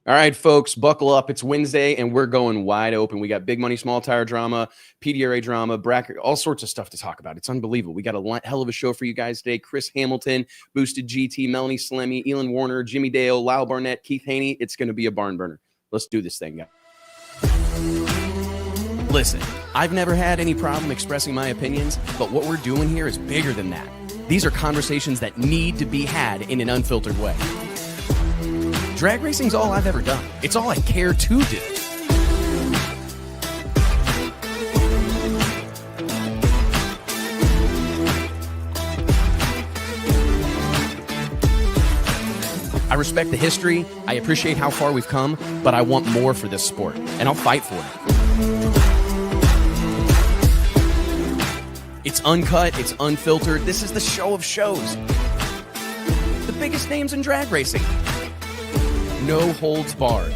All right, folks, buckle up. It's Wednesday, and we're going wide open. We got big money, small tire drama, PDRA drama, bracket, all sorts of stuff to talk about. It's unbelievable. We got a hell of a show for you guys today. Chris Hamilton, Boosted GT, Melanie Salemi, Elon Werner, Jimmy Dale, Lyle Barnett, Keith Haney. It's going to be a barn burner. Let's do this thing, guys. Listen, I've never had any problem expressing my opinions, but what we're doing here is bigger than that. These are conversations that need to be had in an unfiltered way. Drag racing's all I've ever done. It's all I care to do. I respect the history, I appreciate how far we've come, but I want more for this sport, and I'll fight for it. It's uncut, it's unfiltered. This is the show of shows. The biggest names in drag racing. No holds barred.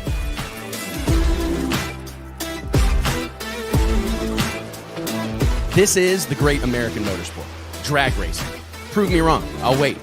This is the great American motorsport, drag racing. Prove me wrong. I'll wait.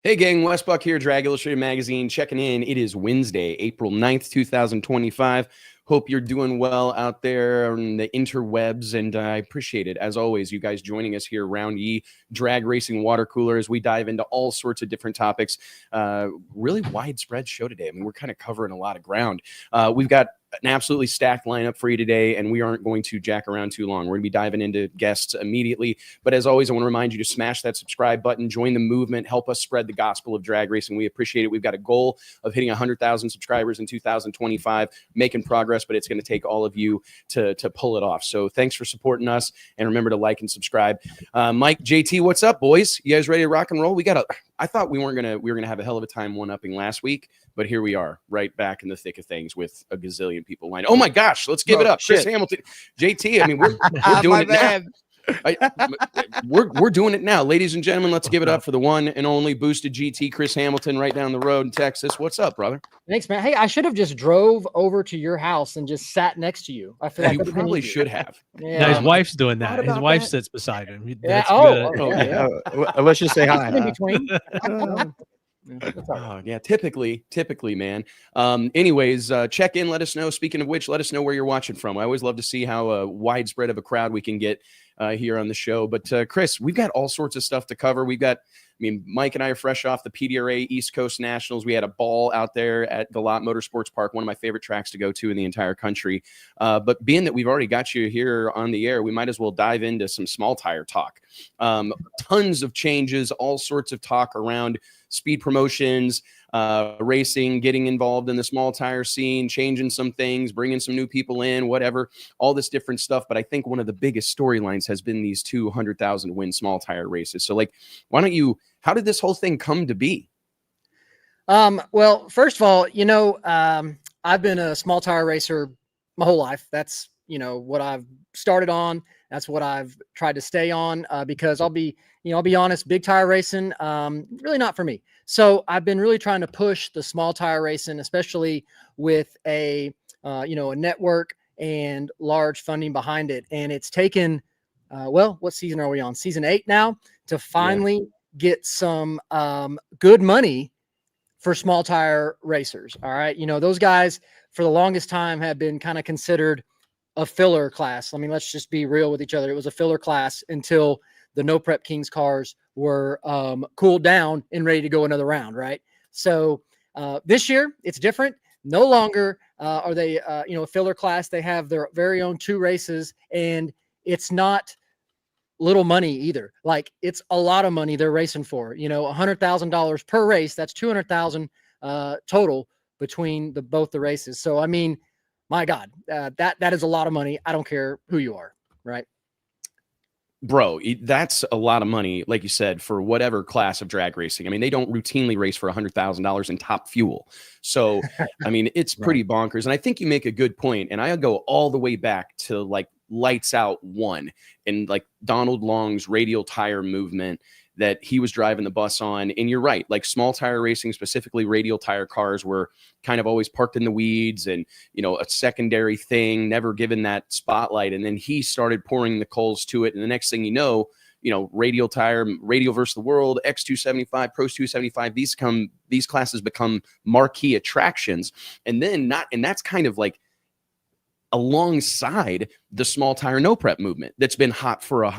Hey gang, Wes Buck here, Drag Illustrated Magazine, checking in. It is Wednesday, April 9th, 2025. Hope you're doing well out there on the interwebs, and I appreciate it, as always, you guys joining us here around Ye Drag Racing Water Cooler as we dive into all sorts of different topics. Really widespread show today. I mean, we're kind of covering a lot of ground. We've got an absolutely stacked lineup for you today, and we aren't going to jack around too long. We're going to be diving into guests immediately, but as always, I want to remind you to smash that subscribe button, join the movement, help us spread the gospel of drag racing. We appreciate it. We've got a goal of hitting 100,000 subscribers in 2025, making progress, but it's going to take all of you to pull it off. So thanks for supporting us, and remember to like and subscribe. Mike, JT, what's up, boys? You guys ready to rock and roll? I thought we were gonna have a hell of a time one-upping last week, but here we are, right back in the thick of things with a gazillion people lined. Oh my gosh, let's give it up, Chris Hamilton, JT. I mean, we're doing it now. We're doing it now, ladies and gentlemen. Let's give it up for the one and only Boosted GT, Chris Hamilton, right down the road in Texas. What's up, brother? Thanks, man. Hey, I should have just drove over to your house and just sat next to you. I feel like you probably should have. Yeah. No, his wife's doing that. His wife sits beside him. Yeah. Let's just say hi. In between. Yeah, typically, man. Anyways, check in, let us know. Speaking of which, let us know where you're watching from. I always love to see how widespread of a crowd we can get here on the show. But Chris, we've got all sorts of stuff to cover. Mike and I are fresh off the PDRA East Coast Nationals. We had a ball out there at Galot Motorsports Park, one of my favorite tracks to go to in the entire country. But being that we've already got you here on the air, we might as well dive into some small tire talk. Tons of changes, all sorts of talk around speed promotions, racing, getting involved in the small tire scene, changing some things, bringing some new people in, whatever, all this different stuff. But I think one of the biggest storylines has been these 200,000 win small tire races. So how did this whole thing come to be? Well, first of all, I've been a small tire racer my whole life. That's, what I've started on. That's what I've tried to stay on, because I'll be honest, big tire racing, really not for me. So I've been really trying to push the small tire racing, especially with a network and large funding behind it. And it's taken, what season are we on? Season 8 now, to finally get some good money for small tire racers. All right. Those guys for the longest time have been kind of considered a filler class. I mean, let's just be real with each other. It was a filler class until the No Prep Kings cars were cooled down and ready to go another round, right? So this year, it's different. No longer are they, a filler class. They have their very own 2 races, and it's not little money either. Like, it's a lot of money they're racing for. $100,000 per race. That's $200,000 total between both the races. So, I mean, my God, that is a lot of money. I don't care who you are, right? Bro, that's a lot of money, like you said, for whatever class of drag racing. I mean, they don't routinely race for $100,000 in top fuel. So, I mean, it's pretty bonkers. And I think you make a good point. And I'll go all the way back to like Lights Out 1 and like Donald Long's radial tire movement. that he was driving the bus on. And you're right, like small tire racing, specifically radial tire cars, were kind of always parked in the weeds and, you know, a secondary thing, never given that spotlight. And then he started pouring the coals to it. And the next thing you know, radial tire, radial versus the world, X275, Pros 275, these classes become marquee attractions. And that's kind of like alongside the small tire no prep movement that's been hot for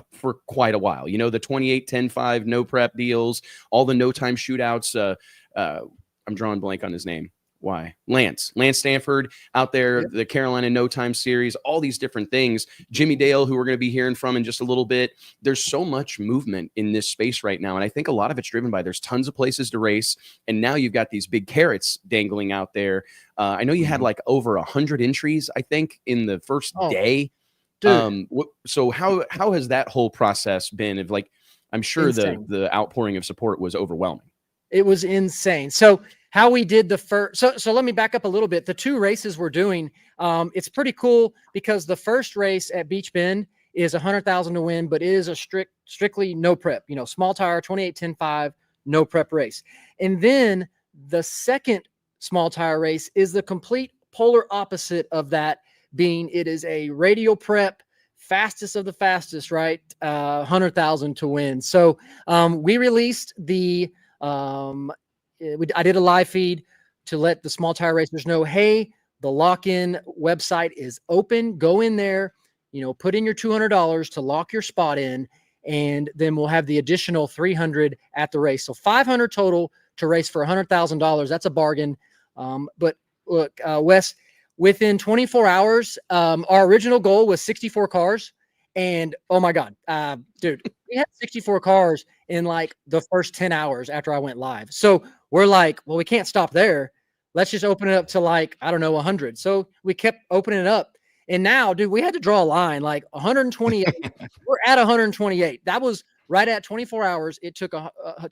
quite a while. You know, the 28, 10, 5 no prep deals, all the no time shootouts. I'm drawing blank on his name. Why? Lance Stanford out there, the Carolina No Time series, all these different things. Jimmy Dale, who we're going to be hearing from in just a little bit. There's so much movement in this space right now. And I think a lot of it's driven by there's tons of places to race. And now you've got these big carrots dangling out there. I know you had like over 100 entries, I think, in the first day. Dude. So how has that whole process been? Of like, I'm sure the outpouring of support was overwhelming. It was insane. So how we did the first, so let me back up a little bit. The 2 races we're doing, it's pretty cool because the first race at Beach Bend is $100,000 to win, but it is a strictly no prep, you know, small tire, 28, 10, 5, no prep race. And then the second small tire race is the complete polar opposite of that, being it is a radial prep, fastest of the fastest, right? 100,000 to win. So we released the, I did a live feed to let the small tire racers know, hey, the lock-in website is open. Go in there, you know, put in your $200 to lock your spot in, and then we'll have the additional $300 at the race. So $500 total to race for $100,000. That's a bargain. But look, Wes, within 24 hours, our original goal was 64 cars. And oh my God, dude, we had 64 cars in like the first 10 hours after I went live. So we're like, well, we can't stop there. Let's just open it up to like, I don't know, 100. So we kept opening it up. And now, dude, we had to draw a line like 128. We're at 128. That was right at 24 hours. It took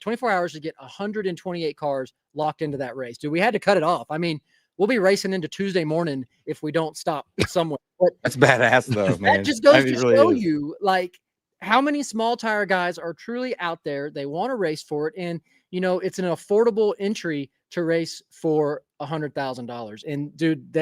24 hours to get 128 cars locked into that race. Dude, we had to cut it off. I mean, we'll be racing into Tuesday morning if we don't stop somewhere. But that's badass though, man. That just goes to show you like how many small tire guys are truly out there. They want to race for it. And, you know, it's an affordable entry to race for $100,000. And dude,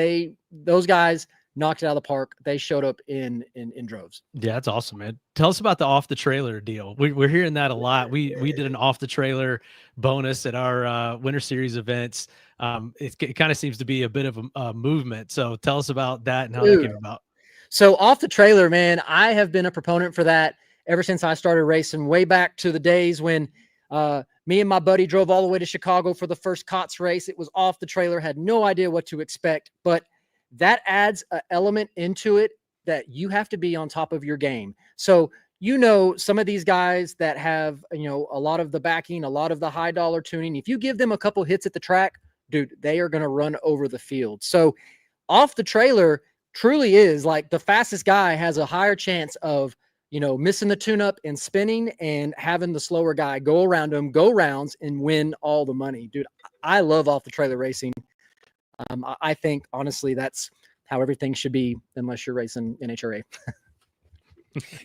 those guys knocked it out of the park. They showed up in droves. Yeah, that's awesome, man. Tell us about the off the trailer deal. We're hearing that a lot. We did an off the trailer bonus at our Winter Series events. It kind of seems to be a bit of a movement. So tell us about that and how that came about. So off the trailer, man, I have been a proponent for that ever since I started racing, way back to the days when me and my buddy drove all the way to Chicago for the first COTS race. It was off the trailer, had no idea what to expect, but that adds an element into it that you have to be on top of your game. So, you know, some of these guys that have, you know, a lot of the backing, a lot of the high dollar tuning, if you give them a couple hits at the track, dude, they are going to run over the field. So off the trailer truly is like the fastest guy has a higher chance of, you know, missing the tune-up and spinning and having the slower guy go around him, go rounds and win all the money. Dude, I love off the trailer racing. I think honestly, that's how everything should be, unless you're racing NHRA.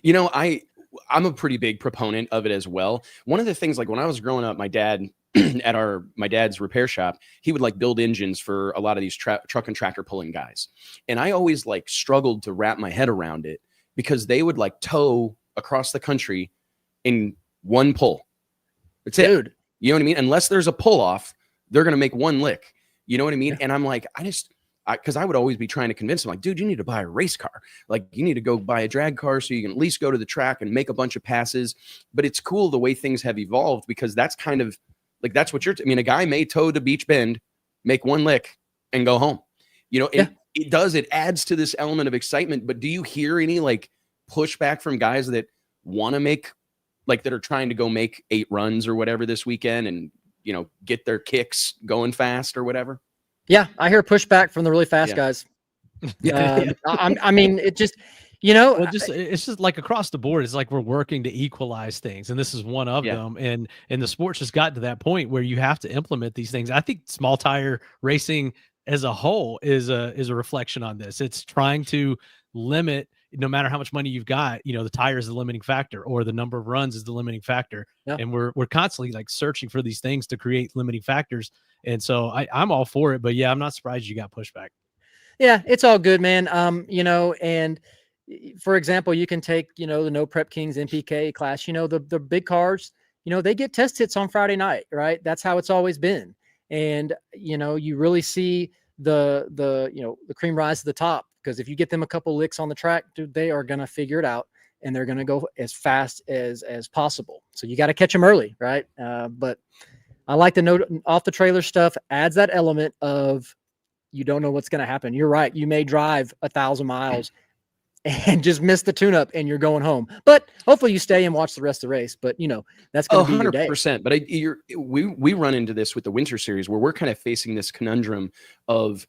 You know, I'm a pretty big proponent of it as well. One of the things, like when I was growing up, my dad at my dad's repair shop, he would like build engines for a lot of these truck and tractor pulling guys. And I always like struggled to wrap my head around it because they would like tow across the country in one pull. That's it. Dude. You know what I mean? Unless there's a pull off, they're going to make one lick. You know what I mean? And I'm like, because I would always be trying to convince them, like, dude, you need to buy a race car. Like, you need to go buy a drag car so you can at least go to the track and make a bunch of passes. But it's cool the way things have evolved, because that's kind of like, that's what I mean, a guy may tow to Beach Bend, make one lick and go home. You know, it adds to this element of excitement. But do you hear any like pushback from guys that want to make, like, that are trying to go make 8 runs or whatever this weekend and, you know, get their kicks going fast or whatever? Yeah, I hear pushback from the really fast guys. I mean, it just, you know, it's just like across the board. It's like we're working to equalize things, and this is one of them. And the sport's just gotten to that point where you have to implement these things. I think small tire racing as a whole is a reflection on this. It's trying to limit no matter how much money you've got, the tire is the limiting factor, or the number of runs is the limiting factor. Yeah. And we're constantly like searching for these things to create limiting factors. And so I'm all for it, but yeah, I'm not surprised you got pushback. Yeah, it's all good, man. And for example, you can take, the No Prep Kings NPK class, the big cars, they get test hits on Friday night, right? That's how it's always been. And, you really see the cream rise to the top, because if you get them a couple licks on the track, dude, they are going to figure it out, and they're going to go as fast as possible. So you got to catch them early. Right. But I like the note off the trailer stuff, adds that element of, you don't know what's going to happen. You're right. You may drive 1,000 miles and just miss the tune-up and you're going home. But hopefully you stay and watch the rest of the race. But, that's going to be your day. 100%. But we run into this with the winter series, where we're kind of facing this conundrum of,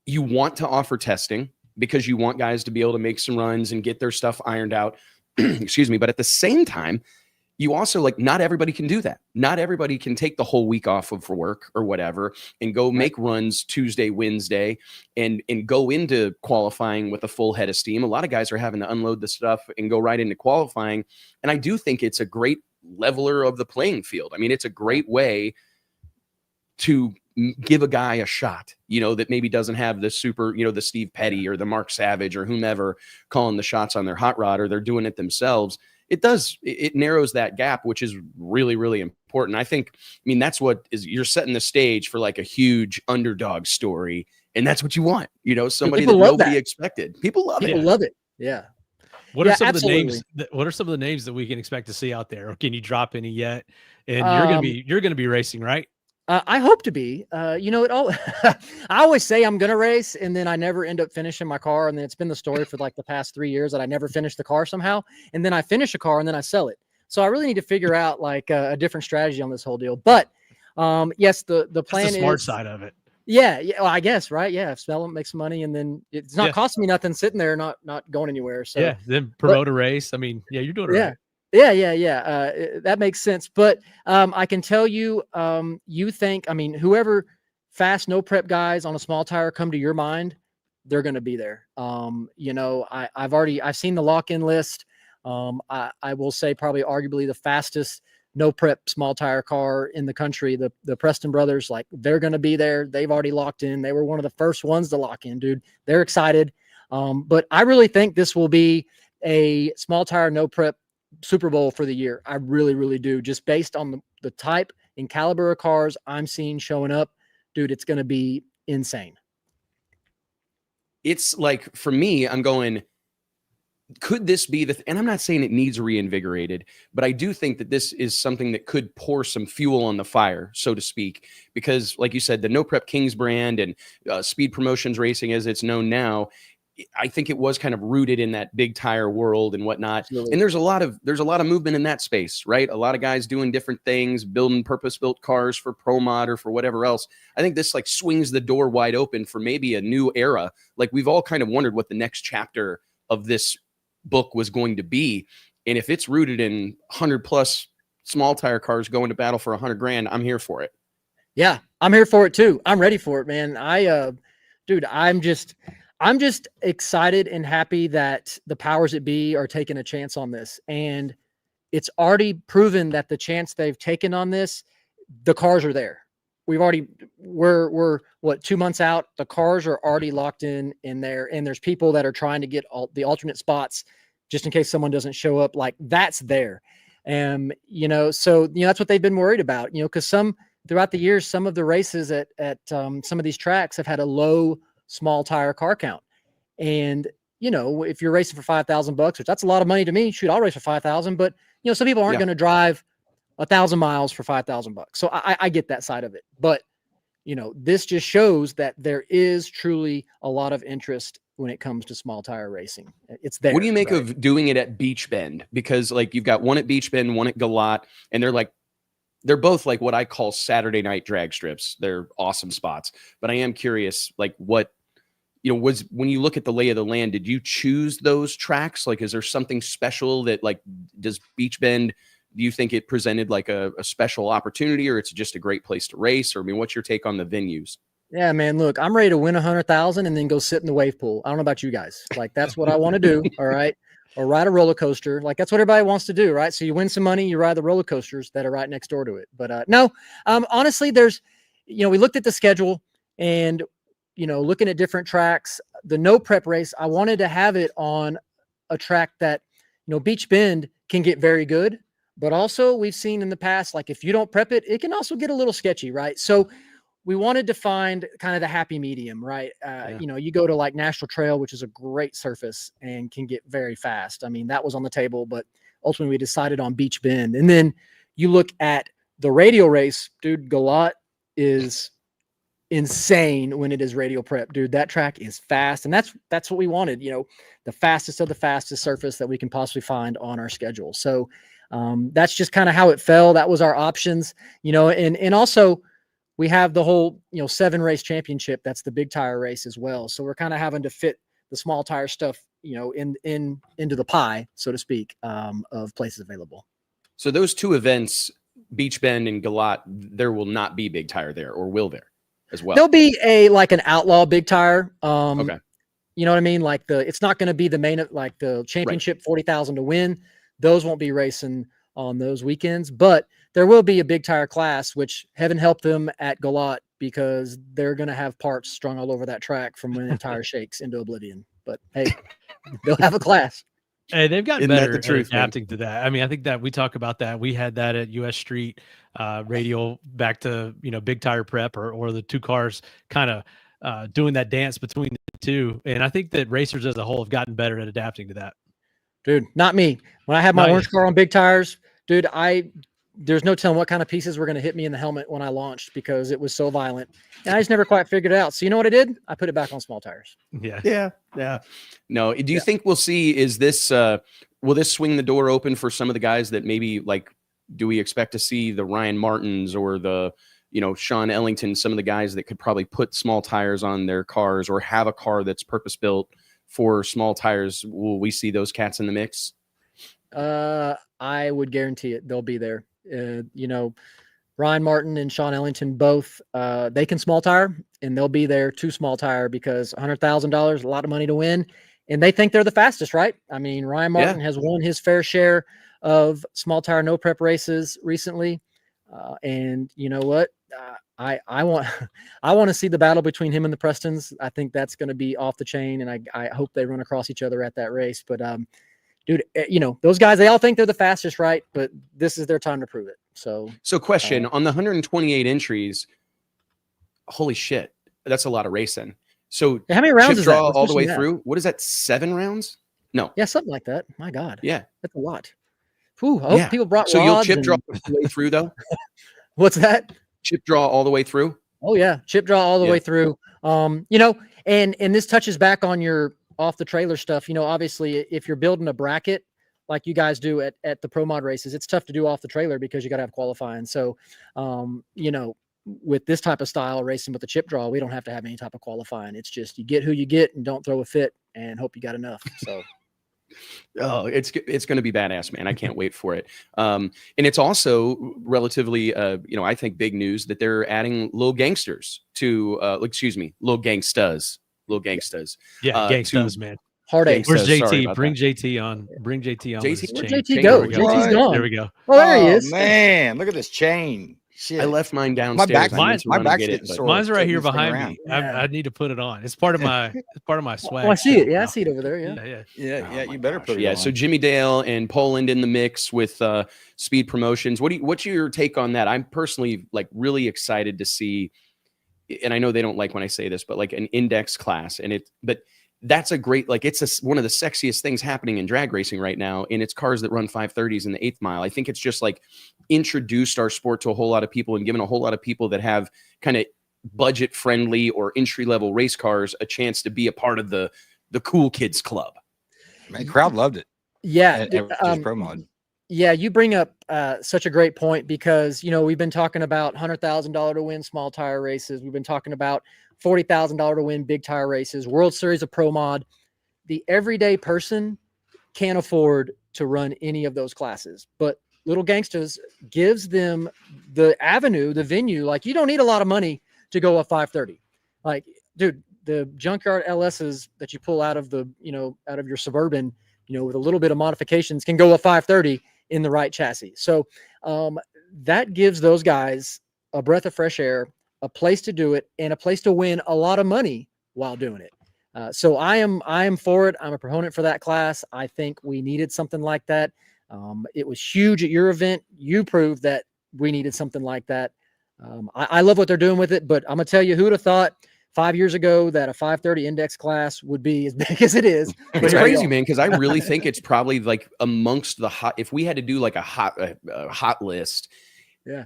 you want to offer testing because you want guys to be able to make some runs and get their stuff ironed out. Excuse me. But at the same time, you also, like, not everybody can do that. Not everybody can take the whole week off of work or whatever and go make runs Tuesday, Wednesday, and go into qualifying with a full head of steam. A lot of guys are having to unload the stuff and go right into qualifying. And I do think it's a great leveler of the playing field. I mean, it's a great way to give a guy a shot, that maybe doesn't have the super, the Steve Petty or the Mark Savage or whomever calling the shots on their hot rod, or they're doing it themselves. It narrows that gap, which is really, really important. I think, that's what is, you're setting the stage for like a huge underdog story. And that's what you want, somebody that nobody expected. People love it. People love it. Yeah. What are some of the names? What are some of the names that we can expect to see out there? Or can you drop any yet? And you're gonna be racing, right? I hope to be. It all. I always say I'm gonna race, and then I never end up finishing my car. And then it's been the story for like the past 3 years that I never finished the car somehow. And then I finish a car and then I sell it. So I really need to figure out like a different strategy on this whole deal. But yes, the plan is the smart side of it. Yeah. Well, I guess, right? Yeah. Sell them, make some money, and then it's not costing me nothing sitting there, not going anywhere. So yeah, then promote a race. I mean, yeah, you're doing it right. Yeah. That makes sense. But I can tell you, you think, whoever fast no prep guys on a small tire come to your mind, they're going to be there. I've seen the lock-in list. I will say probably arguably the fastest no prep small tire car in the country, the Preston brothers, like, they're going to be there. They've already locked in. They were one of the first ones to lock in, dude. They're excited. But I really think this will be a small tire no prep Super Bowl for the year. I really, really do. Just based on the type and caliber of cars I'm seeing showing up, dude, it's going to be insane. It's like, for me, I'm going, could this be and I'm not saying it needs reinvigorated, but I do think that this is something that could pour some fuel on the fire, so to speak, because like you said, the No Prep Kings brand and Speed Promotions Racing, as it's known now, I think it was kind of rooted in that big tire world and whatnot. Absolutely. And there's a lot of movement in that space, right? A lot of guys doing different things, building purpose-built cars for Pro Mod or for whatever else. I think this like swings the door wide open for maybe a new era. Like, we've all kind of wondered what the next chapter of this book was going to be. And if it's rooted in 100+ small tire cars going to battle for $100,000, I'm here for it. Yeah, I'm here for it too. I'm ready for it, man. Dude, I'm just excited and happy that the powers that be are taking a chance on this. And it's already proven that the chance they've taken on this, the cars are there. We're what, 2 months out? The cars are already locked in there. And there's people that are trying to get the alternate spots just in case someone doesn't show up. Like, that's there. So, that's what they've been worried about, because throughout the years, some of the races at some of these tracks have had a low small tire car count. And, if you're racing for $5,000, which that's a lot of money to me, shoot, I'll race for 5,000, but some people aren't going to drive 1,000 miles for $5,000. So I get that side of it, but this just shows that there is truly a lot of interest when it comes to small tire racing. It's there. What do you make of doing it at Beach Bend? Because like, you've got one at Beach Bend, one at Galat, and they're both like what I call Saturday night drag strips. They're awesome spots, but I am curious, like, what, was, when you look at the lay of the land, did you choose those tracks? Like, is there something special that, like, does Beach Bend, do you think it presented like a special opportunity, or it's just a great place to race? Or, what's your take on the venues? Yeah, man. Look, I'm ready to win 100,000 and then go sit in the wave pool. I don't know about you guys. Like, that's what I want to do. All right. Or ride a roller coaster. Like, that's what everybody wants to do. Right. So you win some money, you ride the roller coasters that are right next door to it. But no, honestly, we looked at the schedule and, looking at different tracks, the no prep race, I wanted to have it on a track that, Beach Bend can get very good. But also we've seen in the past, like if you don't prep it, it can also get a little sketchy. Right. So we wanted to find kind of the happy medium, right? You go to like National Trail, which is a great surface and can get very fast. I mean, that was on the table, but ultimately we decided on Beach Bend. And then you look at the radial race, dude, Galat is insane when it is radial prep, dude. That track is fast. And that's what we wanted, the fastest of the fastest surface that we can possibly find on our schedule. So that's just kind of how it fell. That was our options, and also, we have the whole, 7 race championship. That's the big tire race as well. So we're kind of having to fit the small tire stuff, into the pie, so to speak, of places available. So those 2 events, Beach Bend and Galat, there will not be big tire there, or will there as well? There'll be an outlaw big tire. Okay. You know what I mean? Like it's not going to be the main, like the championship, right. 40,000 to win. Those won't be racing on those weekends, but there will be a big tire class, which heaven help them at Galat, because they're going to have parts strung all over that track from when the tire shakes into oblivion. But hey, they'll have a class. Hey, they've gotten Isn't that better the truth, at adapting to that. I mean, I think that we talk about that. We had that at US Street, radial back to, big tire prep or the 2 cars kind of doing that dance between the 2. And I think that racers as a whole have gotten better at adapting to that. Dude, not me. When I had my orange car on big tires, dude, there's no telling what kind of pieces were going to hit me in the helmet when I launched, because it was so violent. And I just never quite figured it out. So you know what I did? I put it back on small tires. Yeah. No, do you think we'll see, will this swing the door open for some of the guys that maybe, like, do we expect to see the Ryan Martins or the, Sean Ellington, some of the guys that could probably put small tires on their cars or have a car that's purpose built for small tires? Will we see those cats in the mix? I would guarantee it. They'll be there. Ryan Martin and Sean Ellington, both, they can small tire, and they'll be there to small tire, because $100,000, a lot of money to win. And they think they're the fastest, right? I mean, Ryan Martin has won his fair share of small tire no prep races recently. And you know what? I want to see the battle between him and the Prestons. I think that's going to be off the chain, and I hope they run across each other at that race. But dude, those guys, they all think they're the fastest, right? But this is their time to prove it. So question on the 128 entries, holy shit, that's a lot of racing. So how many rounds chip is draw that? all the way through? What is that, 7 rounds? No. Yeah, something like that. My God. Yeah. That's a lot. Whew, I hope people brought So you'll rods chip draw all the way through, though? What's that? Chip draw all the way through? Oh, yeah. Chip draw all the way through. And this touches back on your off the trailer stuff. Obviously, if you're building a bracket like you guys do at the pro mod races, it's tough to do off the trailer because you got to have qualifying. So, with this type of style racing with the chip draw, we don't have to have any type of qualifying. It's just you get who you get and don't throw a fit and hope you got enough. So. Oh, it's going to be badass, man. I can't wait for it. And it's also relatively, I think big news that they're adding Lil Gangsters to, Lil Gangstas. Yeah, Gangstas, man. Heartache. Where's JT? Bring JT on. Bring JT on. JT, where'd JT go? JT's gone. There we go. Oh, there he is. Man, look at this chain. Shit. I left mine downstairs. My back's getting sore. Mine's right here behind me. I need to put it on. It's part of my swag. Oh, I see it. Yeah, I see it over there. Yeah. You better put it on. Yeah. So Jimmy Dale and Poland in the mix with Speed Promotions. What's your take on that? I'm personally really excited to see, and I know they don't like when I say this, but like an index class, but that's a great, it's one of the sexiest things happening in drag racing right now. And it's cars that run 530s in the 8th mile. I think it's just introduced our sport to a whole lot of people and given a whole lot of people that have kind of budget friendly or entry level race cars a chance to be a part of the cool kids club. Man, crowd loved it. Yeah. Pro mod. Yeah, you bring up such a great point because, we've been talking about $100,000 to win small tire races. We've been talking about $40,000 to win big tire races, World Series of Pro Mod. The everyday person can't afford to run any of those classes, but Lil Gangsters gives them the avenue, the venue. You don't need a lot of money to go a 530. Like, dude, the junkyard LSs that you pull out of the, out of your Suburban, with a little bit of modifications can go a 530 in the right chassis. So that gives those guys a breath of fresh air, a place to do it, and a place to win a lot of money while doing it. So I am for it. I'm a proponent for that class. I think we needed something like that. It was huge at your event. You proved that we needed something like that. I love what they're doing with it, but I'm gonna tell you, who would have thought 5 years ago that a 530 index class would be as big as it is? It's crazy, man, because I really think it's probably like amongst the hot. If we had to do like a hot list, yeah,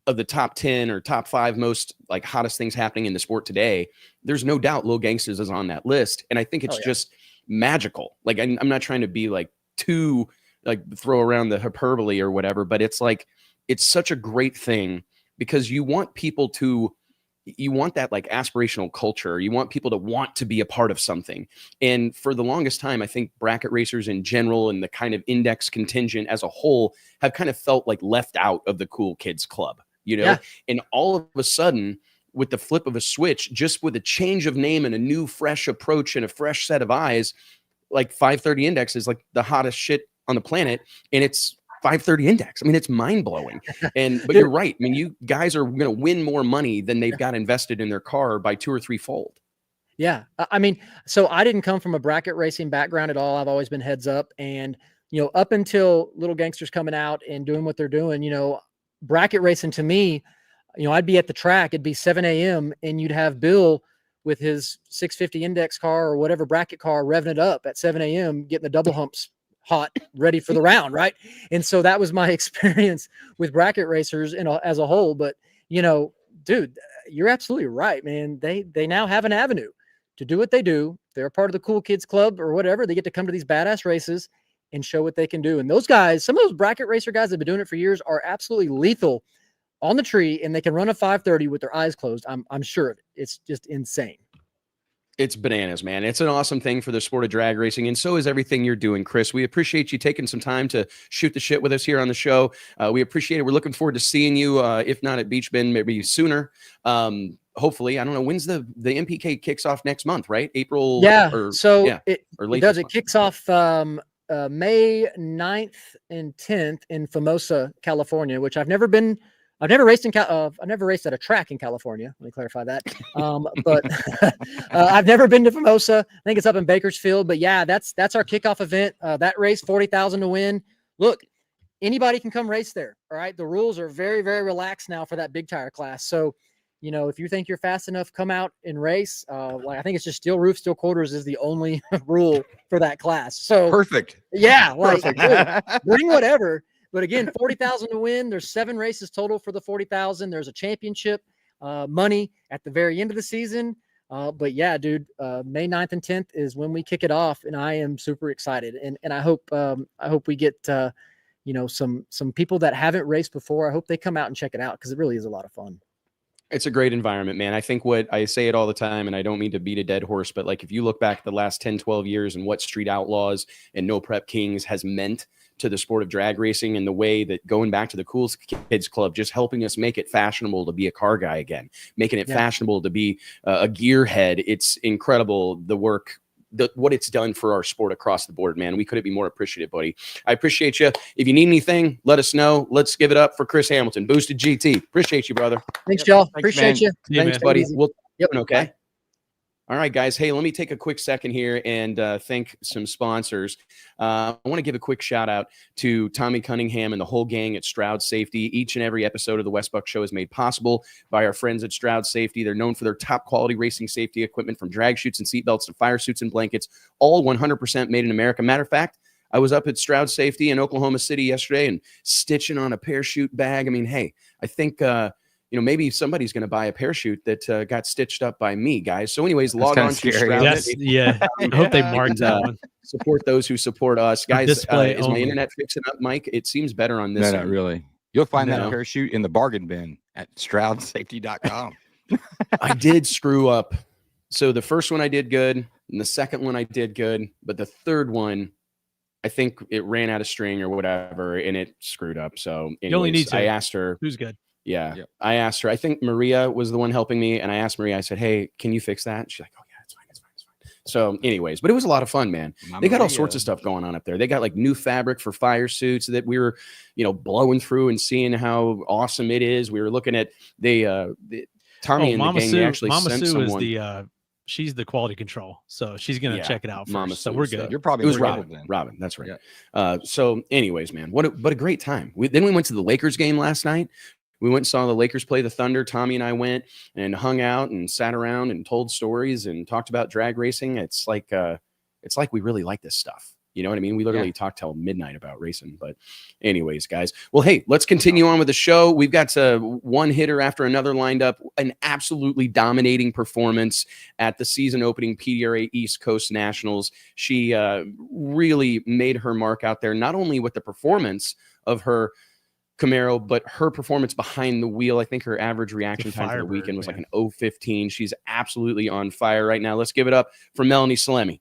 of the top 10 or top 5 most like hottest things happening in the sport today, there's no doubt Lil Gangsters is on that list, and I think it's just magical. Like I'm not trying to be like too like throw around the hyperbole or whatever, but it's like it's such a great thing because you want people to. You want that like aspirational culture. You want people to want to be a part of something. And for the longest time, I think bracket racers in general and the kind of index contingent as a whole have kind of felt like left out of the cool kids club, Yeah. And all of a sudden, with the flip of a switch, just with a change of name and a new fresh approach and a fresh set of eyes, like 530 index is like the hottest shit on the planet. And it's 530 index. I mean, it's mind blowing. But you're right. I mean, you guys are going to win more money than they've got invested in their car by 2 or 3 fold. Yeah. I mean, so I didn't come from a bracket racing background at all. I've always been heads up, and, up until Lil Gangsters coming out and doing what they're doing, bracket racing to me, I'd be at the track, it'd be 7 a.m. and you'd have Bill with his 650 index car or whatever bracket car revving it up at 7 a.m., getting the double humps hot, ready for the round, right? And so that was my experience with bracket racers as a whole. But dude, you're absolutely right, man. They now have an avenue to do what they do. They're a part of the cool kids club or whatever. They get to come to these badass races and show what they can do. And those guys, some of those bracket racer guys that have been doing it for years, are absolutely lethal on the tree, and they can run a 530 with their eyes closed. I'm sure of it. It's just insane. It's bananas, man. It's an awesome thing for the sport of drag racing, and so is everything you're doing, Chris. We appreciate you taking some time to shoot the shit with us here on the show. We appreciate it. We're looking forward to seeing you, if not at Beach Bend, maybe sooner. Hopefully, I don't know, when's the MPK kicks off next month, right? April? Yeah. It kicks off May 9th and 10th in Formosa, California, which I've never raced I've never raced at a track in California. Let me clarify that. But I've never been to Formosa. I think it's up in Bakersfield. But yeah, that's our kickoff event. That race, 40,000 to win. Look, anybody can come race there. All right. The rules are very, very relaxed now for that big tire class. So, if you think you're fast enough, come out and race. I think it's just steel roof, steel quarters is the only rule for that class. So perfect. Yeah. Dude, bring whatever. But again, 40,000 to win. There's 7 races total for the 40,000. There's a championship money at the very end of the season. But yeah, dude, May 9th and 10th is when we kick it off, and I am super excited. And I hope we get some people that haven't raced before. I hope they come out and check it out, because it really is a lot of fun. It's a great environment, man. I think what I say it all the time, and I don't mean to beat a dead horse, but like if you look back at the last 10, 12 years and what Street Outlaws and No Prep Kings has meant to the sport of drag racing, and the way that going back to the Cool Kids Club, just helping us make it fashionable to be a car guy again, making it fashionable to be a gearhead. It's incredible, the work, what it's done for our sport across the board, man. We couldn't be more appreciative, buddy. I appreciate you. If you need anything, let us know. Let's give it up for Chris Hamilton, Boosted GT. Appreciate you, brother. Thanks, y'all. Appreciate you. Thanks, buddy. Yep. Okay. Bye. All right, guys. Hey, let me take a quick second here and thank some sponsors. I want to give a quick shout out to Tommy Cunningham and the whole gang at Stroud Safety. Each and every episode of the Westbuck Show is made possible by our friends at Stroud Safety. They're known for their top quality racing safety equipment, from drag chutes and seatbelts to fire suits and blankets, all 100% made in America. Matter of fact, I was up at Stroud Safety in Oklahoma City yesterday and stitching on a parachute bag. I mean, hey, I think maybe somebody's going to buy a parachute that got stitched up by me, guys. So anyways, log on to Stroud. I hope they marked that one. Support those who support us. Guys, is my internet fixing up, Mike? It seems better on this. No, not really. You'll find that parachute in the bargain bin at StroudSafety.com. I did screw up. So the first one I did good, and the second one I did good, but the third one, I think it ran out of string or whatever, and it screwed up. So anyways, you only need to. I asked her. Who's good? Yeah. Yep. I asked her, I think Maria was the one helping me. And I asked Maria, I said, hey, can you fix that? She's like, oh, yeah, it's fine. It's fine. It's fine. So anyways, but it was a lot of fun, man. They got all sorts of stuff going on up there. They got like new fabric for fire suits that we were, blowing through and seeing how awesome it is. We were looking at Tommy and Mama the gang. Sue, They actually Mama sent Sue someone. is she's the quality control. So she's going to check it out Mama first. So Sue, we're good. You're probably it was forgetting Robin. then. Robin, that's right. Yeah. So anyways, man, what a great time. Then we went to the Lakers game last night. We went and saw the Lakers play the Thunder. Tommy and I went and hung out and sat around and told stories and talked about drag racing. It's like we really like this stuff. You know what I mean? We literally talked till midnight about racing. But anyways, guys, well, hey, let's continue on with the show. We've got one hitter after another lined up, an absolutely dominating performance at the season opening PDRA East Coast Nationals. She really made her mark out there, not only with the performance of her Camaro, but her performance behind the wheel. I think her average reaction time for the weekend was like an 0.15. She's absolutely on fire right now. Let's give it up for Melanie Salemi.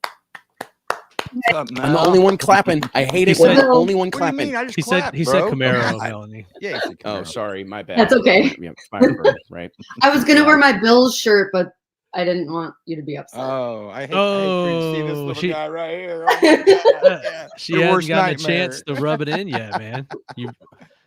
Up, I'm the only one clapping. I hate it when I'm the only one What do you clapping. mean? I just He clapped, said bro. Camaro, Melanie. Yeah, he said Oh, Camaro. sorry, my bad. That's okay. Yeah, Firebird, right? I was gonna wear my Bills shirt, but I didn't want you to be upset. Oh, I hate for you to see this Oh, little she- guy right here. Oh my God. Yeah. She Your hadn't worst gotten nightmare. a chance to rub it in yet, man.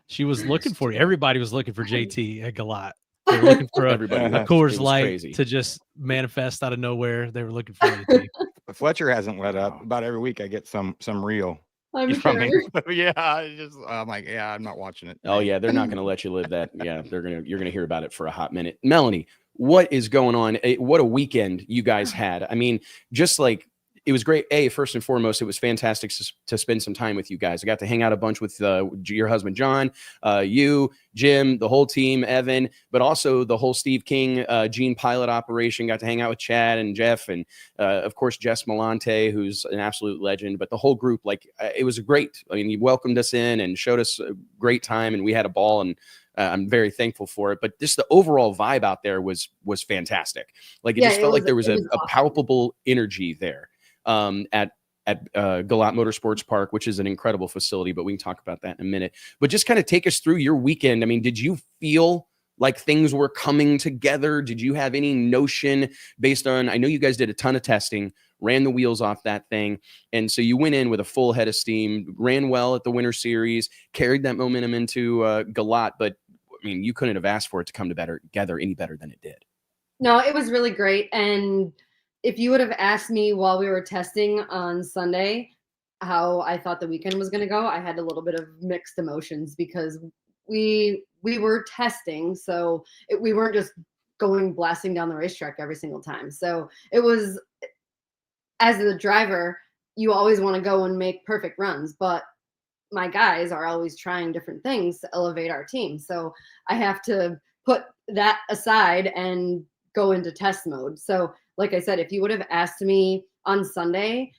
She was looking for you. Everybody was looking for JT at Galat. They were looking for Everybody. a It Coors was Light crazy. to just manifest out of nowhere. They were looking for you. T. But Fletcher hasn't let up. About every week I get some reel I'm from sure. him. Yeah, I'm like, yeah, I'm not watching it. Oh yeah, they're not going to let you live that. Yeah, you're gonna hear about it for a hot minute. Melanie, what is going on? What a weekend you guys had. I mean, just like it was great. First and foremost, it was fantastic to spend some time with you guys. I got to hang out a bunch with your husband, John, you, Jim, the whole team, Evan, but also the whole Steve King Gene pilot operation. Got to hang out with Chad and Jeff and, of course, Jess Malante, who's an absolute legend. But the whole group, it was great. I mean, he welcomed us in and showed us a great time, and we had a ball, and I'm very thankful for it. But just the overall vibe out there was fantastic. Like it just felt like there was a palpable energy there. At Galat Motorsports Park, which is an incredible facility, but we can talk about that in a minute. But just kind of take us through your weekend. I mean, did you feel like things were coming together? Did you have any notion based on, I know you guys did a ton of testing, ran the wheels off that thing. And so you went in with a full head of steam, ran well at the Winter Series, carried that momentum into Galat. But I mean, you couldn't have asked for it to come together any better than it did. No, it was really great. And if you would have asked me while we were testing on Sunday how I thought the weekend was going to go, I had a little bit of mixed emotions because we were testing. So we weren't just going blasting down the racetrack every single time. So it was, as the driver, you always want to go and make perfect runs, but my guys are always trying different things to elevate our team. So I have to put that aside and go into test mode. So like I said, if you would have asked me on Sunday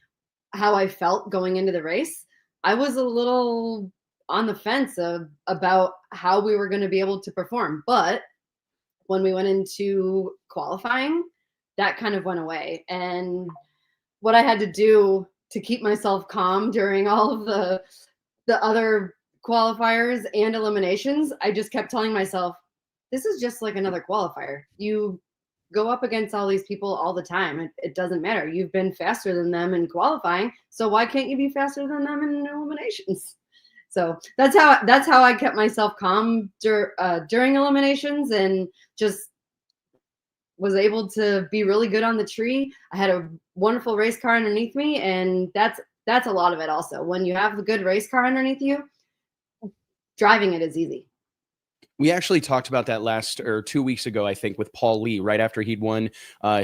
how I felt going into the race, I was a little on the fence about how we were going to be able to perform. But when we went into qualifying, that kind of went away. And what I had to do to keep myself calm during all of the other qualifiers and eliminations, I just kept telling myself, this is just like another qualifier. You go up against all these people all the time. It doesn't matter. You've been faster than them in qualifying, so why can't you be faster than them in eliminations? So that's how I kept myself calm during eliminations, and just was able to be really good on the tree. I had a wonderful race car underneath me, and that's a lot of it also. When you have a good race car underneath you, driving it is easy. We actually talked about that 2 weeks ago, I think, with Paul Lee, right after he'd won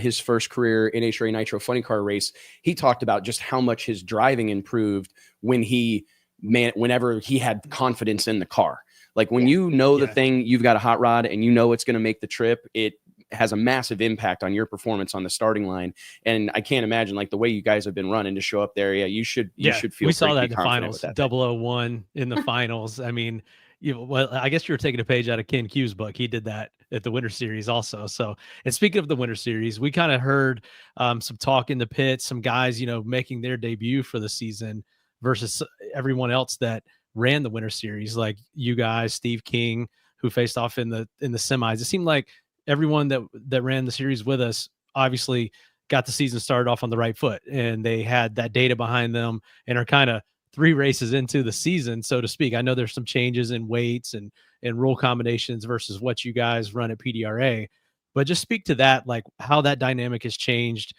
his first career NHRA Nitro Funny Car race. He talked about just how much his driving improved whenever he had confidence in the car. Like when you know the thing, you've got a hot rod and you know it's going to make the trip, it has a massive impact on your performance on the starting line. And I can't imagine, like, the way you guys have been running to show up there. Yeah, you should feel. We saw that in the finals. 001 in the finals. I mean, well, I guess you were taking a page out of Ken Q's book. He did that at the Winter Series also. So, and speaking of the Winter Series, we kind of heard some talk in the pits, some guys, making their debut for the season versus everyone else that ran the Winter Series, like you guys, Steve King, who faced off in the semis. It seemed like everyone that ran the series with us obviously got the season started off on the right foot, and they had that data behind them and are kind of 3 races into the season, so to speak. I know there's some changes in weights and rule combinations versus what you guys run at PDRA, but just speak to that, like how that dynamic has changed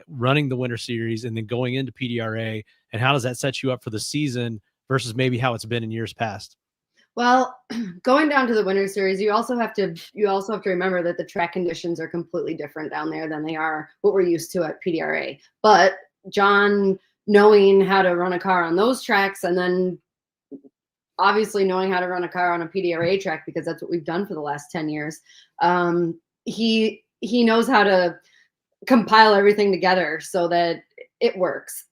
running the winter series and then going into PDRA, and how does that set you up for the season versus maybe how it's been in years past? Well, going down to the winter series, you also have to remember that the track conditions are completely different down there than they are what we're used to at PDRA. But John, knowing how to run a car on those tracks, and then obviously knowing how to run a car on a PDRA track, because that's what we've done for the last 10 years, he knows how to compile everything together so that it works.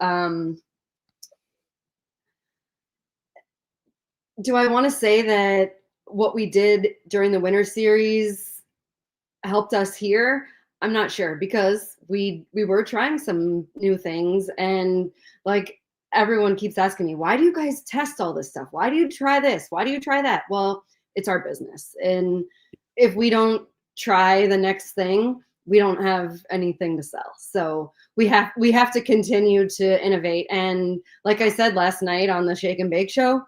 Do I want to say that what we did during the winter series helped us here? I'm not sure, because we were trying some new things, and like everyone keeps asking me, why do you guys test all this stuff? Why do you try this? Why do you try that? Well, it's our business, and if we don't try the next thing, we don't have anything to sell. So we have to continue to innovate. And like I said last night on the Shake and Bake show,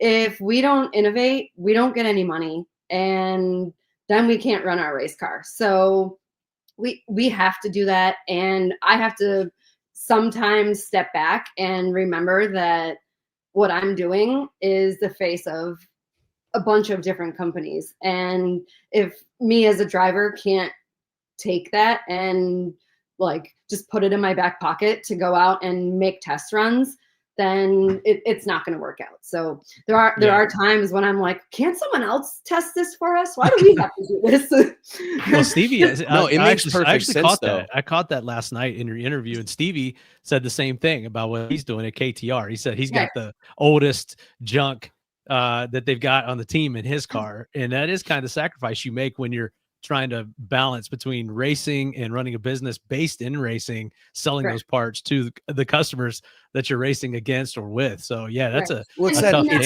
if we don't innovate, we don't get any money, and then we can't run our race car. So we have to do that, and I have to sometimes step back and remember that what I'm doing is the face of a bunch of different companies. And if me as a driver can't take that and like just put it in my back pocket to go out and make test runs, then it's not going to work out. So there are times when I'm like, can't someone else test this for us? Why do we have to do this? Well, Stevie, no, it makes perfect sense. Caught that. I caught that last night in your interview, and Stevie said the same thing about what he's doing at KTR. He said he's got the oldest junk that they've got on the team in his car, and that is kind of the sacrifice you make when you're trying to balance between racing and running a business based in racing, selling those parts to the customers that you're racing against or with. So yeah, that's it's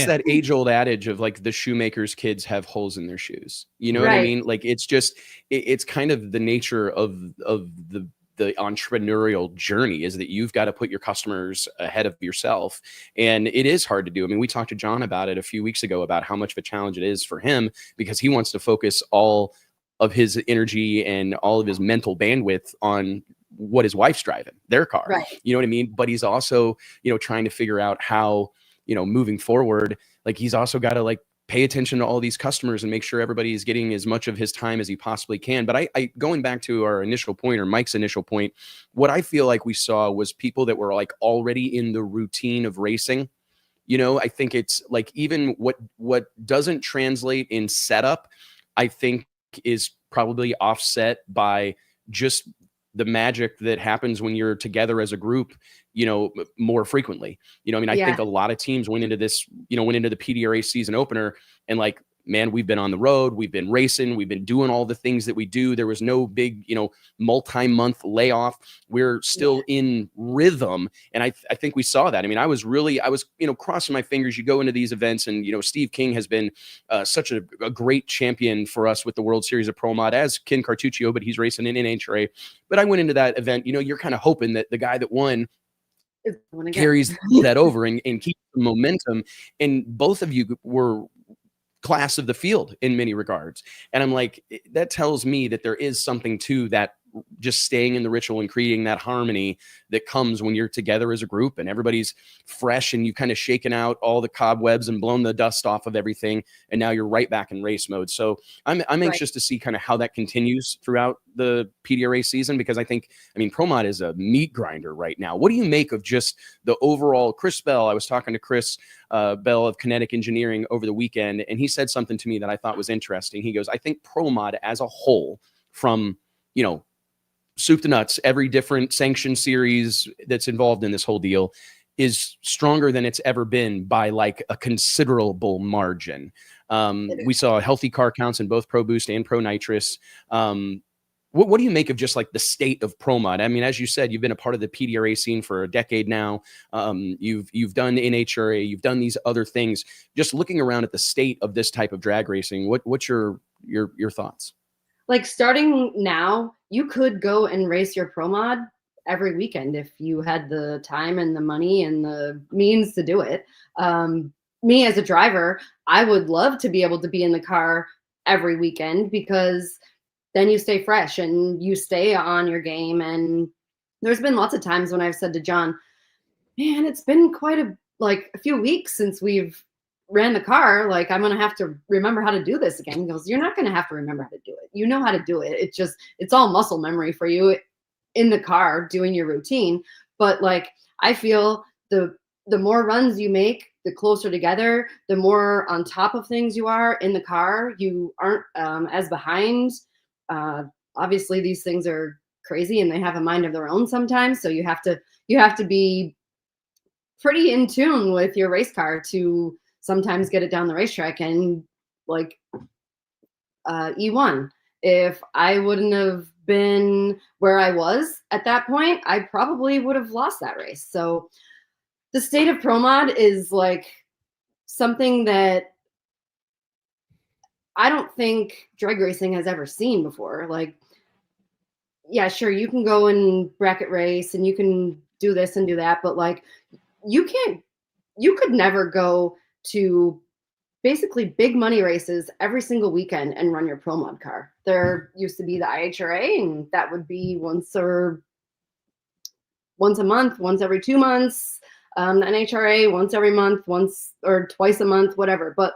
that age old adage of like the shoemaker's kids have holes in their shoes. You know what I mean? Like it's just, it's kind of the nature of the entrepreneurial journey, is that you've got to put your customers ahead of yourself. And it is hard to do. I mean, we talked to John about it a few weeks ago about how much of a challenge it is for him, because he wants to focus all of his energy and all of his mental bandwidth on what his wife's driving, their car. You know what I mean? But he's also, trying to figure out how, moving forward, like he's also got to like pay attention to all these customers and make sure everybody is getting as much of his time as he possibly can. But I going back to our initial point, or Mike's initial point, what I feel like we saw was people that were like already in the routine of racing. I think it's like even what doesn't translate in setup, I think is probably offset by just the magic that happens when you're together as a group, more frequently. I mean, I think a lot of teams went into this, went into the PDRA season opener and like, man, we've been on the road, we've been racing, we've been doing all the things that we do. There was no big, multi-month layoff. We're still in rhythm. And I think we saw that. I mean, I was, crossing my fingers. You go into these events and, Steve King has been such a great champion for us with the World Series of Pro Mod, as Ken Cartuccio, but he's racing in NHRA. But I went into that event, you're kind of hoping that the guy that won carries that over and keeps the momentum. And both of you were class of the field in many regards. And I'm like, that tells me that there is something to that, just staying in the ritual and creating that harmony that comes when you're together as a group and everybody's fresh and you've kind of shaken out all the cobwebs and blown the dust off of everything. And now you're right back in race mode. So I'm anxious to see kind of how that continues throughout the PDRA season, because I mean, Pro Mod is a meat grinder right now. What do you make of just the overall? Chris Bell, I was talking to Chris Bell of Kinetic Engineering over the weekend, and he said something to me that I thought was interesting. He goes, I think Pro Mod as a whole, from, soup to nuts, every different sanction series that's involved in this whole deal, is stronger than it's ever been by like a considerable margin. We saw healthy car counts in both Pro Boost and Pro Nitrous. What do you make of just like the state of pro mod? I mean, as you said, you've been a part of the PDRA scene for a decade now. You've done NHRA, you've done these other things. Just looking around at the state of this type of drag racing, what's your thoughts? Like starting now, you could go and race your pro mod every weekend if you had the time and the money and the means to do it. Me as a driver, I would love to be able to be in the car every weekend, because then you stay fresh and you stay on your game. And there's been lots of times when I've said to John, man, it's been quite a few weeks since we've ran the car. Like, I'm going to have to remember how to do this again. He goes, you're not going to have to remember how to do it. You know how to do it. It's all muscle memory for you in the car doing your routine. But like, I feel the more runs you make, the closer together, the more on top of things you are in the car. You aren't as behind. Obviously these things are crazy and they have a mind of their own sometimes. So you have to be pretty in tune with your race car to sometimes get it down the racetrack. And like E1, if I wouldn't have been where I was at that point, I probably would have lost that race. So the state of pro mod is like something that I don't think drag racing has ever seen before. Like, yeah, sure, you can go and bracket race and you can do this and do that, but like, you could never go to basically big money races every single weekend and run your pro mod car. There used to be the IHRA, and that would be once a month, once every 2 months. The NHRA once every month, once or twice a month, whatever. But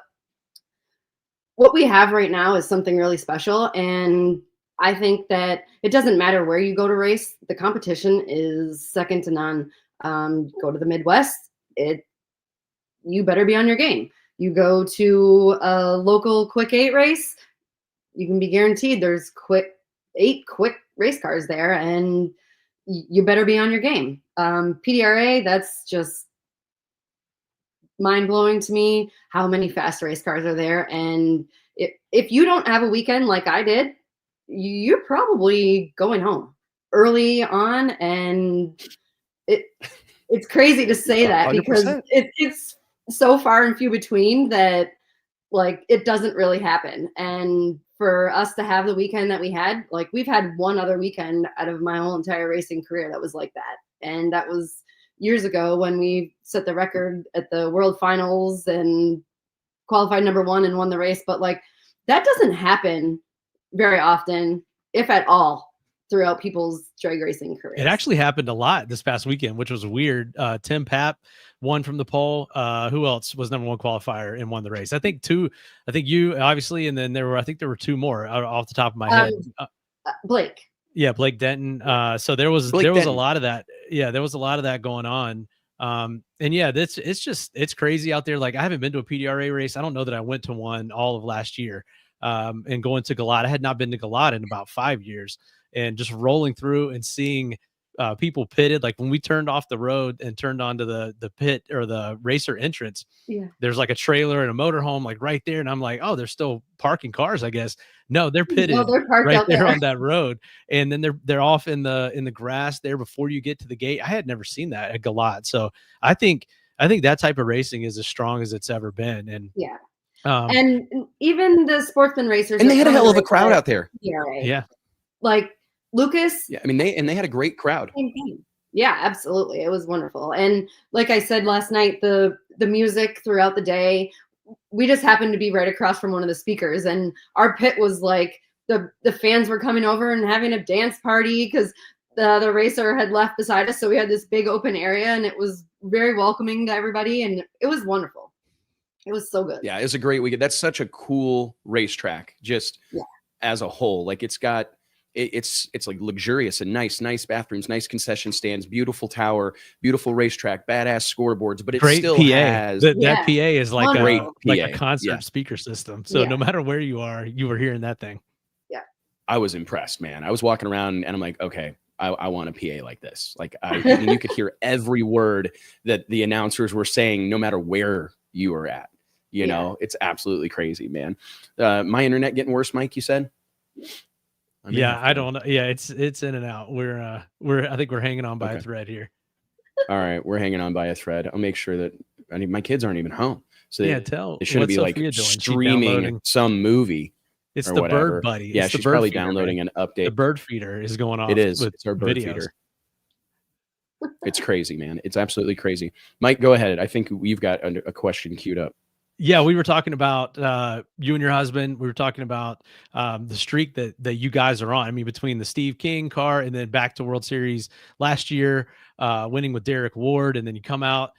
what we have right now is something really special. And I think that it doesn't matter where you go to race. The competition is second to none. Go to the Midwest, you better be on your game. You go to a local quick 8 race, you can be guaranteed there's 8 quick race cars there, and you better be on your game. PDRA, that's just mind-blowing to me how many fast race cars are there. And if you don't have a weekend like I did, you're probably going home early on. And it's crazy to say that 100%. because it's so far and few between that like it doesn't really happen. And for us to have the weekend that we had, like we've had one other weekend out of my whole entire racing career that was like that. And that was years ago when we set the record at the World Finals and qualified #1 and won the race. But like that doesn't happen very often, if at all, throughout people's drag racing careers. It actually happened a lot this past weekend, which was weird. Tim Papp won from the pole. Who else was #1 qualifier and won the race? I think you obviously, and then there were 2 more off the top of my head. Blake. Yeah, Blake Denton. So there was a lot of that. Yeah, there was a lot of that going on. And yeah, it's crazy out there. Like I haven't been to a PDRA race. I don't know that I went to one all of last year. And going to Galot, I had not been to Galot in about 5 years. And just rolling through and seeing people pitted, like when we turned off the road and turned onto the pit or the racer entrance, there's like a trailer and a motorhome like right there. And I'm like, oh, they're still parking cars, I guess. No, they're pitted they're parked right out there on that road. And then they're off in the grass there before you get to the gate. I had never seen that at Galot. So I think that type of racing is as strong as it's ever been. And yeah. And even the sportsman racers, and they had a hell of a crowd out there. Yeah. Like Lucas. Yeah, I mean they had a great crowd. Yeah, absolutely. It was wonderful. And like I said last night, the music throughout the day, we just happened to be right across from one of the speakers, and our pit was like the fans were coming over and having a dance party because the racer had left beside us. So we had this big open area, and it was very welcoming to everybody, and it was wonderful. It was so good. Yeah, it was a great weekend. That's such a cool racetrack, just as a whole. Like it's like luxurious and nice bathrooms, nice concession stands, beautiful tower, beautiful racetrack, badass scoreboards, but it great still PA. has that PA is like a concert speaker system. So no matter where you are, you were hearing that thing. Yeah. I was impressed, man. I was walking around and I'm like, okay, I want a PA like this. Like I mean, you could hear every word that the announcers were saying, no matter where you were at. You know, it's absolutely crazy, man. My internet getting worse, Mike, you said? Yeah, I don't know. Yeah, it's in and out. I think we're hanging on by a thread here. All right, we're hanging on by a thread. I'll make sure that my kids aren't even home, so yeah, they shouldn't be like Sophia streaming some movie. It's or the whatever. bird buddy. Yeah, it's she's the bird probably feeder, downloading man. an update. The bird feeder is going off. It is. With It's our bird videos. feeder. It's crazy, man. It's absolutely crazy. Mike, go ahead. I think you've got a question queued up. Yeah, we were talking about you and your husband. We were talking about the streak that you guys are on. I mean, between the Steve King car and then back to World Series last year, winning with Derek Ward, and then you come out,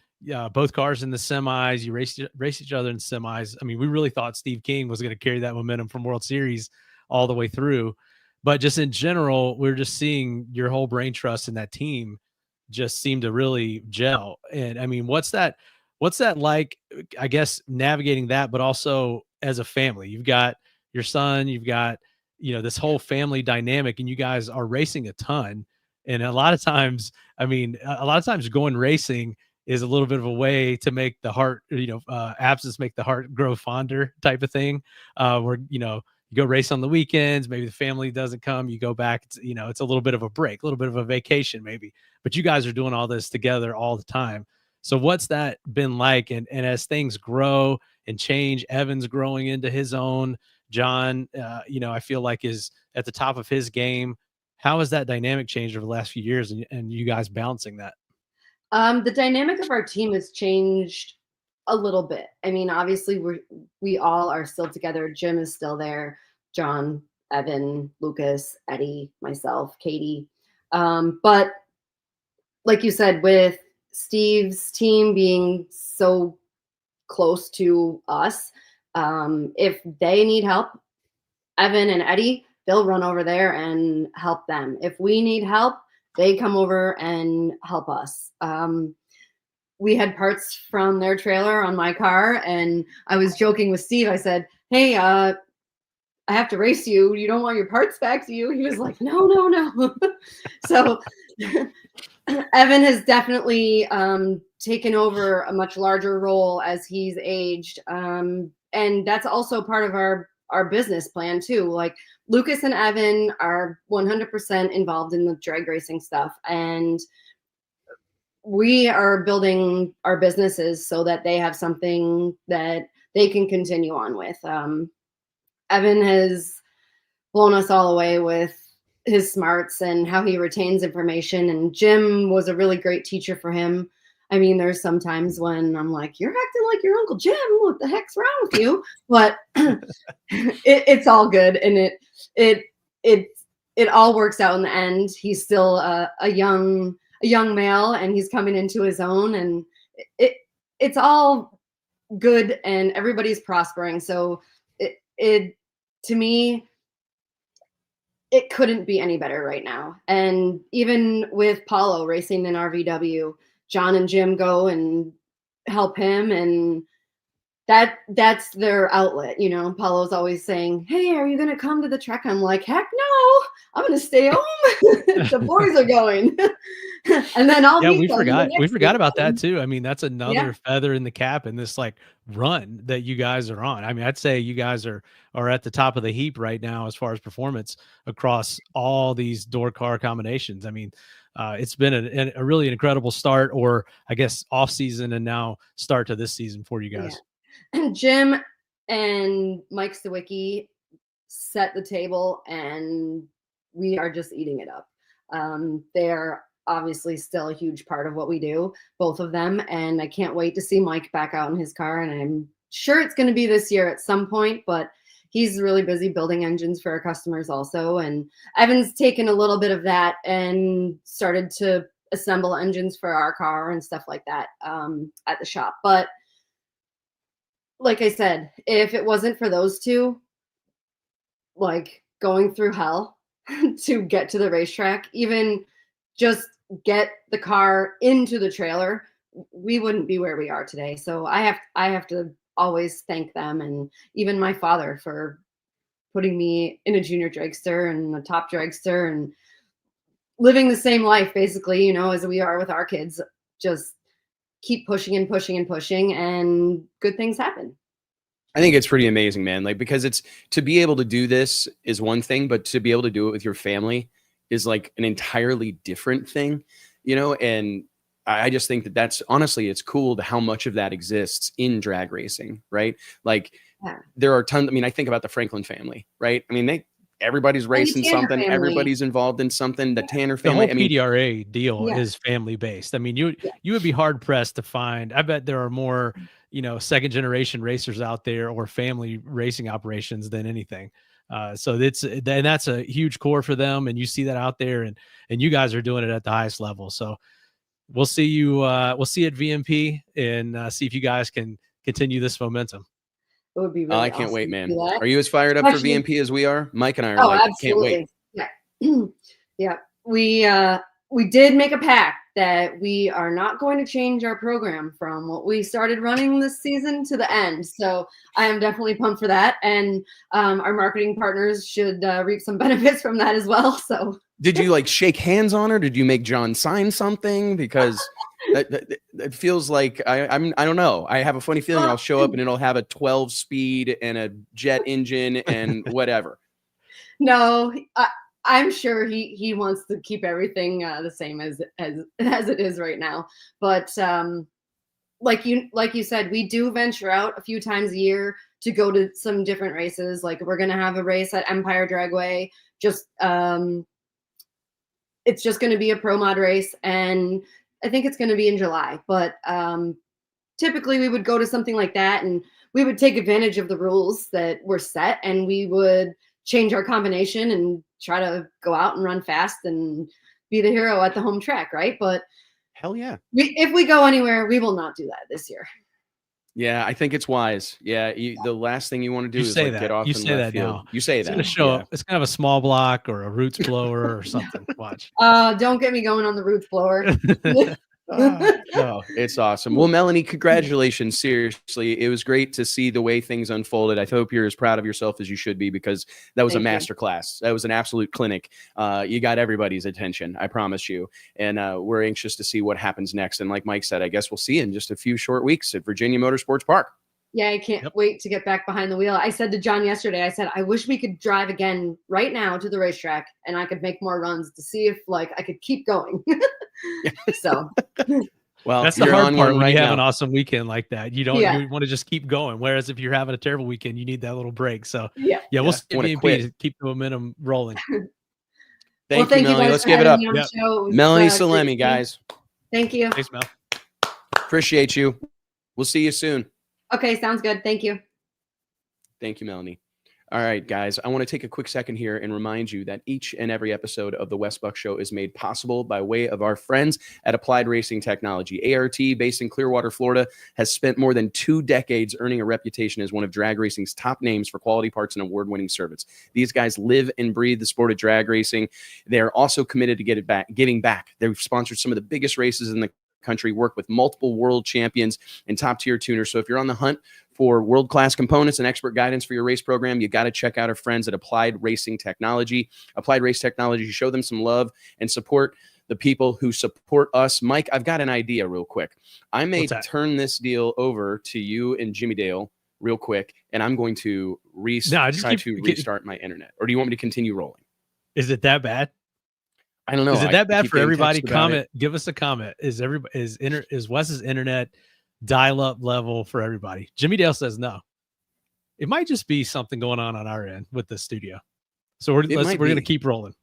both cars in the semis. You race each other in semis. I mean, we really thought Steve King was going to carry that momentum from World Series all the way through. But just in general, we're just seeing your whole brain trust in that team just seem to really gel. And I mean, what's that like, I guess, navigating that, but also as a family? You've got your son, you've got, this whole family dynamic, and you guys are racing a ton. And a lot of times going racing is a little bit of a way to make the heart, absence make the heart grow fonder type of thing, where, you go race on the weekends, maybe the family doesn't come, you go back, it's a little bit of a break, a little bit of a vacation maybe, but you guys are doing all this together all the time. So what's that been like? And as things grow and change, Evan's growing into his own. John, I feel like is at the top of his game. How has that dynamic changed over the last few years, and you guys balancing that? The dynamic of our team has changed a little bit. I mean, obviously we all are still together. Jim is still there. John, Evan, Lucas, Eddie, myself, Katie. But like you said, with Steve's team being so close to us, if they need help, Evan and Eddie, they'll run over there and help them. If we need help, they come over and help us. We had parts from their trailer on my car, and I was joking with Steve. I said, hey, I have to race you. You don't want your parts back, do you? He was like, no. So Evan has definitely taken over a much larger role as he's aged. And that's also part of our business plan too. Like Lucas and Evan are 100% involved in the drag racing stuff. And we are building our businesses so that they have something that they can continue on with. Evan has blown us all away with his smarts and how he retains information. And Jim was a really great teacher for him. I mean, there's sometimes when I'm like, you're acting like your Uncle Jim. What the heck's wrong with you? But it's all good. And it all works out in the end. He's still a young male, and he's coming into his own, and it's all good, and everybody's prospering. So it to me, it couldn't be any better right now. And even with Paulo racing in RVW, John and Jim go and help him, and that's their outlet. Paulo's always saying, hey, are you going to come to the track? I'm like, heck no, I'm going to stay home. The boys are going. And then we forgot about that too. I mean, that's another feather in the cap in this run that you guys are on. I mean, I'd say you guys are at the top of the heap right now as far as performance across all these door car combinations. I mean, it's been a really incredible start, or I guess off season, and now start to this season for you guys. And Jim and Mike Stawicki set the table, and we are just eating it up. They're obviously still a huge part of what we do, both of them. And I can't wait to see Mike back out in his car. And I'm sure it's going to be this year at some point, but he's really busy building engines for our customers also. And Evan's taken a little bit of that and started to assemble engines for our car and stuff like that at the shop. But like I said, if it wasn't for those two, going through hell to get to the racetrack, even just get the car into the trailer, we wouldn't be where we are today. So I have to always thank them, and even my father for putting me in a junior dragster and a top dragster, and living the same life basically, as we are with our kids. Just keep pushing and pushing and pushing, and good things happen. I think it's pretty amazing, man. Like, because it's to be able to do this is one thing, but to be able to do it with your family is like an entirely different thing, you know? And I just think that that's honestly, it's cool to how much of that exists in drag racing, right? Like there are tons. I mean, I think about the Franklin family, right? I mean, everybody's racing something. Family. Everybody's involved in something. The Tanner family. The whole PDRA deal is family based. I mean, you would be hard pressed to find. I bet there are more, you know, second generation racers out there or family racing operations than anything. So that's a huge core for them, and you see that out there, and you guys are doing it at the highest level. So we'll see you. We'll see you at VMP and see if you guys can continue this momentum. It would be really I can't awesome wait, man. to Are you as fired up for VMP as we are? Mike and I are like, absolutely. can't wait. Yeah. We did make a pact that we are not going to change our program from what we started running this season to the end. So I am definitely pumped for that. And our marketing partners should reap some benefits from that as well. So did you like shake hands on her? Did you make John sign something? Because it feels like I don't know. I have a funny feeling I'll show up and it'll have a 12 speed and a jet engine and whatever. No, I'm sure he wants to keep everything the same as it is right now. But like you said, we do venture out a few times a year to go to some different races. Like we're gonna have a race at Empire Dragway. It's just going to be a pro mod race, and I think it's going to be in July. But typically we would go to something like that, and we would take advantage of the rules that were set, and we would change our combination and try to go out and run fast and be the hero at the home track, right? But hell yeah, if we go anywhere, we will not do that this year. Yeah, I think it's wise. Yeah, the last thing you want to do is like get off you in say left that field. now. You say it's that. Gonna show up. It's kind of a small block or a roots blower or something. Watch. Don't get me going on the roots blower. No, it's awesome. Well, Melanie, congratulations. Seriously, it was great to see the way things unfolded. I hope you're as proud of yourself as you should be, because that was a master class. That was an absolute clinic. You got everybody's attention, I promise you. And we're anxious to see what happens next. And like Mike said, I guess we'll see you in just a few short weeks at Virginia Motorsports Park. Yeah, I can't wait to get back behind the wheel. I said to John yesterday, I said, I wish we could drive again right now to the racetrack and I could make more runs to see if like I could keep going. So well, that's the hard part when you have an awesome weekend like that. You want to just keep going. Whereas if you're having a terrible weekend, you need that little break. So we'll see to keep the momentum rolling. Thank you, Melanie. Let's give it up. Melanie Salemi, guys. Thank you. Thanks, Mel. Appreciate you. We'll see you soon. Okay, sounds good. Thank you. Thank you, Melanie. All right, guys, I want to take a quick second here and remind you that each and every episode of the Westbuck Show is made possible by way of our friends at Applied Racing Technology. ART, based in Clearwater, Florida, has spent more than 2 decades earning a reputation as one of drag racing's top names for quality parts and award-winning service. These guys live and breathe the sport of drag racing. They are also committed to giving back. They've sponsored some of the biggest races in the country, work with multiple world champions and top-tier tuners. So if you're on the hunt for world-class components and expert guidance for your race program, you got to check out our friends at Applied Racing Technology. Applied Race Technology, show them some love and support the people who support us. Mike, I've got an idea real quick. I may turn this deal over to you and Jimmy Dale real quick, and I'm going to restart my internet. Or do you want me to continue rolling? Is it that bad? I don't know. Is it that bad for everybody? Comment. Give us a comment. Is Wes's internet dial-up level for everybody? Jimmy Dale says no. It might just be something going on our end with the studio. So we're going to keep rolling.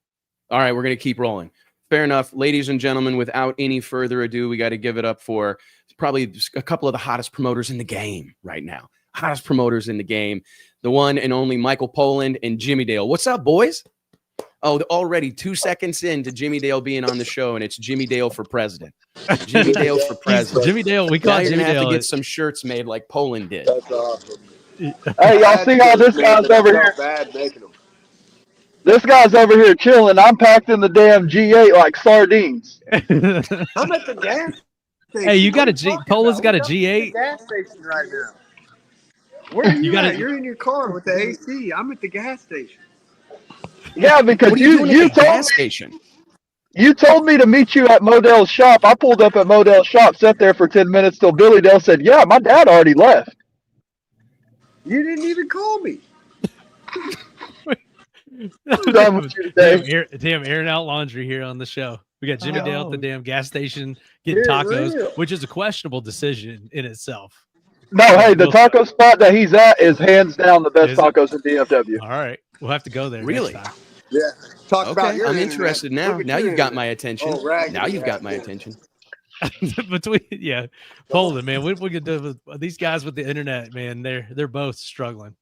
All right, we're going to keep rolling. Fair enough. Ladies and gentlemen, without any further ado, we got to give it up for probably a couple of the hottest promoters in the game right now. Hottest promoters in the game. The one and only Michael Poland and Jimmy Dale. What's up, boys? Oh, already 2 seconds into Jimmy Dale being on the show, and it's Jimmy Dale for president. Jimmy Dale for president. Jimmy Dale, we call Jimmy Dale. Have to get some shirts made like Poland did. That's awesome. Hey, y'all see how this guy's over here? Bad making them. This guy's over here chilling. I'm packed in the damn G8 like sardines. I'm at the gas station. Hey, you got a G? Poland's got a G8. Gas station right now. Where are you at? You're in your car with the AC. I'm at the gas station. Yeah, because you told me to meet you at Modell's shop. I pulled up at Modell's shop, sat there for 10 minutes till Billy Dale said, "Yeah, my dad already left." You didn't even call me. Done with you today. Damn, airing out laundry here on the show. We got Jimmy Dale at the damn gas station getting Get tacos, real. which is a questionable decision in itself. No, hey, the taco spot that he's at is hands down the best Is it? tacos in DFW. All right, we'll have to go there. Really? Next time. Yeah. Talk about Okay, your I'm internet. interested now. Look at Now your you've got internet. my attention. Oh, raggedy Now you've got ass my internet. attention. Between Poland, man, we could do with these guys with the internet, man. They're both struggling.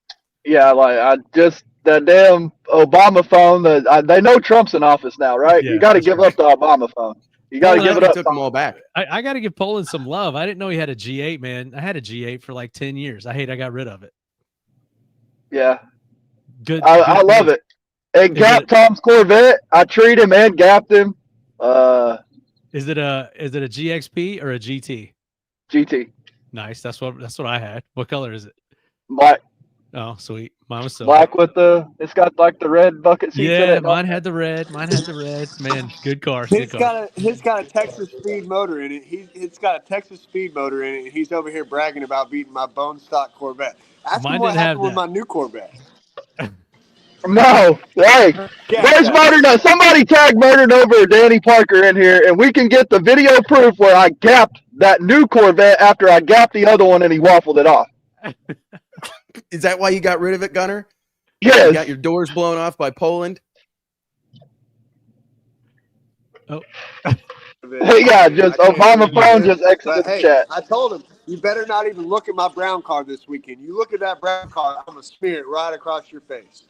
Yeah, like that damn Obama phone. They know Trump's in office now, right? Yeah, you got to that's give right. up the Obama phone. You got to give it I up. took them all back. I got to give Poland some love. I didn't know he had a G8, man. I had a G8 for like 10 years. I got rid of it. Yeah, Good. I love it. And gapped Tom's Corvette. I treat him and gapped him. Is it a GXP or a GT? GT. Nice. That's what I had. What color is it? Black. Oh, sweet. Mine was silver. Black with it's got like the red bucket seats in Yeah, it. mine had the red. Man, good car. It's got a Texas speed motor in it. It's got a Texas speed motor in it. And he's over here bragging about beating my bone stock Corvette. Ask Mine him what didn't have happened with that. my new Corvette. No, hey, where's Murder? Somebody tag Murdered over Danny Parker in here, and we can get the video proof where I gapped that new Corvette after I gapped the other one and he waffled it off. Is that why you got rid of it, Gunner? Yes. You got your doors blown off by Poland? Oh. Yeah, just Obama phone just exited the chat. I told him, you better not even look at my brown car this weekend. You look at that brown car, I'm going to smear it right across your face.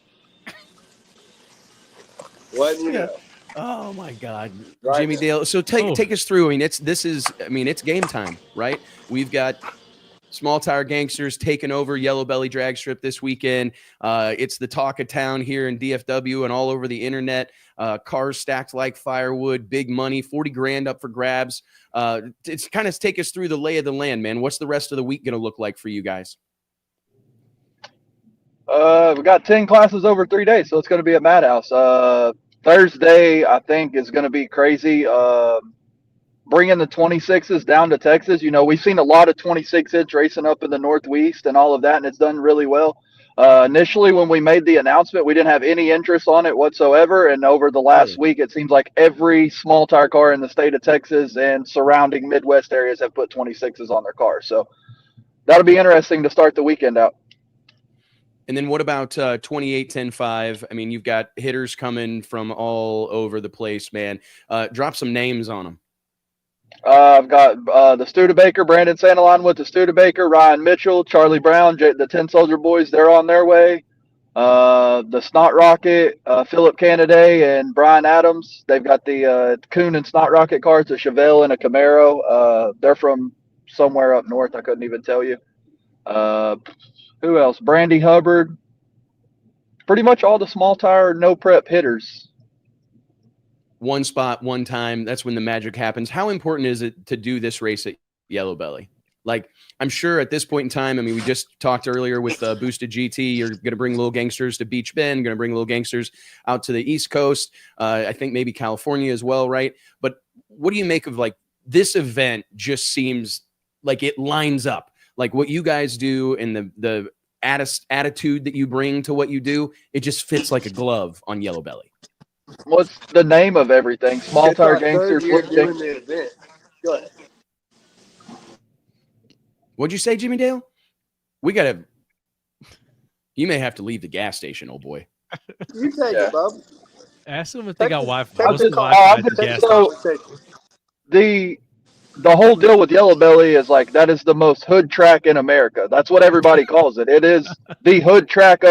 What you know? Oh my God, Right Jimmy now. Dale. So take us through. I mean, it's game time, right? We've got Small Tire Gangsters taking over Yellow Belly Drag Strip this weekend. It's the talk of town here in DFW and all over the internet. Cars stacked like firewood, big money, 40 grand up for grabs. It's kind of take us through the lay of the land, man. What's the rest of the week going to look like for you guys? We got 10 classes over 3 days, so it's going to be a madhouse. Thursday, I think, is going to be crazy. Bringing the 26s down to Texas. You know, we've seen a lot of 26-inch racing up in the Northwest and all of that, and it's done really well. Initially, when we made the announcement, we didn't have any interest on it whatsoever, and over the last week, it seems like every small tire car in the state of Texas and surrounding Midwest areas have put 26s on their cars. So that'll be interesting to start the weekend out. And then what about 28, 10, 5? I mean, you've got hitters coming from all over the place, man. Drop some names on them. I've got the Studebaker, Brandon Santaline with the Studebaker, Ryan Mitchell, Charlie Brown, the 10 Soldier Boys, they're on their way. The Snot Rocket, Philip Canaday and Brian Adams. They've got the Coon and Snot Rocket cars, a Chevelle and a Camaro. They're from somewhere up north. I couldn't even tell you. Who else? Brandy Hubbard. Pretty much all the small tire, no prep hitters. One spot, one time. That's when the magic happens. How important is it to do this race at Yellow Belly? Like, I'm sure at this point in time, I mean, we just talked earlier with Boosted GT. You're going to bring Lil Gangsters to Beach Bend, going to bring Lil Gangsters out to the East Coast. I think maybe California as well, right? But what do you make of, like, this event just seems like it lines up? Like what you guys do and the attitude that you bring to what you do, it just fits like a glove on Yellow Belly. What's the name of everything? Small Tire Gangsters. Doing the event. Go ahead. What'd you say, Jimmy Dale? You may have to leave the gas station, old boy. You take it, bub. Ask them if they got Wi-Fi. The whole deal with Yellow Belly is like that is the most hood track in America. That's what everybody calls it. It is the hood track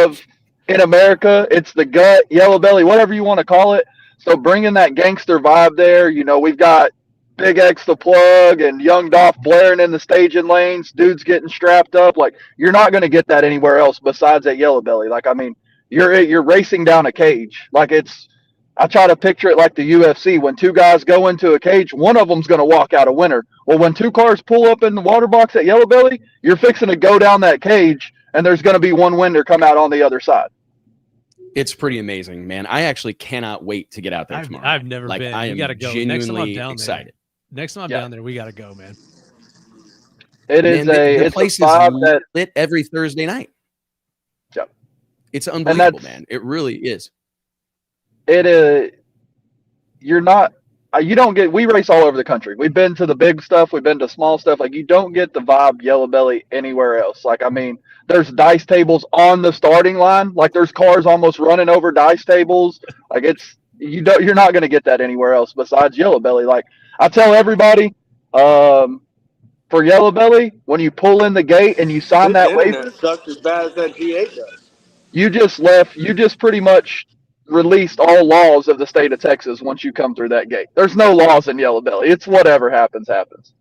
in America. It's the gut, Yellow Belly, whatever you want to call it. So bringing that gangster vibe there, you know, we've got Big X the Plug and Young Dolph blaring in the staging lanes, dudes getting strapped up. Like, you're not going to get that anywhere else besides at Yellow Belly. Like, I mean, you're racing down a cage. Like, I try to picture it like the UFC. When two guys go into a cage, one of them's going to walk out a winner. Well, when two cars pull up in the water box at Yellow Belly, you're fixing to go down that cage, and there's going to be one winner come out on the other side. It's pretty amazing, man. I actually cannot wait to get out there tomorrow. I've never been. I am gotta go. Genuinely excited. Next time I'm down there, we got to go, man. The place is lit every Thursday night. Yep. It's unbelievable, man. It really is. You're not, you don't get, we race all over the country. We've been to the big stuff. We've been to small stuff. Like, you don't get the vibe Yellow Belly anywhere else. Like, I mean, there's dice tables on the starting line. Like, there's cars almost running over dice tables. Like, you're not going to get that anywhere else besides Yellow Belly. Like, I tell everybody, for Yellow Belly, when you pull in the gate and you sign This that internet waiver, sucks as bad as that G8 does. you just pretty much released all laws of the state of Texas once you come through that gate. There's no laws in Yellow Belly. It's whatever happens, happens.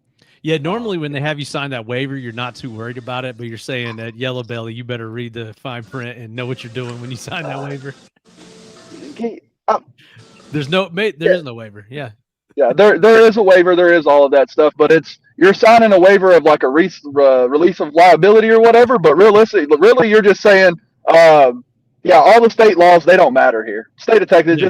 Yeah, normally when they have you sign that waiver, you're not too worried about it, but you're saying that Yellow Belly, you better read the fine print and know what you're doing when you sign that waiver. There is no waiver. Yeah. Yeah, there is a waiver. There is all of that stuff, but you're signing a waiver of like a release of liability or whatever. But really, you're just saying, yeah, all the state laws, they don't matter here. State of Texas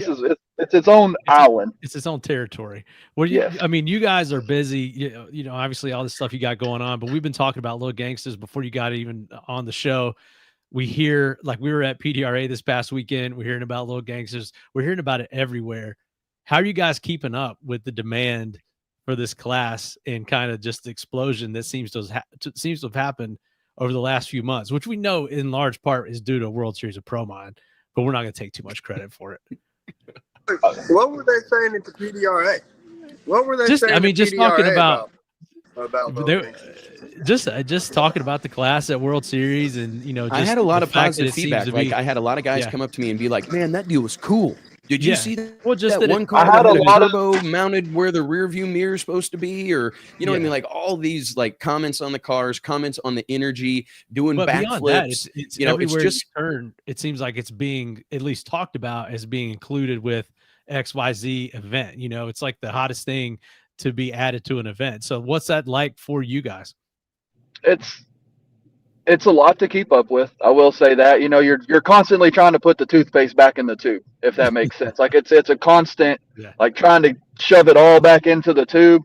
it's its own island. It's its own territory. I mean, you guys are busy. You know, obviously all this stuff you got going on, but we've been talking about Lil Gangsters before you got even on the show. We hear, like, we were at PDRA this past weekend. We're hearing about Lil Gangsters. We're hearing about it everywhere. How are you guys keeping up with the demand for this class and kind of just the explosion that seems to have happened over the last few months, which we know in large part is due to a World Series of Pro Mod, but we're not going to take too much credit for it. What were they saying at the PDRA? What were they saying? I mean, just talking about just talking about the class at World Series, and just I had a lot of positive feedback. Like, I had a lot of guys come up to me and be like, "Man, that deal was cool. Did you see that? Well, just that one car that had a turbo mounted where the rear view mirror is supposed to be, or what I mean? Like, all these like comments on the cars, comments on the energy, doing backflips. It's everywhere it's just turn. It seems like it's being at least talked about as being included with XYZ event. It's like the hottest thing to be added to an event. So what's that like for you guys? It's a lot to keep up with. I will say that, you're constantly trying to put the toothpaste back in the tube, if that makes sense. Like, it's a constant, like, trying to shove it all back into the tube.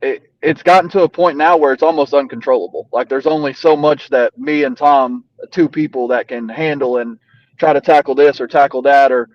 It's gotten to a point now where it's almost uncontrollable. Like, there's only so much that me and Tom, two people, that can handle and try to tackle this or tackle that, or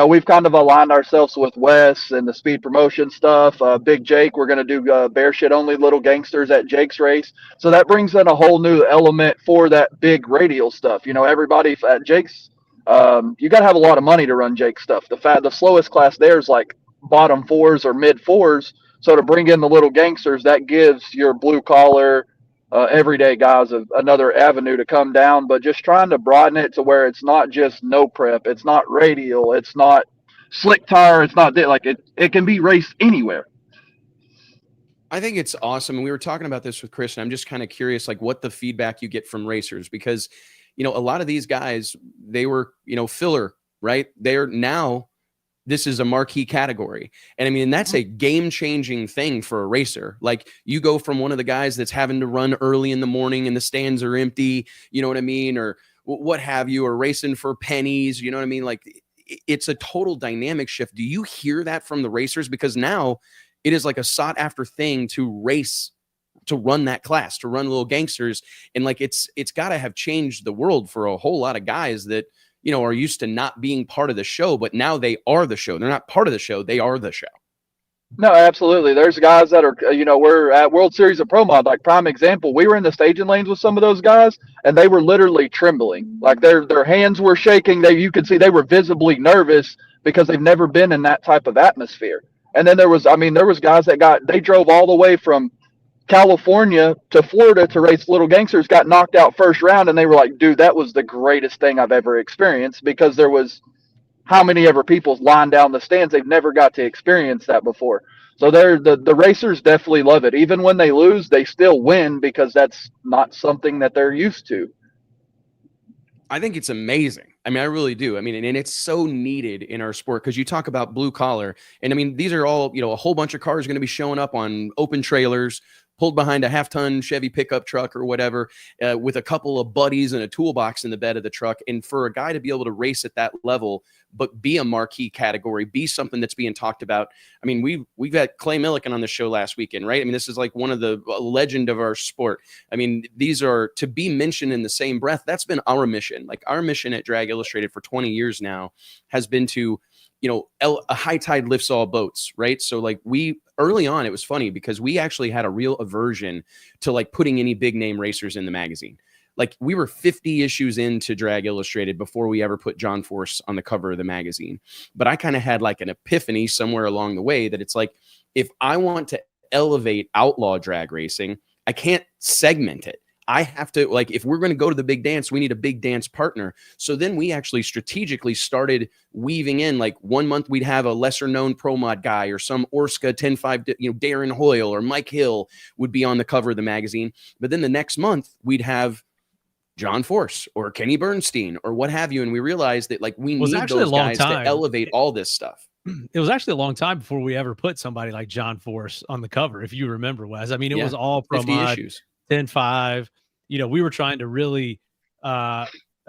we've kind of aligned ourselves with Wes and the speed promotion stuff. Big Jake, we're going to do bear shit only Lil Gangsters at Jake's race. So that brings in a whole new element for that big radial stuff. Everybody at Jake's, you got to have a lot of money to run Jake's stuff. The slowest class there is like bottom fours or mid fours. So to bring in the Lil Gangsters, that gives your blue collar, everyday guys another avenue to come down, but just trying to broaden it to where it's not just no prep, it's not radial, it's not slick tire, it's not like it can be raced anywhere. I think it's awesome. And we were talking about this with Chris, and I'm just kind of curious, like, what the feedback you get from racers, because a lot of these guys, they were filler, right? They're now, this is a marquee category. And I mean, that's a game-changing thing for a racer. Like, you go from one of the guys that's having to run early in the morning and the stands are empty, you know what I mean? Or what have you, or racing for pennies, you know what I mean? Like, it's a total dynamic shift. Do you hear that from the racers? Because now it is like a sought after thing to race, to run that class, to run Lil Gangsters. And like, it's got to have changed the world for a whole lot of guys that, are used to not being part of the show, but now they are the show. They're not part of the show. They are the show. No, absolutely. There's guys that are, we're at World Series of Pro Mod, like prime example. We were in the staging lanes with some of those guys, and they were literally trembling. Like, their hands were shaking. You could see they were visibly nervous because they've never been in that type of atmosphere. And then there was guys that they drove all the way from California to Florida to race Lil Gangsters, got knocked out first round, and they were like, dude, that was the greatest thing I've ever experienced, because there was how many ever people lined down the stands. They've never got to experience that before. So the racers definitely love it. Even when they lose, they still win, because that's not something that they're used to. I think it's amazing. I mean, I really do. I mean, and it's so needed in our sport, because you talk about blue collar, and I mean, these are all, a whole bunch of cars going to be showing up on open trailers, pulled behind a half-ton Chevy pickup truck or whatever, with a couple of buddies and a toolbox in the bed of the truck. And for a guy to be able to race at that level, but be a marquee category, be something that's being talked about. I mean, we've had Clay Millican on the show last weekend, right? I mean, this is like one of the legend of our sport. I mean, these are to be mentioned in the same breath. That's been our mission. Like our mission at Drag Illustrated for 20 years now has been to, a high tide lifts all boats, right? So like early on, it was funny because we actually had a real aversion to like putting any big name racers in the magazine. Like we were 50 issues into Drag Illustrated before we ever put John Force on the cover of the magazine. But I kind of had like an epiphany somewhere along the way that it's like, if I want to elevate outlaw drag racing, I can't segment it. I have to, like, if we're going to go to the big dance, we need a big dance partner. So then we actually strategically started weaving in, like 1 month we'd have a lesser known pro mod guy or some Orska 10-5, Darren Hoyle or Mike Hill would be on the cover of the magazine. But then the next month we'd have John Force or Kenny Bernstein or what have you. And we realized that like we need those guys to elevate all this stuff. It was actually a long time before we ever put somebody like John Force on the cover, if you remember, Wes. I mean, it was all pro mod issues. 10-5, we were trying to really, I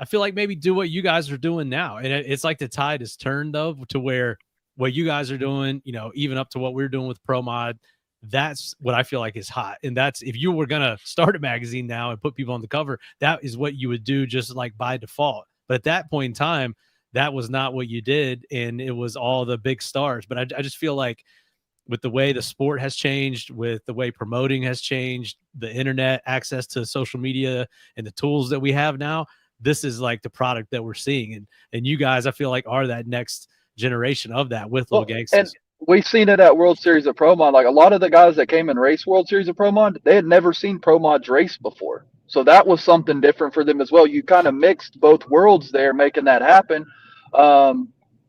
feel like maybe do what you guys are doing now. And it's like the tide has turned though, to where what you guys are doing, even up to what we're doing with pro mod, that's what I feel like is hot. And that's, if you were going to start a magazine now and put people on the cover, that is what you would do just like by default. But at that point in time, that was not what you did. And it was all the big stars. But I just feel like, with the way the sport has changed, with the way promoting has changed, the internet, access to social media and the tools that we have now, this is like the product that we're seeing. And you guys, I feel like, are that next generation of that with Lil Gangsters. And we've seen it at World Series of Pro Mod. Like a lot of the guys that came and raced World Series of Pro Mod, they had never seen Pro Mods race before. So that was something different for them as well. You kind of mixed both worlds there, making that happen.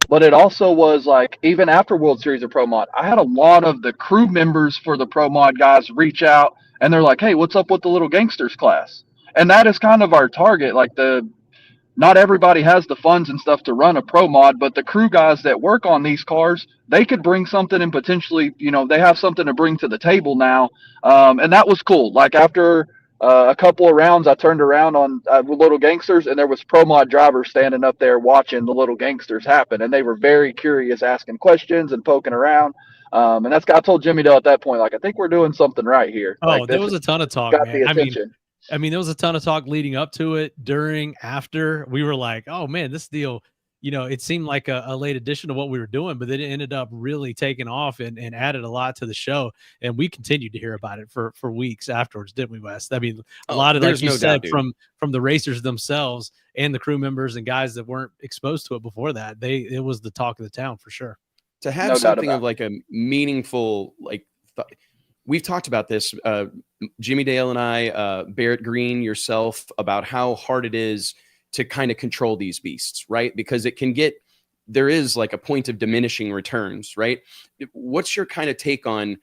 But it also was like, even after World Series of Pro Mod, I had a lot of the crew members for the Pro Mod guys reach out and they're like, hey, what's up with the Lil Gangsters class? And that is kind of our target. Like not everybody has the funds and stuff to run a Pro Mod, but the crew guys that work on these cars, they could bring something and potentially, they have something to bring to the table now. And that was cool. Like after a couple of rounds, I turned around on Lil Gangsters, and there was Pro Mod drivers standing up there watching the Lil Gangsters happen, and they were very curious, asking questions and poking around. And I told Jimmy Dale at that point, like, I think we're doing something right here. Oh, like, there was a ton of talk, man. I mean, there was a ton of talk leading up to it, during, after. We were like, oh man, this deal, it seemed like a late addition to what we were doing, but then it ended up really taking off and added a lot to the show. And we continued to hear about it for weeks afterwards, didn't we, Wes? I mean, a lot of, like you said, from the racers themselves and the crew members and guys that weren't exposed to it before that, it was the talk of the town for sure. To have something of like a meaningful, like, we've talked about this, Jimmy Dale and I, Barrett Green, yourself, about how hard it is to kind of control these beasts, right? Because there is like a point of diminishing returns, right? What's your kind of take on,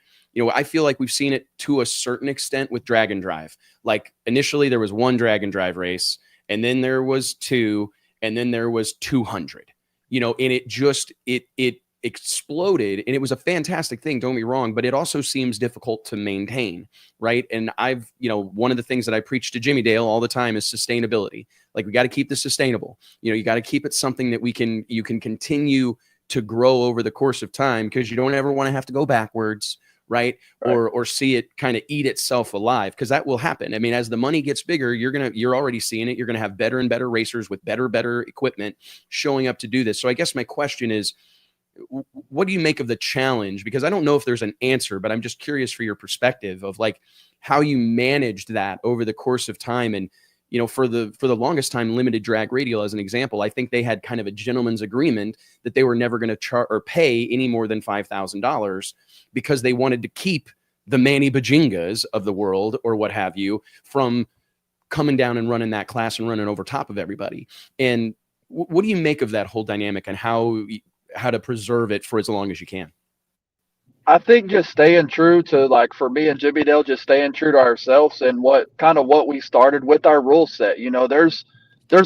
I feel like we've seen it to a certain extent with Drag and Drive. Like initially there was one Drag and Drive race, and then there was two, and then there was 200, and it exploded, and it was a fantastic thing, don't be wrong, but it also seems difficult to maintain, right? And I've, one of the things that I preach to Jimmy Dale all the time is sustainability. Like, we got to keep this sustainable. You got to keep it something that you can continue to grow over the course of time, because you don't ever want to have to go backwards, right? Or see it kind of eat itself alive, because that will happen. I mean, as the money gets bigger, you're already seeing it. You're going to have better and better racers with better equipment showing up to do this. So I guess my question is, what do you make of the challenge? Because I don't know if there's an answer, but I'm just curious for your perspective of like how you managed that over the course of time. And, for the longest time, Limited Drag Radial, as an example, I think they had kind of a gentleman's agreement that they were never going to charge or pay any more than $5,000, because they wanted to keep the Manny Bajingas of the world, or what have you, from coming down and running that class and running over top of everybody. And what do you make of that whole dynamic, and how to preserve it for as long as you can? I think just staying true to, like, for me and Jimmy Dale, just staying true to ourselves and what we started with our rule set. There's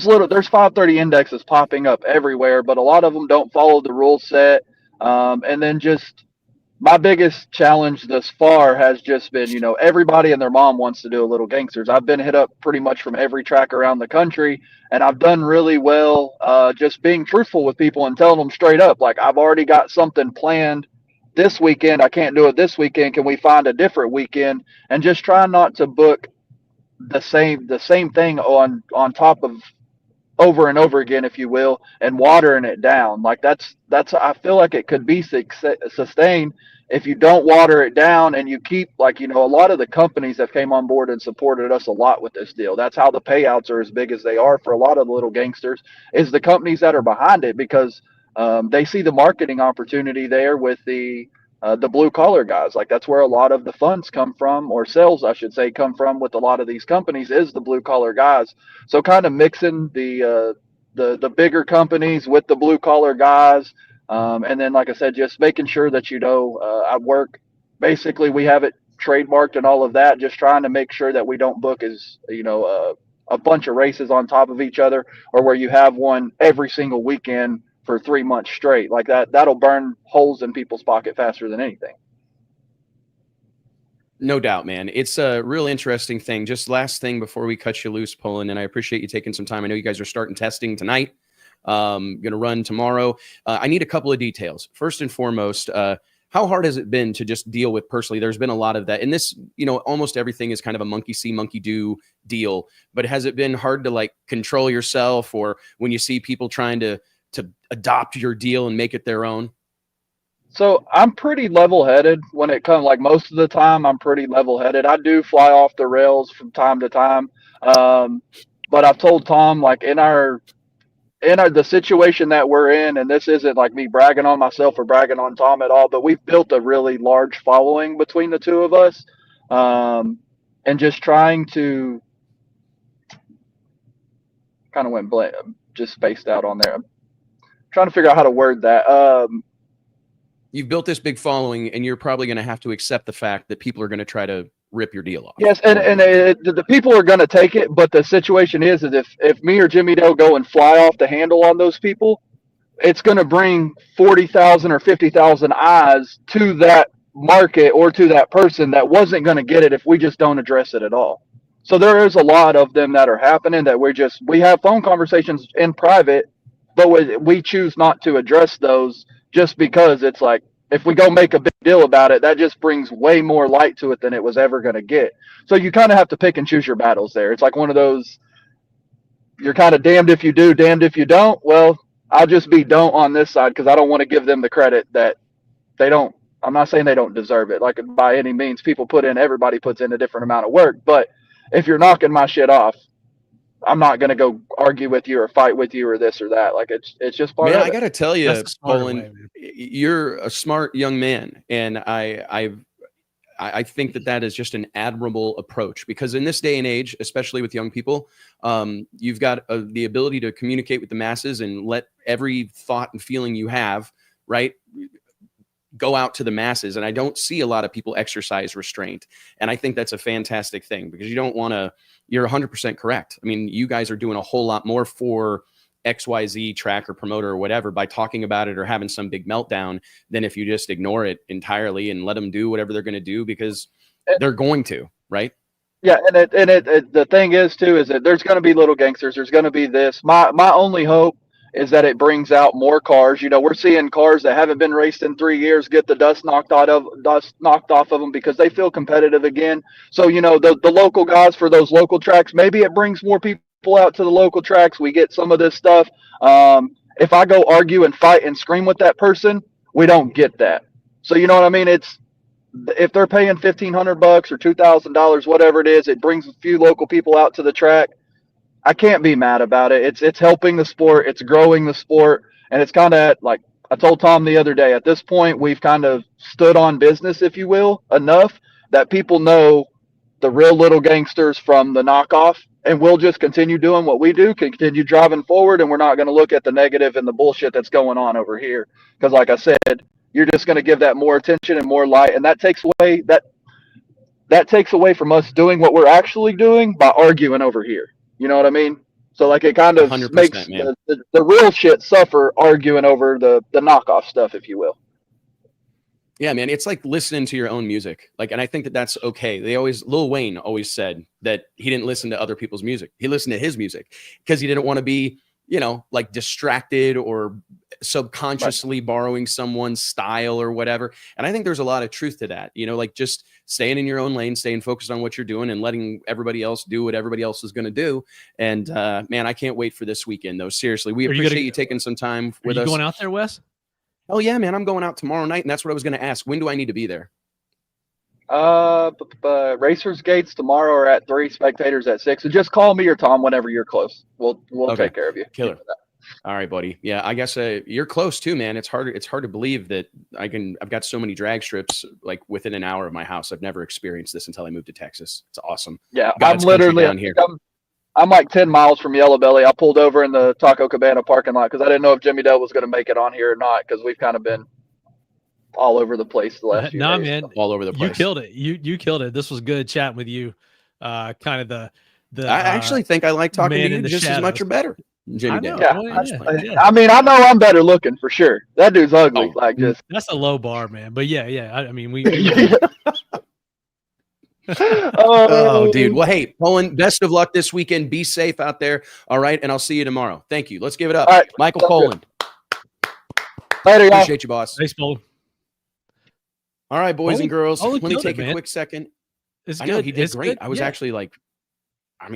530 indexes popping up everywhere, but a lot of them don't follow the rule set. And then just my biggest challenge thus far has just been, you know, everybody and their mom wants to do a Little Gangsters. I've been hit up pretty much from every track around the country, and I've done really well just being truthful with people and telling them straight up, like, I've already got something planned this weekend. I can't do it this weekend. Can we find a different weekend? And just try not to book the same thing on top of over and over again, if you will, and watering it down. Like that's I feel like it could be sustained if you don't water it down and you keep, like, you know, a lot of the companies have came on board and supported us a lot with this deal. That's how the payouts are as big as they are for a lot of the Little Gangsters, is the companies that are behind it, because they see the marketing opportunity there with the blue collar guys. Like, that's where a lot of the funds come from, or sales, I should say, come from with a lot of these companies, is the blue collar guys. So kind of mixing the bigger companies with the blue collar guys, and then, like I said, just making sure that, you know, I work. Basically, we have it trademarked and all of that. Just trying to make sure that we don't book as, you know, a bunch of races on top of each other, or where you have one every single weekend for 3 months straight. Like that'll burn holes in people's pocket faster than anything. No doubt, man. It's a real interesting thing. Just last thing before we cut you loose, Pullen, and I appreciate you taking some time. I know you guys are starting testing tonight. Going to run tomorrow. I need a couple of details. First and foremost, how hard has it been to just deal with personally? There's been a lot of that. And this, you know, almost everything is kind of a monkey see, monkey do deal. But has it been hard to, like, control yourself, or when you see people trying to adopt your deal and make it their own? So I'm pretty level-headed when it comes, like, most of the time I'm pretty level-headed. I do fly off the rails from time to time. But I've told Tom, like, in the situation that we're in, and this isn't like me bragging on myself or bragging on Tom at all, but we've built a really large following between the two of us. And just trying to kind of went blank, just spaced out on there. I'm trying to figure out how to word that. You've built this big following, and you're probably going to have to accept the fact that people are going to try to rip your deal off. Yes, and the people are going to take it, but the situation is that if me or Jimmy Dale go and fly off the handle on those people, it's going to bring 40,000 or 50,000 eyes to that market or to that person that wasn't going to get it if we just don't address it at all. So there is a lot of them that are happening that we have phone conversations in private, but we choose not to address those, just because it's like, if we go make a big deal about it, that just brings way more light to it than it was ever going to get. So you kind of have to pick and choose your battles there. It's like one of those, you're kind of damned if you do, damned if you don't. Well, I'll just be don't on this side, because I don't want to give them the credit that they don't. I'm not saying they don't deserve it, like, by any means. Everybody puts in a different amount of work. But if you're knocking my shit off, I'm not going to go argue with you or fight with you or this or that. Like, it's just part of it. I got to tell you, Poland, you're a smart young man. And I think that is just an admirable approach, because in this day and age, especially with young people, you've got the ability to communicate with the masses and let every thought and feeling you have, right, go out to the masses. And I don't see a lot of people exercise restraint. And I think that's a fantastic thing, because you don't want to, you're 100% correct. I mean, you guys are doing a whole lot more for XYZ track or promoter or whatever by talking about it or having some big meltdown than if you just ignore it entirely and let them do whatever they're going to do, because they're going to, right? Yeah. And the thing is too, is that there's going to be Little Gangsters. There's going to be this. My only hope is that it brings out more cars. You know, we're seeing cars that haven't been raced in 3 years get the dust knocked off of them because they feel competitive again. So, you know, the local guys for those local tracks, maybe it brings more people out to the local tracks. We get some of this stuff. If I go argue and fight and scream with that person, we don't get that. So, you know what I mean? It's, if they're paying $1,500 or $2,000, whatever it is, it brings a few local people out to the track. I can't be mad about it. It's helping the sport. It's growing the sport. And it's kind of like I told Tom the other day, at this point, we've kind of stood on business, if you will, enough that people know the real Little Gangsters from the knockoff. And we'll just continue doing what we do, continue driving forward. And we're not going to look at the negative and the bullshit that's going on over here. Because like I said, you're just going to give that more attention and more light. And that takes away that takes away from us doing what we're actually doing by arguing over here. You know what I mean? So like it kind of makes the real shit suffer arguing over the knockoff stuff, if you will. Yeah, man, it's like listening to your own music. Like, and I think that that's okay. Lil Wayne always said that he didn't listen to other people's music. He listened to his music because he didn't want to be, like distracted or subconsciously borrowing someone's style or whatever. And I think there's a lot of truth to that, like just staying in your own lane, staying focused on what you're doing and letting everybody else do what everybody else is going to do. And man, I can't wait for this weekend though. Seriously, we appreciate you taking some time with us. Are you going out there, Wes? Oh yeah, man, I'm going out tomorrow night, and that's what I was going to ask. When do I need to be there? Racers gates tomorrow are at 3, spectators at 6. So just call me or Tom whenever you're close. We'll take care of you. Killer. All right, buddy. Yeah, I guess you're close too, man. It's hard to believe that I've got so many drag strips like within an hour of my house. I've never experienced this until I moved to Texas. It's awesome. Yeah, I'm literally down here. I'm like 10 miles from Yellow Belly. I pulled over in the Taco Cabana parking lot because I didn't know if Jimmy Dell was going to make it on here or not because we've kind of been all over the place the last few days. Man, all over the place. You killed it. You killed it. This was good chatting with you. Kind of the I actually think I like talking to you just as much or better. Jimmy Dell. Yeah. I mean, I know I'm better looking for sure. That dude's ugly. That's a low bar, man. But yeah. I mean, we oh, dude. Well, hey, Poland, best of luck this weekend. Be safe out there. All right. And I'll see you tomorrow. Thank you. Let's give it up. All right. Michael Poland. Later, y'all. Appreciate you, boss. Thanks, Poland. All right, boys and girls. Let me take a quick second. I know he did great. I was actually like, I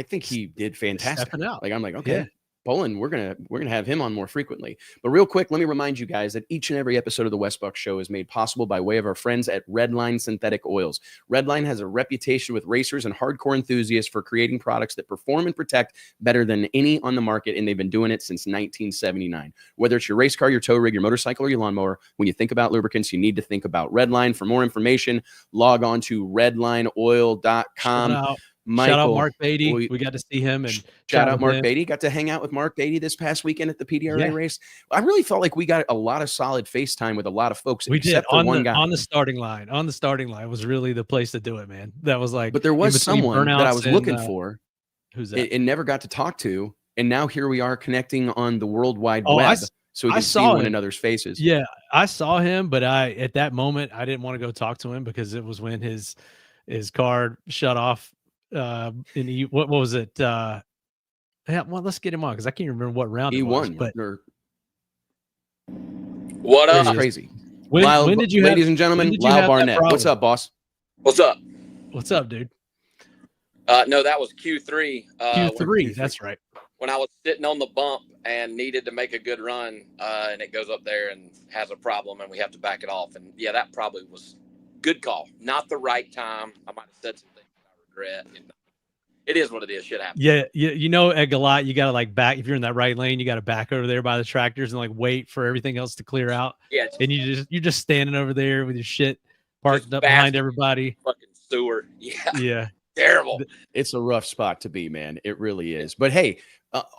think he did fantastic. Like, I'm like, okay. Poland, we're gonna have him on more frequently. But real quick, let me remind you guys that each and every episode of the Wes Buck Show is made possible by way of our friends at Redline Synthetic Oils. Redline has a reputation with racers and hardcore enthusiasts for creating products that perform and protect better than any on the market, and they've been doing it since 1979. Whether it's your race car, your tow rig, your motorcycle, or your lawnmower, when you think about lubricants, you need to think about Redline. For more information, log on to redlineoil.com. Michael, shout out Mark Beatty. We got to see him and shout out Mark Beatty. Got to hang out with Mark Beatty this past weekend at the PDRA race. I really felt like we got a lot of solid FaceTime with a lot of folks. We did on the starting line. On the starting line was really the place to do it, man. That was like, but there was someone that I was looking for. Who's that? And never got to talk to, and now here we are connecting on the World Wide Web, so we can see one another's faces. Yeah, I saw him, but at that moment I didn't want to go talk to him because it was when his car shut off. What was it? Yeah, well, let's get him on because I can't remember what round he won. But what up? Crazy. When did you, ladies and gentlemen? Lyle Barnett. What's up, boss? What's up? What's up, dude? No, that was Q3. Q3. That's right. When I was sitting on the bump and needed to make a good run, and it goes up there and has a problem, and we have to back it off. And yeah, that probably was good call. Not the right time. I might have said some things. It is what it is. Shit happens. Yeah, you know, at Galat, you gotta like back if you're in that right lane, you gotta back over there by the tractors and like wait for everything else to clear out. Yeah, and you're just standing over there with your shit parked up behind everybody. Fucking sewer. Yeah. Terrible. It's a rough spot to be, man. It really is. But hey,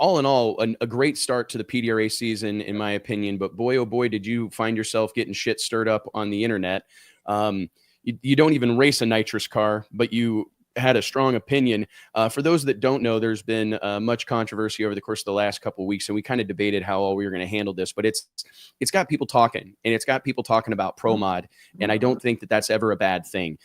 all in all, a great start to the PDRA season, in my opinion. But boy, oh boy, did you find yourself getting shit stirred up on the internet. You don't even race a nitrous car, but you had a strong opinion. For those that don't know, there's been much controversy over the course of the last couple of weeks, and we kind of debated how all we were going to handle this, but it's got people talking, and it's got people talking about pro mod, and I don't think that that's ever a bad thing.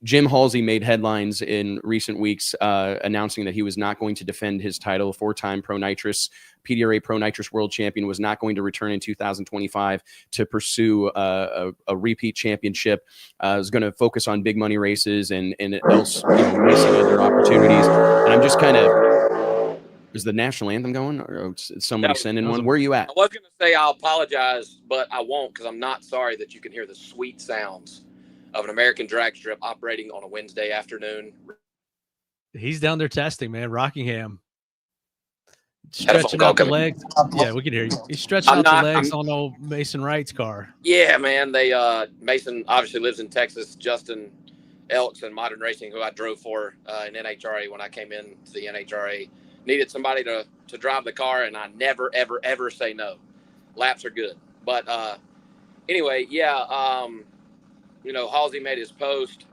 Jim Halsey made headlines in recent weeks announcing that he was not going to defend his title. Four-time PDRA Pro Nitrous World Champion was not going to return in 2025 to pursue a repeat championship. Was going to focus on big money races and else racing other opportunities. And I'm just kind of, is the national anthem going? Or somebody sending one? Where are you at? I was going to say I'll apologize, but I won't because I'm not sorry that you can hear the sweet sounds of an American drag strip operating on a Wednesday afternoon. He's down there testing, man. Rockingham. Stretching out the legs. Yeah, we can hear you. He's stretching out the legs on old Mason Wright's car. Yeah, man. Mason obviously lives in Texas. Justin Elks and Modern Racing, who I drove for in NHRA when I came in to the NHRA, needed somebody to drive the car, and I never, ever, ever say no. Laps are good. But anyway, yeah, Halsey made his post,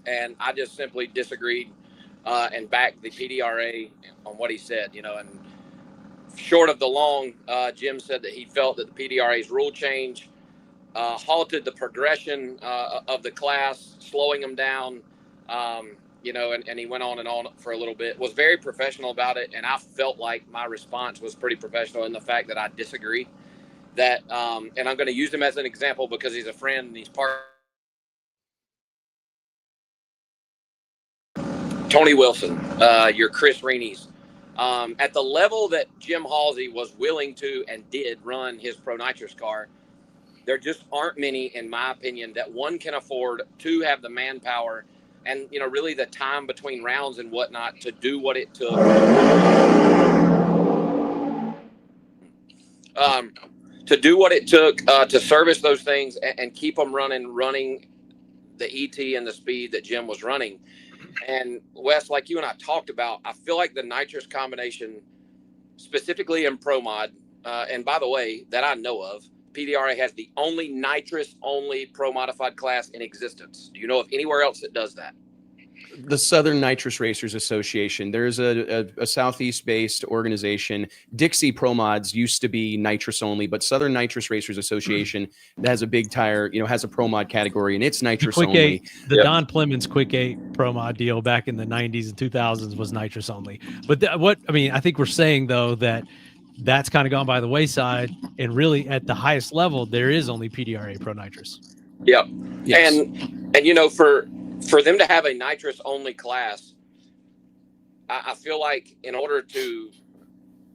and I just simply disagreed and backed the PDRA on what he said, and short of the long, Jim said that he felt that the PDRA's rule change halted the progression of the class, slowing them down, and he went on for a little bit, was very professional about it. And I felt like my response was pretty professional in the fact that I disagree that, and I'm going to use him as an example because he's a friend and he's part. Tony Wilson, your Chris Reaney's, at the level that Jim Halsey was willing to and did run his Pro Nitrous car, there just aren't many, in my opinion, that one can afford, two have the manpower, and really the time between rounds and whatnot to do what it took. To do what it took to service those things and keep them running the ET and the speed that Jim was running. And Wes, like you and I talked about, I feel like the nitrous combination, specifically in Pro Mod, and by the way, that I know of, PDRA has the only nitrous-only pro-modified class in existence. Do you know of anywhere else that does that? The Southern Nitrous Racers Association. There's a Southeast-based organization. Dixie Pro Mods used to be nitrous only, but Southern Nitrous Racers Association that has a big tire, has a Pro Mod category, and it's nitrous only. The Don Plemons Quick 8 Pro Mod deal back in the 90s and 2000s was nitrous only. But I think we're saying though that's kind of gone by the wayside, and really at the highest level there is only PDRA Pro Nitrous. Yep. Yes. And for them to have a nitrous only class, I feel like in order to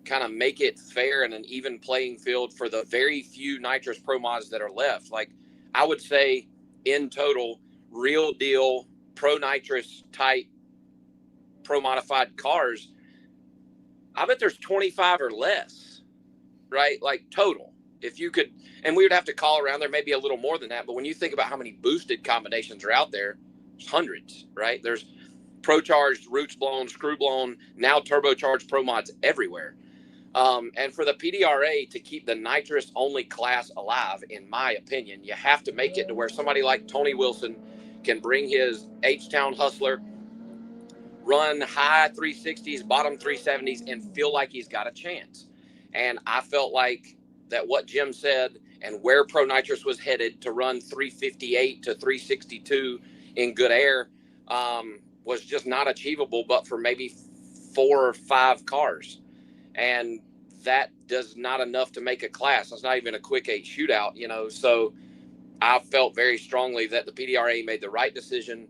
kind of make it fair and an even playing field for the very few nitrous pro mods that are left, like I would say in total, real deal pro nitrous type pro modified cars, I bet there's 25 or less, right? Like total. If you could, and we would have to call around, there may be a little more than that, but when you think about how many boosted combinations are out there, there's hundreds, right? There's pro charged, roots blown, screw blown, now turbocharged pro mods everywhere. And for the PDRA to keep the nitrous only class alive, in my opinion, you have to make it to where somebody like Tony Wilson can bring his H-Town Hustler, run high 360s, bottom 370s, and feel like he's got a chance. And I felt like that what Jim said and where Pro Nitrous was headed to run 358 to 362 in good air was just not achievable, but for maybe 4 or 5 cars. And that does not enough to make a class. It's not even a quick 8 shootout, So I felt very strongly that the PDRA made the right decision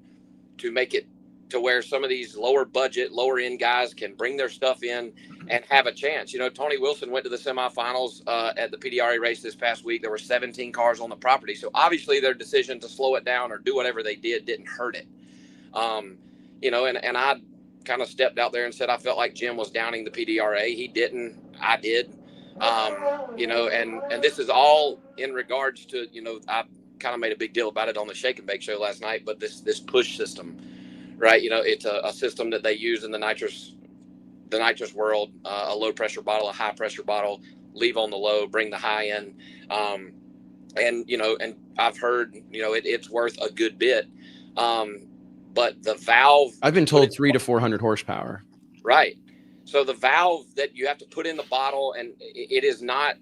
to make it to where some of these lower budget, lower end guys can bring their stuff in and have a chance. Tony Wilson went to the semifinals at the PDRA race this past week. There were 17 cars on the property. So obviously their decision to slow it down or do whatever they did didn't hurt it. And I kind of stepped out there and said I felt like Jim was downing the PDRA. He didn't. I did. And this is all in regards to, I kind of made a big deal about it on the Shake and Bake show last night, but this push system, right? It's a system that they use in the nitrous world, a low pressure bottle, a high pressure bottle, leave on the low, bring the high in. And I've heard, it's worth a good bit. But the valve, I've been told 300 to 400 horsepower. Right. So the valve that you have to put in the bottle, and it is not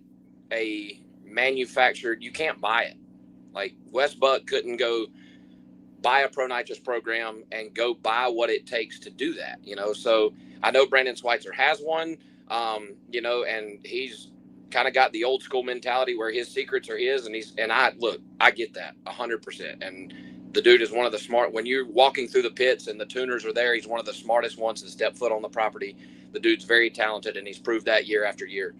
a manufactured, you can't buy it. Like Wes Buck couldn't go buy a Pro Nitrous program and go buy what it takes to do that, So I know Brandon Schweitzer has one, and he's kind of got the old school mentality where his secrets are his, and I get that 100%. And the dude is one of the smart, when you're walking through the pits and the tuners are there, he's one of the smartest ones to step foot on the property. The dude's very talented, and he's proved that year after year.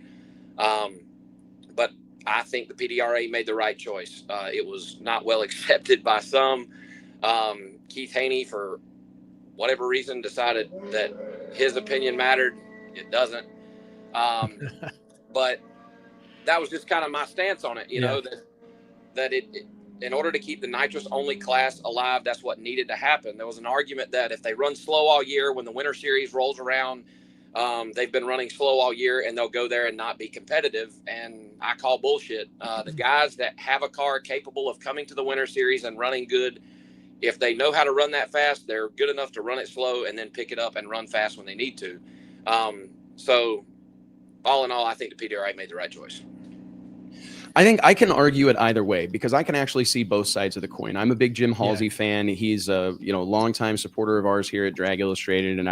But I think the PDRA made the right choice. It was not well accepted by some. Keith Haney, for whatever reason, decided that his opinion mattered. It doesn't. But that was just kind of my stance on it, that it in order to keep the nitrous only class alive, that's what needed to happen. There was an argument that if they run slow all year, when the winter series rolls around, they've been running slow all year and they'll go there and not be competitive. And I call bullshit. The guys that have a car capable of coming to the winter series and running good, if they know how to run that fast, they're good enough to run it slow and then pick it up and run fast when they need to. So all in all, I think the PDRA made the right choice. I think I can argue it either way because I can actually see both sides of the coin. I'm a big Jim Halsey fan. He's a longtime supporter of ours here at Drag Illustrated, and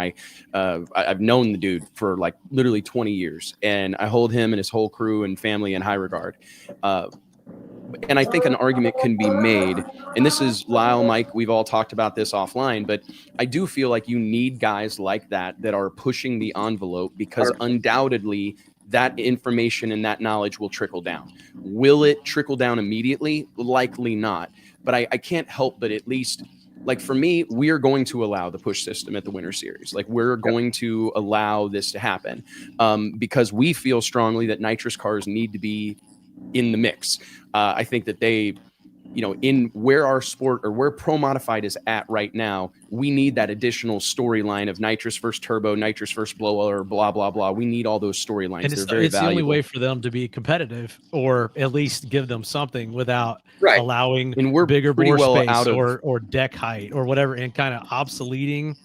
I've known the dude for like literally 20 years, and I hold him and his whole crew and family in high regard. And I think an argument can be made, and this is Lyle, Mike, we've all talked about this offline, but I do feel like you need guys like that are pushing the envelope because undoubtedly that information and that knowledge will trickle down. Will it trickle down immediately? Likely not. But I can't help but at least, like for me, we are going to allow the push system at the Winter Series. Like we're going to allow this to happen because we feel strongly that nitrous cars need to be in the mix. I think that they, in where our sport or where Pro Modified is at right now, we need that additional storyline of nitrous versus turbo, nitrous versus blower, blah, blah, blah. We need all those storylines. And They're very it's valuable. the only way for them to be competitive or at least give them something without allowing and we're bigger pretty bore well space out of or deck height or whatever, and kind of obsoleting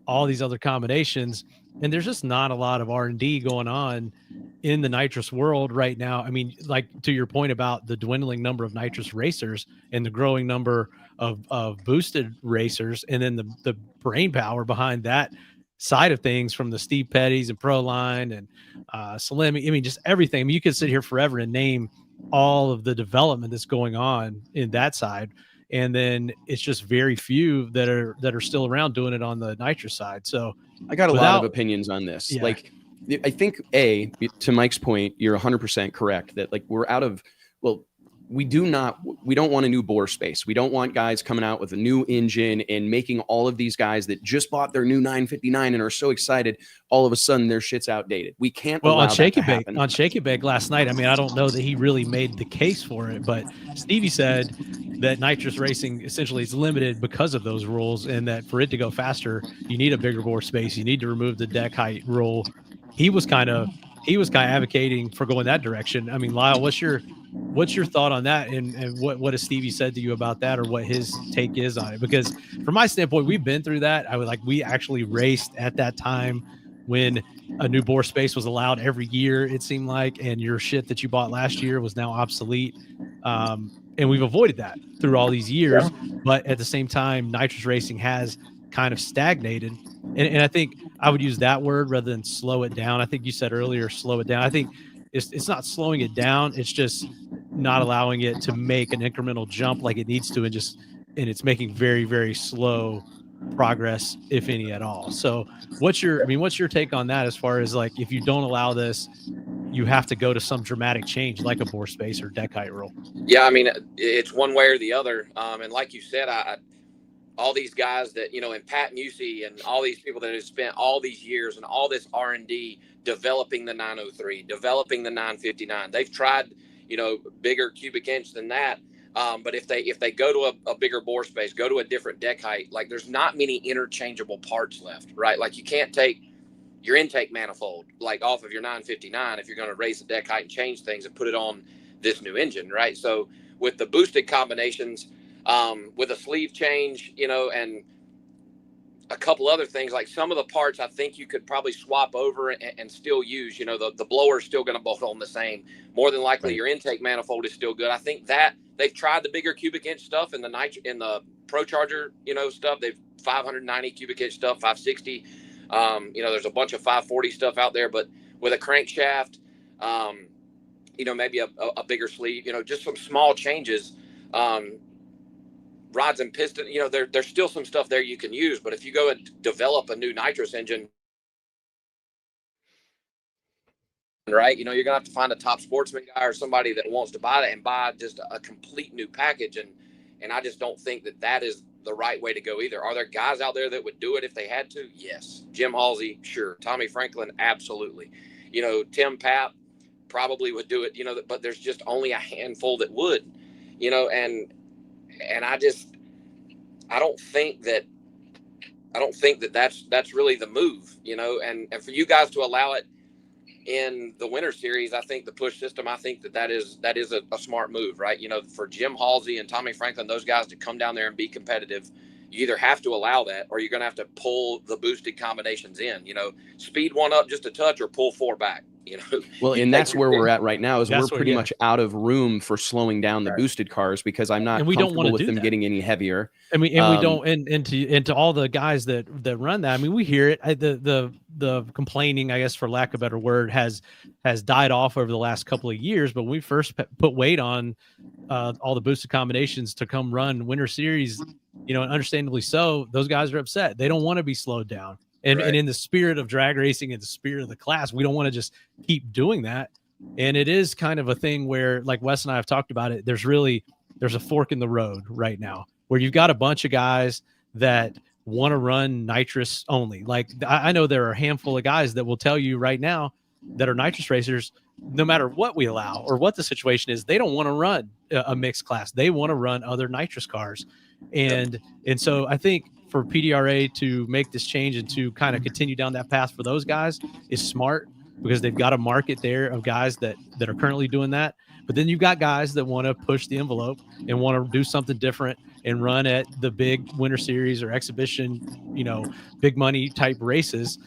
all these other combinations. And there's just not a lot of R&D going on in the nitrous world right now. I mean, like to your point about the dwindling number of nitrous racers and the growing number of boosted racers, and then the brain power behind that side of things from the Steve Petties and Proline and Salemi. I mean, just everything. I mean, you could sit here forever and name all of the development that's going on in that side. And then it's just very few that are still around doing it on the nitrous side. So I got a lot of opinions on this. Yeah. Like, I think to Mike's point, you're 100% correct that like we're out of, well, we don't want a new bore space. We don't want guys coming out with a new engine and making all of these guys that just bought their new 959 and are so excited, all of a sudden their shit's outdated. We can't allow that to happen. On Shake It Bake last night, I mean, I don't know that he really made the case for it, but Stevie said that nitrous racing essentially is limited because of those rules, and that for it to go faster, you need a bigger bore space. You need to remove the deck height rule. He was kind of advocating for going that direction. I mean, Lyle, what's your thought on that, and what has Stevie said to you about that, or what his take is on it? Because from my standpoint, we've been through that. We actually raced at that time when a new bore space was allowed every year, it seemed like, and your shit that you bought last year was now obsolete. And we've avoided that through all these years. Yeah. But at the same time, nitrous racing has kind of stagnated. And I think I would use that word rather than slow it down. I think you said earlier, slow it down. I think it's not slowing it down. It's just not allowing it to make an incremental jump like it needs to, and it's making very, very slow progress, if any at all. So what's your take on that, as far as like, if you don't allow this, you have to go to some dramatic change like a bore space or deck height rule? Yeah, I mean, it's one way or the other. And like you said, all these guys that, and Pat Musey and all these people that have spent all these years and all this R&D developing the 903, developing the 959, they've tried, bigger cubic inch than that. But if they go to a bigger bore space, go to a different deck height, like there's not many interchangeable parts left, right? Like you can't take your intake manifold like off of your 959 if you're going to raise the deck height and change things and put it on this new engine, right? So with the boosted combinations, with a sleeve change, and a couple other things, like some of the parts I think you could probably swap over and still use. The blower is still going to bolt on the same. More than likely, right. Your intake manifold is still good. I think that they've tried the bigger cubic inch stuff in the Pro Charger, stuff. They've 590 cubic inch stuff, 560. There's a bunch of 540 stuff out there, but with a crankshaft, maybe a bigger sleeve, just some small changes. Rods and piston, there's still some stuff there you can use, but if you go and develop a new nitrous engine, right, you're gonna have to find a top sportsman guy or somebody that wants to buy that and buy just a complete new package, and I just don't think that is the right way to go either. Are there guys out there that would do it if they had to? Yes. Jim Halsey, sure. Tommy Franklin, absolutely. Tim Papp probably would do it, but there's just only a handful that would, and I don't think that's really the move, and for you guys to allow it in the Winter Series, I think the push system, I think that is a smart move, right? For Jim Halsey and Tommy Franklin, those guys to come down there and be competitive, you either have to allow that or you're going to have to pull the boosted combinations in, speed one up just a touch or pull four back, You know, Well, and that's where we're at right now. Is we're That's where- pretty yeah. much out of room for slowing down the Right. boosted cars because I'm not And we don't wanna comfortable with do them that. getting any heavier. And we don't, and to all the guys that run that. I mean, we hear it. The complaining, I guess, for lack of a better word, has died off over the last couple of years. But when we first put weight on all the boosted combinations to come run Winter Series, you know, and understandably so, those guys are upset. They don't want to be slowed down. And Right. and in the spirit of drag racing and the spirit of the class, we don't want to just keep doing that. And it is kind of a thing where, like Wes and I have talked about it, there's a fork in the road right now where you've got a bunch of guys that want to run nitrous only. Like I know there are a handful of guys that will tell you right now that are nitrous racers, no matter what we allow or what the situation is, they don't want to run a mixed class. They want to run other nitrous cars. And so I think for PDRA to make this change and to kind of continue down that path for those guys is smart, because they've got a market there of guys that are currently doing that. But then you've got guys that want to push the envelope and want to do something different and run at the big Winter Series or exhibition, you know, big money type races.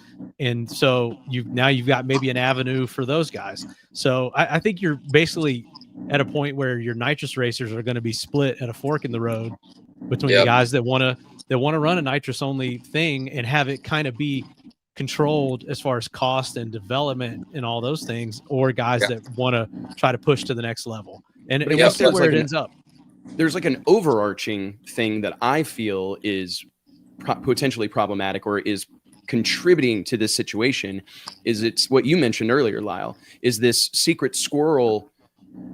And so you've got maybe an avenue for those guys. So I think you're basically at a point where your nitrous racers are going to be split at a fork in the road between the guys that want to run a nitrous only thing and have it kind of be controlled as far as cost and development and all those things, or guys that want to try to push to the next level. And we'll see where it ends up. There's like an overarching thing that I feel is potentially problematic or is contributing to this situation. Is it's what you mentioned earlier, Lyle, is this secret squirrel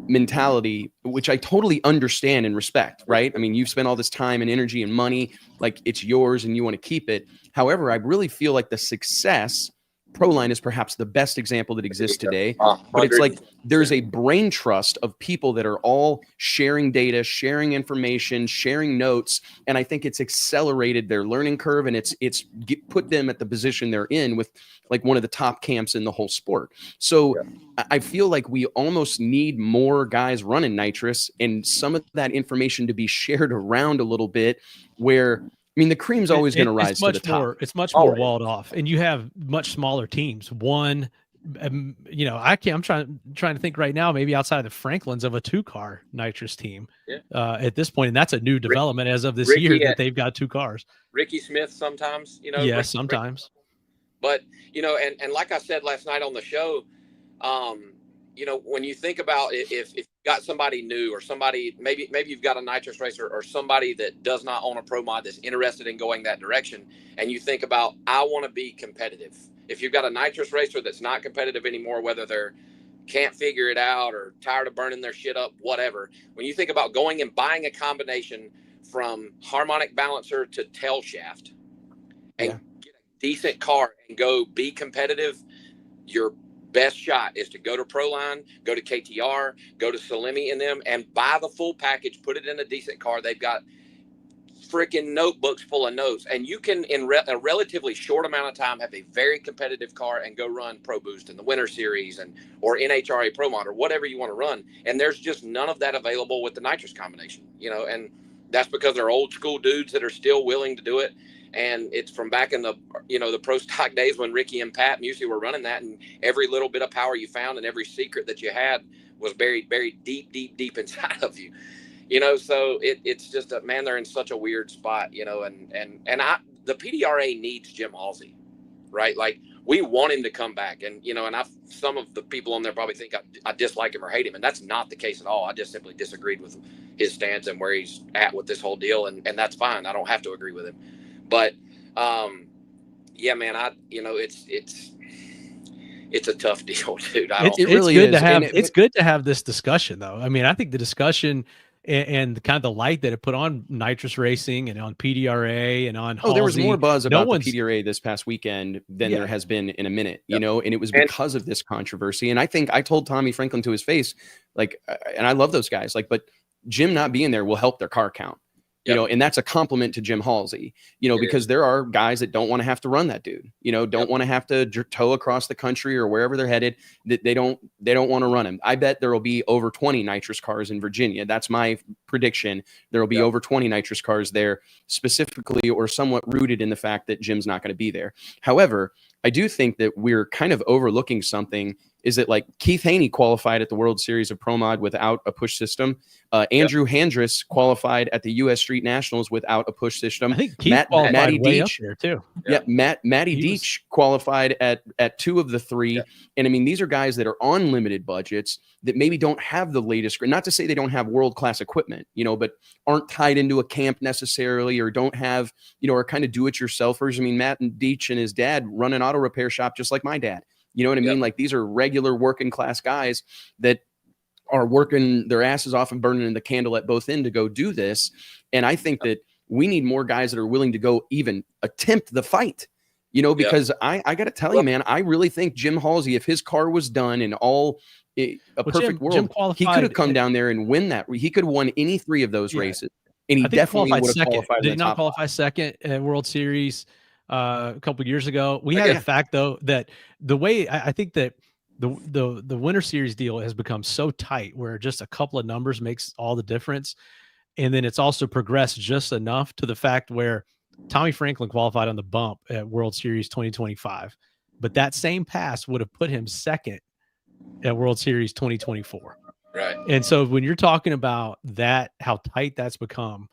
mentality, which I totally understand and respect, right? I mean, you've spent all this time and energy and money, like it's yours and you want to keep it. However, I really feel like the success, Proline is perhaps the best example that exists today, but it's like there's a brain trust of people that are all sharing data, sharing information, sharing notes, and I think it's accelerated their learning curve, and it's put them at the position they're in with like one of the top camps in the whole sport. So I feel like we almost need more guys running nitrous and some of that information to be shared around a little bit, where I mean, the cream's always going to rise to the top. It's much more walled off, and you have much smaller teams. One, you know, I'm trying to think right now, maybe outside of the Franklins, of a 2-car nitrous team at this point, and that's a new development as of this year that they've got 2 cars. Ricky Smith sometimes, you know. Yes, sometimes. But you know, and like I said last night on the show, you know, when you think about it, if you've got somebody new or somebody, maybe you've got a nitrous racer or somebody that does not own a pro mod that's interested in going that direction, and you think about, I want to be competitive. If you've got a nitrous racer that's not competitive anymore, whether they're can't figure it out or tired of burning their shit up, whatever, when you think about going and buying a combination from harmonic balancer to tail shaft and get a decent car and go be competitive, your best shot is to go to Proline, go to KTR, go to Salemi and them, and buy the full package, put it in a decent car. They've got freaking notebooks full of notes, and you can, in a relatively short amount of time, have a very competitive car and go run Pro Boost in the Winter Series or NHRA Pro Mod or whatever you want to run. And there's just none of that available with the nitrous combination, you know, and that's because they're old school dudes that are still willing to do it. And it's from back in the, you know, the pro stock days when Ricky and Pat Musey were running that, and every little bit of power you found and every secret that you had was buried deep inside of you, you know. So it's just a, man, they're in such a weird spot, you know, and the PDRA needs Jim Halsey, right? Like, we want him to come back, and, you know, and some of the people on there probably think I dislike him or hate him, and that's not the case at all. I just simply disagreed with his stance and where he's at with this whole deal, and that's fine. I don't have to agree with him. But, yeah, man, you know, it's a tough deal, dude. It's good to have this discussion, though. I mean, I think the discussion and kind of the light that it put on nitrous racing and on PDRA and on Halsey, there was more buzz about the PDRA this past weekend than there has been in a minute, you know, and it was because of this controversy. And I think I told Tommy Franklin to his face, like, and I love those guys, like, but Jim not being there will help their car count. You know, and that's a compliment to Jim Halsey, you know, because there are guys that don't want to have to run that dude, you know, don't want to have to tow across the country or wherever they're headed, that they don't want to run him. I bet there will be over 20 nitrous cars in Virginia. That's my prediction. There will be over 20 nitrous cars there, specifically or somewhat rooted in the fact that Jim's not going to be there. However, I do think that we're kind of overlooking something is that like Keith Haney qualified at the World Series of Pro Mod without a push system. Andrew Handress qualified at the U.S. Street Nationals without a push system. I think Keith qualified Matty way up Deach, there too. Matty Deach qualified at 2 of the 3. And I mean, these are guys that are on limited budgets that maybe don't have the latest, not to say they don't have world-class equipment, you know, but aren't tied into a camp necessarily, or don't have, you know, are kind of do-it-yourselfers. I mean, Matt and Deach and his dad run an auto repair shop just like my dad. You know what I mean? Like, these are regular working class guys that are working their asses off and burning the candle at both ends to go do this. And I think that we need more guys that are willing to go even attempt the fight, you know, because I got to tell you, man, I really think Jim Halsey, if his car was done in perfect world, he could have come down there and win that. He could have won any 3 of those races. And he definitely would have qualified. Did not qualify second at World Series a couple of years ago. We had a fact though that the way I think that the Winter Series deal has become so tight where just a couple of numbers makes all the difference, and then it's also progressed just enough to the fact where Tommy Franklin qualified on the bump at World Series 2025, but that same pass would have put him second at World Series 2024. Right. And so when you're talking about that, how tight that's become,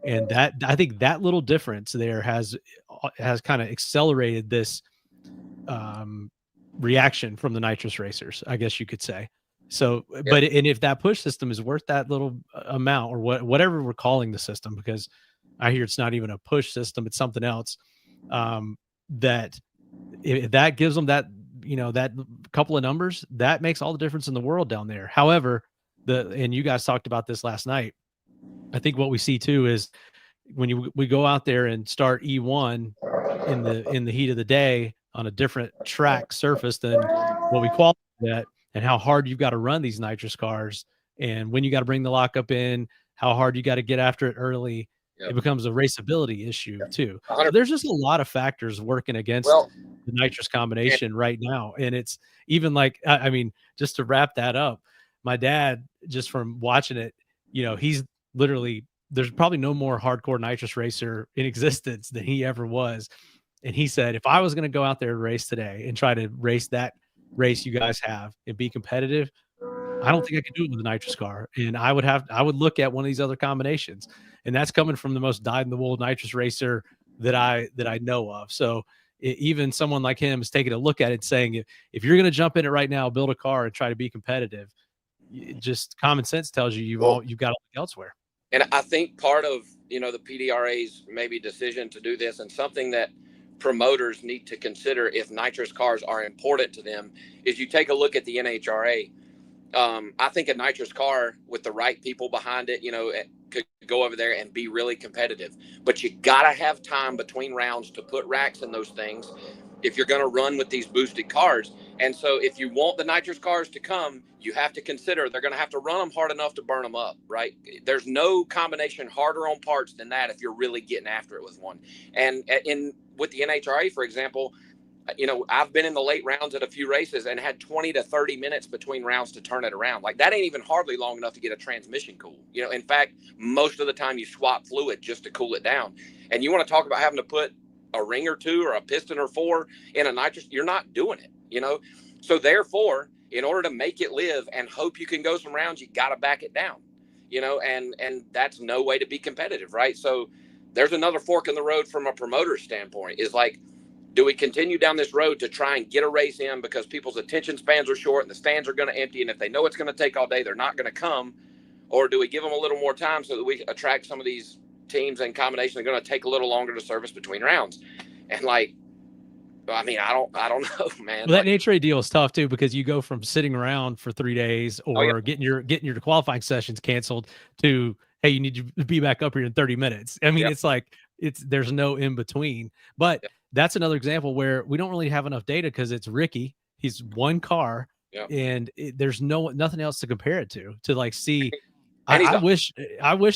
and that I think that little difference there has kind of accelerated this reaction from the nitrous racers, I guess you could say. So, but and if that push system is worth that little amount, or whatever we're calling the system, because I hear it's not even a push system, it's something else. That if that gives them that, you know, that couple of numbers, that makes all the difference in the world down there. However, and you guys talked about this last night, I think what we see too is when we go out there and start E1 in the heat of the day on a different track surface than what we qualify at, and how hard you've got to run these nitrous cars, and when you got to bring the lockup in, how hard you got to get after it early. It becomes a raceability issue too. So there's just a lot of factors working against the nitrous combination right now. And it's even like, I mean, just to wrap that up, my dad, just from watching it, you know, he's literally, there's probably no more hardcore nitrous racer in existence than he ever was. And he said, if I was going to go out there and race today and try to race that race you guys have and be competitive, I don't think I could do it with a nitrous car. And I would look at one of these other combinations. And that's coming from the most dyed-in-the-wool nitrous racer that I know of. So even someone like him is taking a look at it, saying, if you're going to jump in it right now, build a car and try to be competitive, just common sense tells you you've got to look elsewhere. And I think part of, you know, the PDRA's maybe decision to do this, and something that promoters need to consider if nitrous cars are important to them, is you take a look at the NHRA. I think a nitrous car with the right people behind it, you know, could go over there and be really competitive. But you got to have time between rounds to put racks in those things if you're going to run with these boosted cars. And so if you want the nitrous cars to come, you have to consider they're going to have to run them hard enough to burn them up, right? There's no combination harder on parts than that if you're really getting after it with one. And with the NHRA, for example, you know, I've been in the late rounds at a few races and had 20 to 30 minutes between rounds to turn it around. Like, that ain't even hardly long enough to get a transmission cool. You know, in fact, most of the time you swap fluid just to cool it down. And you want to talk about having to put a ring or two or a piston or 4 in a nitrous, you're not doing it, you know? So therefore, in order to make it live and hope you can go some rounds, you got to back it down, you know, and that's no way to be competitive, right? So there's another fork in the road from a promoter standpoint, is like, do we continue down this road to try and get a race in because people's attention spans are short and the stands are going to empty, and if they know it's going to take all day, they're not going to come? Or do we give them a little more time so that we attract some of these teams and combinations that are going to take a little longer to service between rounds? And like, I mean, I don't know, man. Well, that NHRA deal is tough too, because you go from sitting around for 3 days or getting your qualifying sessions canceled to, hey, you need to be back up here in 30 minutes. I mean, it's like, there's no in between. But that's another example where we don't really have enough data, because it's Ricky. He's one car, and there's nothing else to compare it to like see. I wish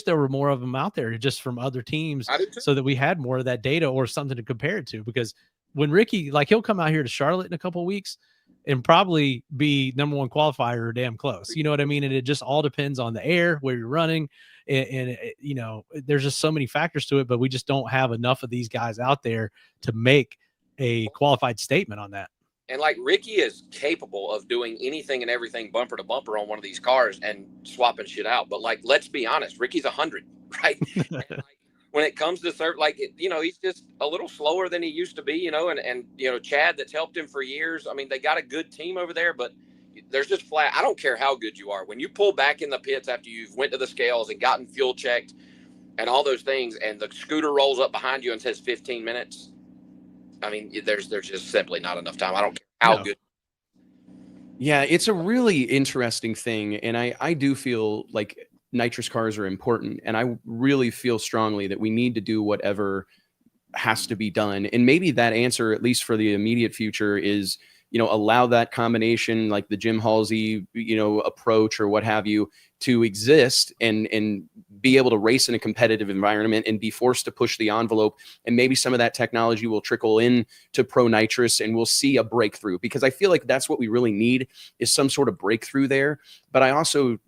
there were more of them out there just from other teams, so that we had more of that data or something to compare it to. Because when Ricky, like, he'll come out here to Charlotte in a couple of weeks and probably be number 1 qualifier or damn close. You know what I mean? And it just all depends on the air, where you're running. And you know, there's just so many factors to it, but we just don't have enough of these guys out there to make a qualified statement on that. And like Ricky is capable of doing anything and everything bumper to bumper on one of these cars and swapping shit out. But like, let's be honest, Ricky's 100, right? And like, when it comes to serve, like, you know, he's just a little slower than he used to be, you know, and, you know, Chad that's helped him for years. I mean, they got a good team over there, but there's just flat. I don't care how good you are. When you pull back in the pits after you've went to the scales and gotten fuel checked and all those things, and the scooter rolls up behind you and says 15 minutes. I mean, there's just simply not enough time. I don't care how good. Yeah, it's a really interesting thing. And I do feel like nitrous cars are important. And I really feel strongly that we need to do whatever has to be done. And maybe that answer, at least for the immediate future, is, you know, allow that combination, like the Jim Halsey, you know, approach or what have you, to exist and be able to race in a competitive environment and be forced to push the envelope. And maybe some of that technology will trickle in to pro nitrous and we'll see a breakthrough, because I feel like that's what we really need, is some sort of breakthrough there. But I also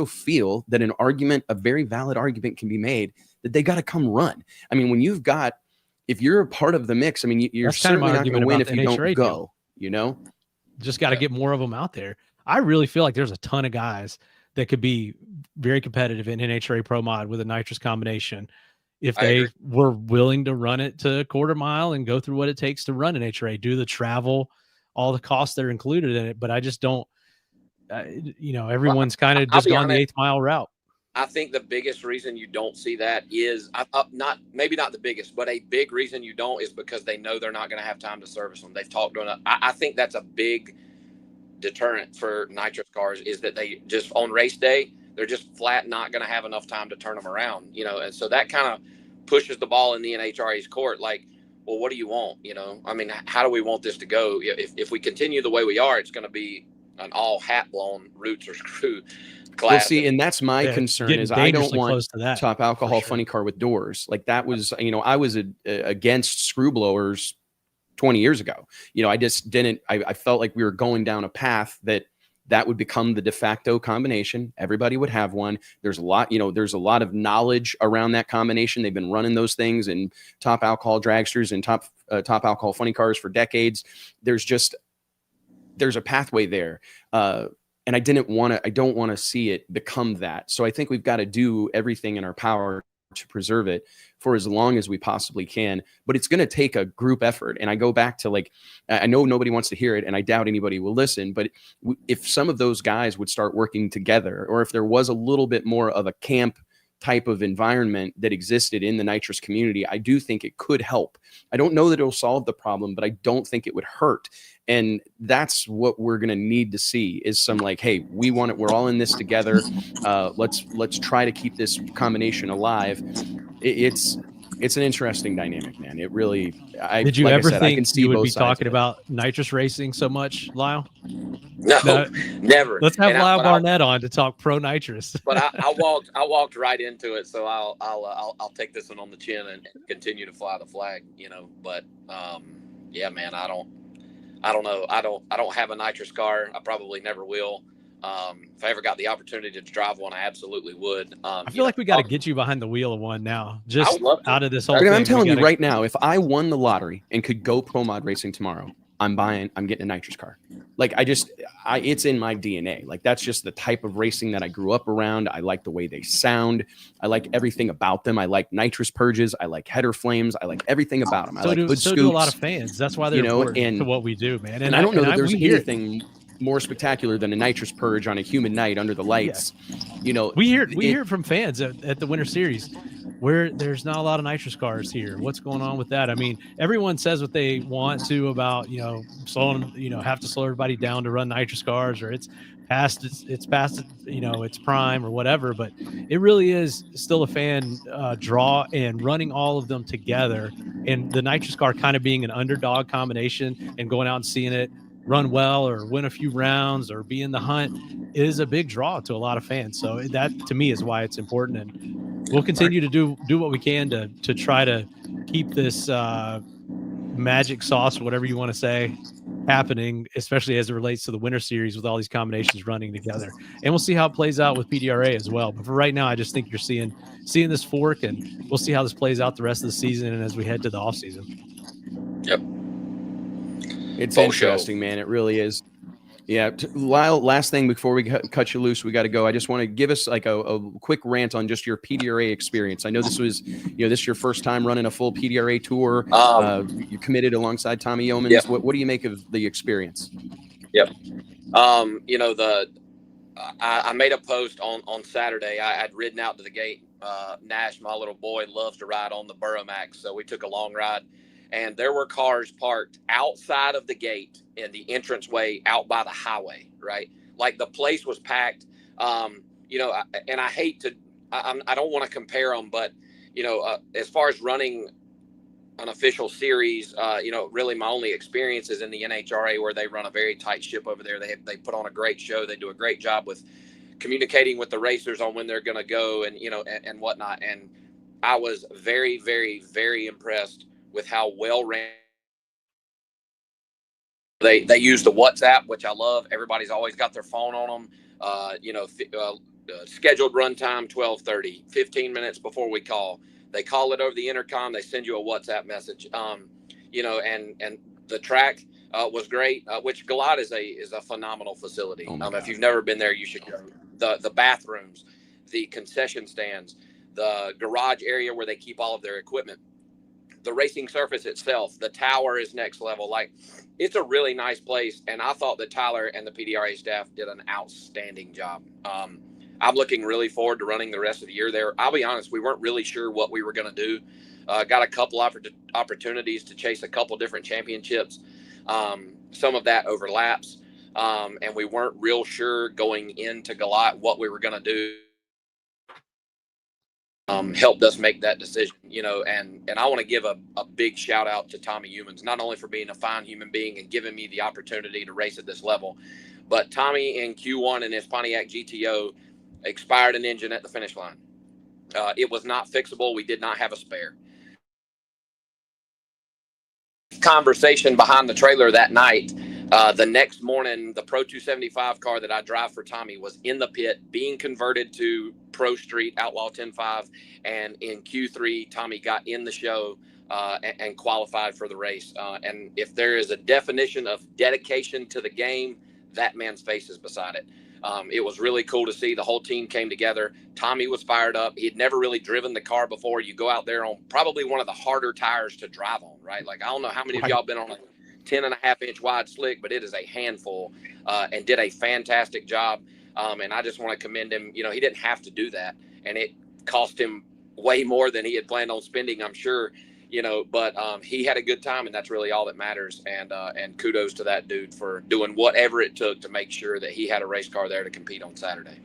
feel that an argument, a very valid argument, can be made that they got to come run. I mean, if you're a part of the mix, I mean, you're certainly not going to win if you don't go, you know? Just got to get more of them out there. I really feel like there's a ton of guys that could be very competitive in NHRA Pro Mod with a nitrous combination if they were willing to run it to a quarter mile and go through what it takes to run an NHRA, do the travel, all the costs that are included in it. But I just don't, you know, everyone's kind of just gone the 8th mile route. I think the biggest reason you don't see that is maybe not the biggest, but a big reason you don't is because they know they're not going to have time to service them. They've talked to them. I think that's a big deterrent for nitrous cars, is that they just on race day, they're just flat not going to have enough time to turn them around, you know? And so that kind of pushes the ball in the NHRA's court. Like, well, what do you want? You know, I mean, how do we want this to go? If we continue the way we are, it's going to be an all hat blown roots or screw class. Well, see, and that's my concern, is I don't want top alcohol funny car with doors. Like that was, you know, I was against screw blowers 20 years ago. You know, I just didn't, I felt like we were going down a path that would become the de facto combination. Everybody would have one. There's a lot, you know, there's a lot of knowledge around that combination. They've been running those things in top alcohol dragsters and top alcohol funny cars for decades. There's a pathway there. And I don't want to see it become that. So I think we've got to do everything in our power to preserve it for as long as we possibly can. But it's going to take a group effort. And I go back to, like, I know nobody wants to hear it, and I doubt anybody will listen, but if some of those guys would start working together, or if there was a little bit more of a camp type of environment that existed in the nitrous community, I do think it could help. I don't know that it'll solve the problem, but I don't think it would hurt. And that's what we're going to need to see, is some, like, hey, we're all in this together. Let's try to keep this combination alive. It's an interesting dynamic, man. It really, did you ever think you would be talking about nitrous racing so much, Lyle? No, never. Let's have Lyall Barnett on to talk pro nitrous. But I walked right into it, so I'll take this one on the chin and continue to fly the flag, you know. But yeah, man, I don't know. I don't have a nitrous car. I probably never will. If I ever got the opportunity to drive one, I absolutely would. I feel like we got to get you behind the wheel of one now, just out of this whole thing. I'm telling you right now, if I won the lottery and could go pro mod racing tomorrow, I'm getting a nitrous car. Like, it's in my DNA. Like, that's just the type of racing that I grew up around. I like the way they sound. I like everything about them. I like nitrous purges. I like header flames. I like everything about them. I like hood scoops. Do a lot of fans. That's why they're important to what we do, man. And I don't know that there's anything more spectacular than a nitrous purge on a humid night under the lights. Yeah. You know, we hear from fans at the Winter Series where there's not a lot of nitrous cars here. What's going on with that? I mean, everyone says what they want to about, you know, slowing, you know, have to slow everybody down to run nitrous cars, or it's past you know, its prime or whatever. But it really is still a fan draw, and running all of them together, and the nitrous car kind of being an underdog combination and going out and seeing it run well or win a few rounds or be in the hunt is a big draw to a lot of fans. So that, to me, is why it's important, and we'll continue to do what we can to try to keep this magic sauce, whatever you want to say, happening, especially as it relates to the Winter Series with all these combinations running together. And we'll see how it plays out with PDRA as well. But for right now, I just think you're seeing this fork, and we'll see how this plays out the rest of the season and as we head to the off season. Yep. It's full show. interesting, man. It really is. Yeah, Lyle, last thing before we cut you loose, we got to go. I just want to give us like a quick rant on just your PDRA experience. I know this was, this is your first time running a full PDRA tour. You committed alongside Tommy Yeomans. Yep. What do you make of the experience? Yep. I made a post on Saturday. I had ridden out to the gate. Nash, my little boy, loves to ride on the Burromax, so we took a long ride. And there were cars parked outside of the gate in the entranceway out by the highway, right? Like the place was packed. And I hate to, I don't want to compare them, but, as far as running an official series, really my only experience is in the NHRA, where they run a very tight ship over there. They put on a great show. They do a great job with communicating with the racers on when they're going to go and, and whatnot. And I was very, very, very impressed with how well ran. They use the WhatsApp, which I love. Everybody's always got their phone on them. Scheduled run time 12:30, 15 minutes before we call. They call it over the intercom. They send you a WhatsApp message. And the track was great. Which Galot is a phenomenal facility. If you've never been there, you should go. The bathrooms, the concession stands, the garage area where they keep all of their equipment. The racing surface itself, the tower is next level. Like, it's a really nice place. And I thought that Tyler and the PDRA staff did an outstanding job. I'm looking really forward to running the rest of the year there. I'll be honest, we weren't really sure what we were going to do. Got a couple opportunities to chase a couple different championships. Some of that overlaps. And we weren't real sure going into Galot what we were going to do. Helped us make that decision, and I want to give a big shout out to Tommy Yeomans, not only for being a fine human being and giving me the opportunity to race at this level, but Tommy in Q1 in his Pontiac GTO expired an engine at the finish line. It was not fixable. We did not have a spare. Conversation behind the trailer that night. The next morning, the Pro 275 car that I drive for Tommy was in the pit being converted to Pro Street Outlaw 10.5. And in Q3, Tommy got in the show and qualified for the race. And if there is a definition of dedication to the game, that man's face is beside it. It was really cool to see. The whole team came together. Tommy was fired up. He had never really driven the car before. You go out there on probably one of the harder tires to drive on, right? Like, I don't know how many of y'all been on a 10.5-inch wide slick, but it is a handful, and did a fantastic job. And I just want to commend him. He didn't have to do that, and it cost him way more than he had planned on spending, I'm sure, but he had a good time, and that's really all that matters. And kudos to that dude for doing whatever it took to make sure that he had a race car there to compete on Saturday.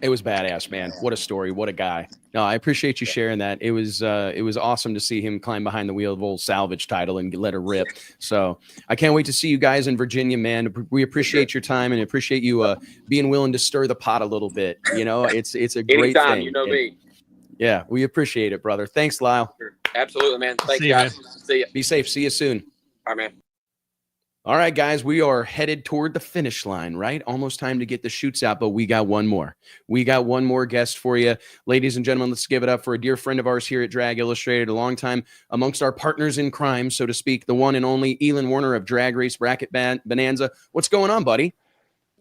It was badass, man. What a story. What a guy. No, I appreciate you sharing that. It was awesome to see him climb behind the wheel of old salvage title and let her rip. So I can't wait to see you guys in Virginia, man. We appreciate your time and appreciate you being willing to stir the pot a little bit. It's a great Anytime, thing. Me. Yeah, we appreciate it, brother. Thanks, Lyle. Absolutely, man. Thanks, See you, guys. man. See you. Be safe. See you soon. All right, man. All right, guys, we are headed toward the finish line, right? Almost time to get the chutes out, but we got one more. We got one more guest for you. Ladies and gentlemen, let's give it up for a dear friend of ours here at Drag Illustrated, a long time amongst our partners in crime, so to speak, the one and only Elon Werner of Drag Race Bracket Bonanza. What's going on, buddy?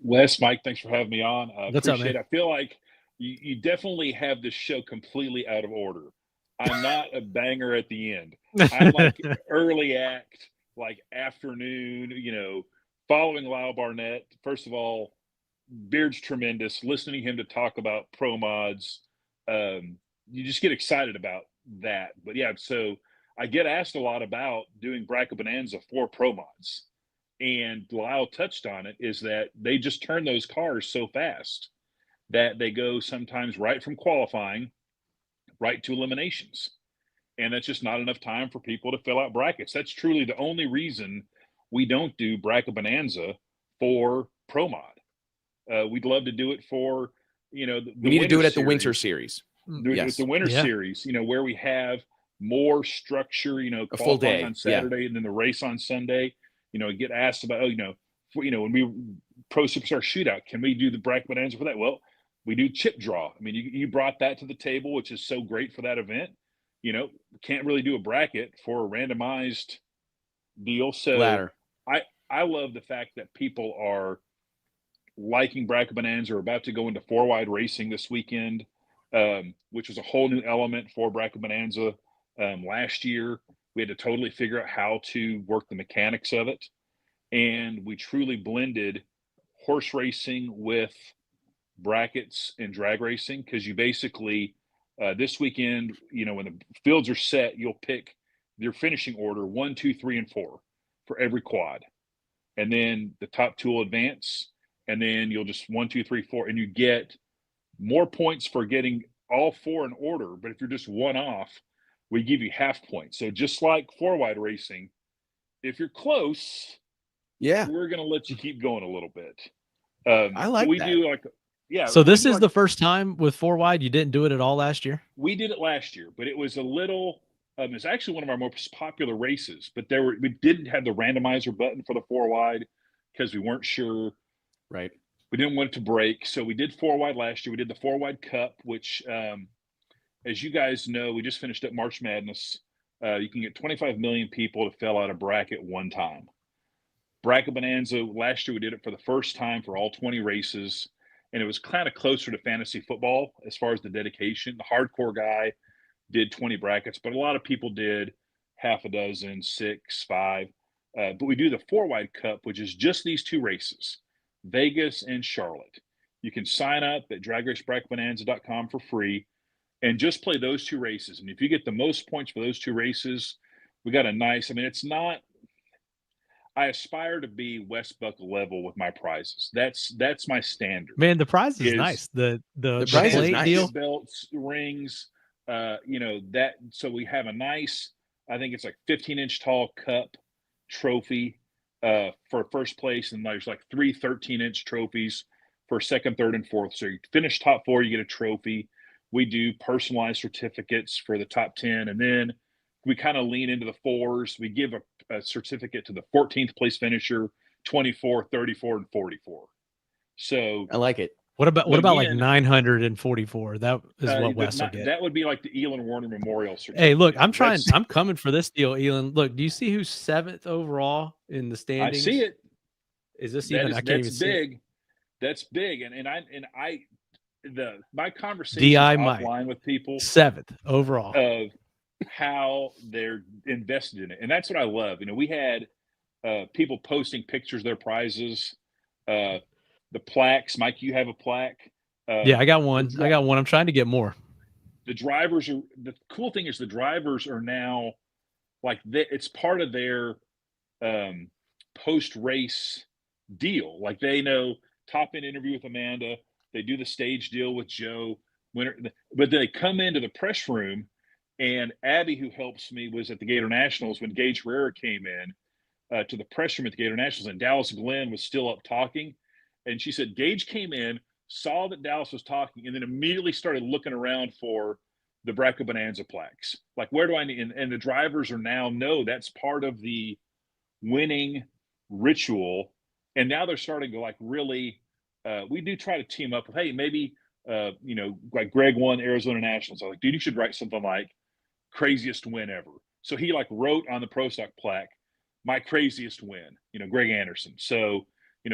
Wes, Mike, thanks for having me on. What's up, man? I feel like you definitely have this show completely out of order. I'm not a banger at the end. I'm like early act, like afternoon, following Lyle Barnett. First of all, Beard's tremendous. Listening to him to talk about pro mods, you just get excited about that. But yeah, so I get asked a lot about doing Bracket Bonanza for pro mods. And Lyle touched on it, is that they just turn those cars so fast that they go sometimes right from qualifying right to eliminations. And that's just not enough time for people to fill out brackets. That's truly the only reason we don't do Bracket Bonanza for Pro Mod. We'd love to do it for, we need to do it at the Winter Series. Yes. The Winter Series, where we have more structure, a full day on Saturday and then the race on Sunday. Get asked about, when we Pro Superstar Shootout, can we do the Bracket Bonanza for that? Well, we do chip draw. I mean, you brought that to the table, which is so great for that event. Can't really do a bracket for a randomized deal. So ladder. I love the fact that people are liking Bracket Bonanza, are about to go into 4-wide racing this weekend, which was a whole new element for Bracket Bonanza. Last year, we had to totally figure out how to work the mechanics of it. And we truly blended horse racing with brackets and drag racing, because you basically, this weekend, when the fields are set, you'll pick your finishing order 1, 2, 3, and 4 for every quad. And then the top 2 will advance. And then you'll just 1, 2, 3, 4, and you get more points for getting all 4 in order. But if you're just one off, we give you half points. So just like 4-wide racing, if you're close, we're going to let you keep going a little bit. I like we that. do like, yeah. So this is the first time with 4-wide. You didn't do it at all last year? We did it last year, but it was a little. It's actually one of our most popular races. But we didn't have the randomizer button for the 4-wide because we weren't sure. Right. We didn't want it to break. So we did 4-wide last year. We did the 4-wide Cup, which, as you guys know, we just finished up March Madness. You can get 25 million people to fill out a bracket one time. Bracket Bonanza, last year we did it for the first time for all 20 races. And it was kind of closer to fantasy football as far as the dedication. The hardcore guy did 20 brackets, but a lot of people did half a dozen, 6, 5. But we do the 4-wide Cup, which is just these 2 races, Vegas and Charlotte. You can sign up at dragracebracketbonanza.com for free and just play those 2 races. And if you get the most points for those 2 races, we got a nice, it's not, I aspire to be West Buckle level with my prizes. That's my standard. Man, the prize is nice. The prize is plate nice. deal, belts, rings, that. So we have a nice, I think it's like 15-inch tall cup trophy for first place, and there's like 3 13-inch trophies for second, third, and fourth. So you finish top 4, you get a trophy. We do personalized certificates for the top 10, and then we kind of lean into the 4s. We give a certificate to the 14th place finisher, 24, 34, and 44. So I like it. What about like 944? That is what Wes will get. That would be like the Elon Werner Memorial certificate. Hey, look, I'm coming for this deal, Elon. Look, do you see who's 7th overall in the standings? I see it. Is this even? I can't even see it. That's big. My conversation DI offline with people, 7th overall, of how they're invested in it, and that's what I love. We had people posting pictures of their prizes, the plaques. Mike, you have a plaque. Yeah, I got one. I'm trying to get more. The cool thing is the drivers are now like it's part of their post-race deal. Like they know top-end interview with Amanda. They do the stage deal with Joe. But they come into the press room, and Abby, who helps me, was at the Gator Nationals when Gage Herrera came in to the press room at the Gator Nationals, and Dallas Glenn was still up talking. And she said Gage came in, saw that Dallas was talking, and then immediately started looking around for the Bracket Bonanza plaques. Like, where do I need? And the drivers are now know that's part of the winning ritual. And now they're starting to like really, we do try to team up with, hey, maybe, like Greg won Arizona Nationals. I was like, dude, you should write something like craziest win ever. So he like wrote on the Pro Stock plaque, my craziest win, Greg Anderson. So,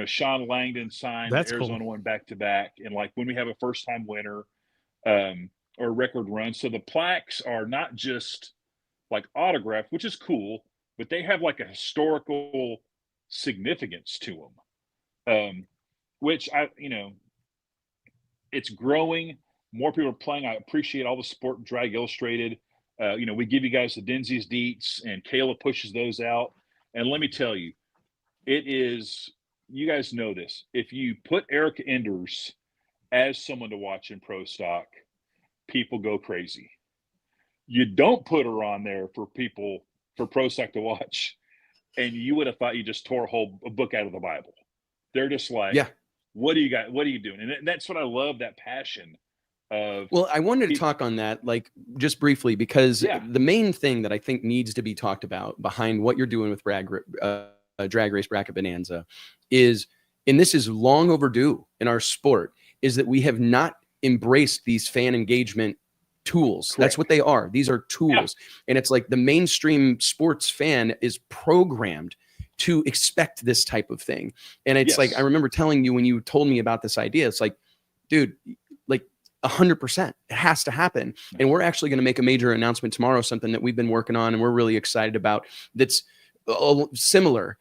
Sean Langdon signed That's Arizona cool. one back-to-back. And like when we have a first-time winner or record run. So the plaques are not just like autographed, which is cool, but they have like a historical significance to them, which it's growing. More people are playing. I appreciate all the support in Drag Illustrated. We give you guys the Denzi's deets, and Kayla pushes those out. And let me tell you, it is, you guys know this. If you put Erica Enders as someone to watch in Pro Stock, people go crazy. You don't put her on there for Pro Stock to watch, and you would have thought you just tore a book out of the Bible. They're just like, yeah, what do you got? What are you doing? And that's what I love, that passion of. Well, I wanted to talk on that, like just briefly, because the main thing that I think needs to be talked about behind what you're doing with Drag Race Bracket Bonanza is, and this is long overdue in our sport, is that we have not embraced these fan engagement tools. Correct. That's what they are. These are tools. Yeah. And it's like the mainstream sports fan is programmed to expect this type of thing. And it's like, I remember telling you when you told me about this idea, it's like, dude, like 100%, it has to happen. And we're actually going to make a major announcement tomorrow, something that we've been working on and we're really excited about, that's similar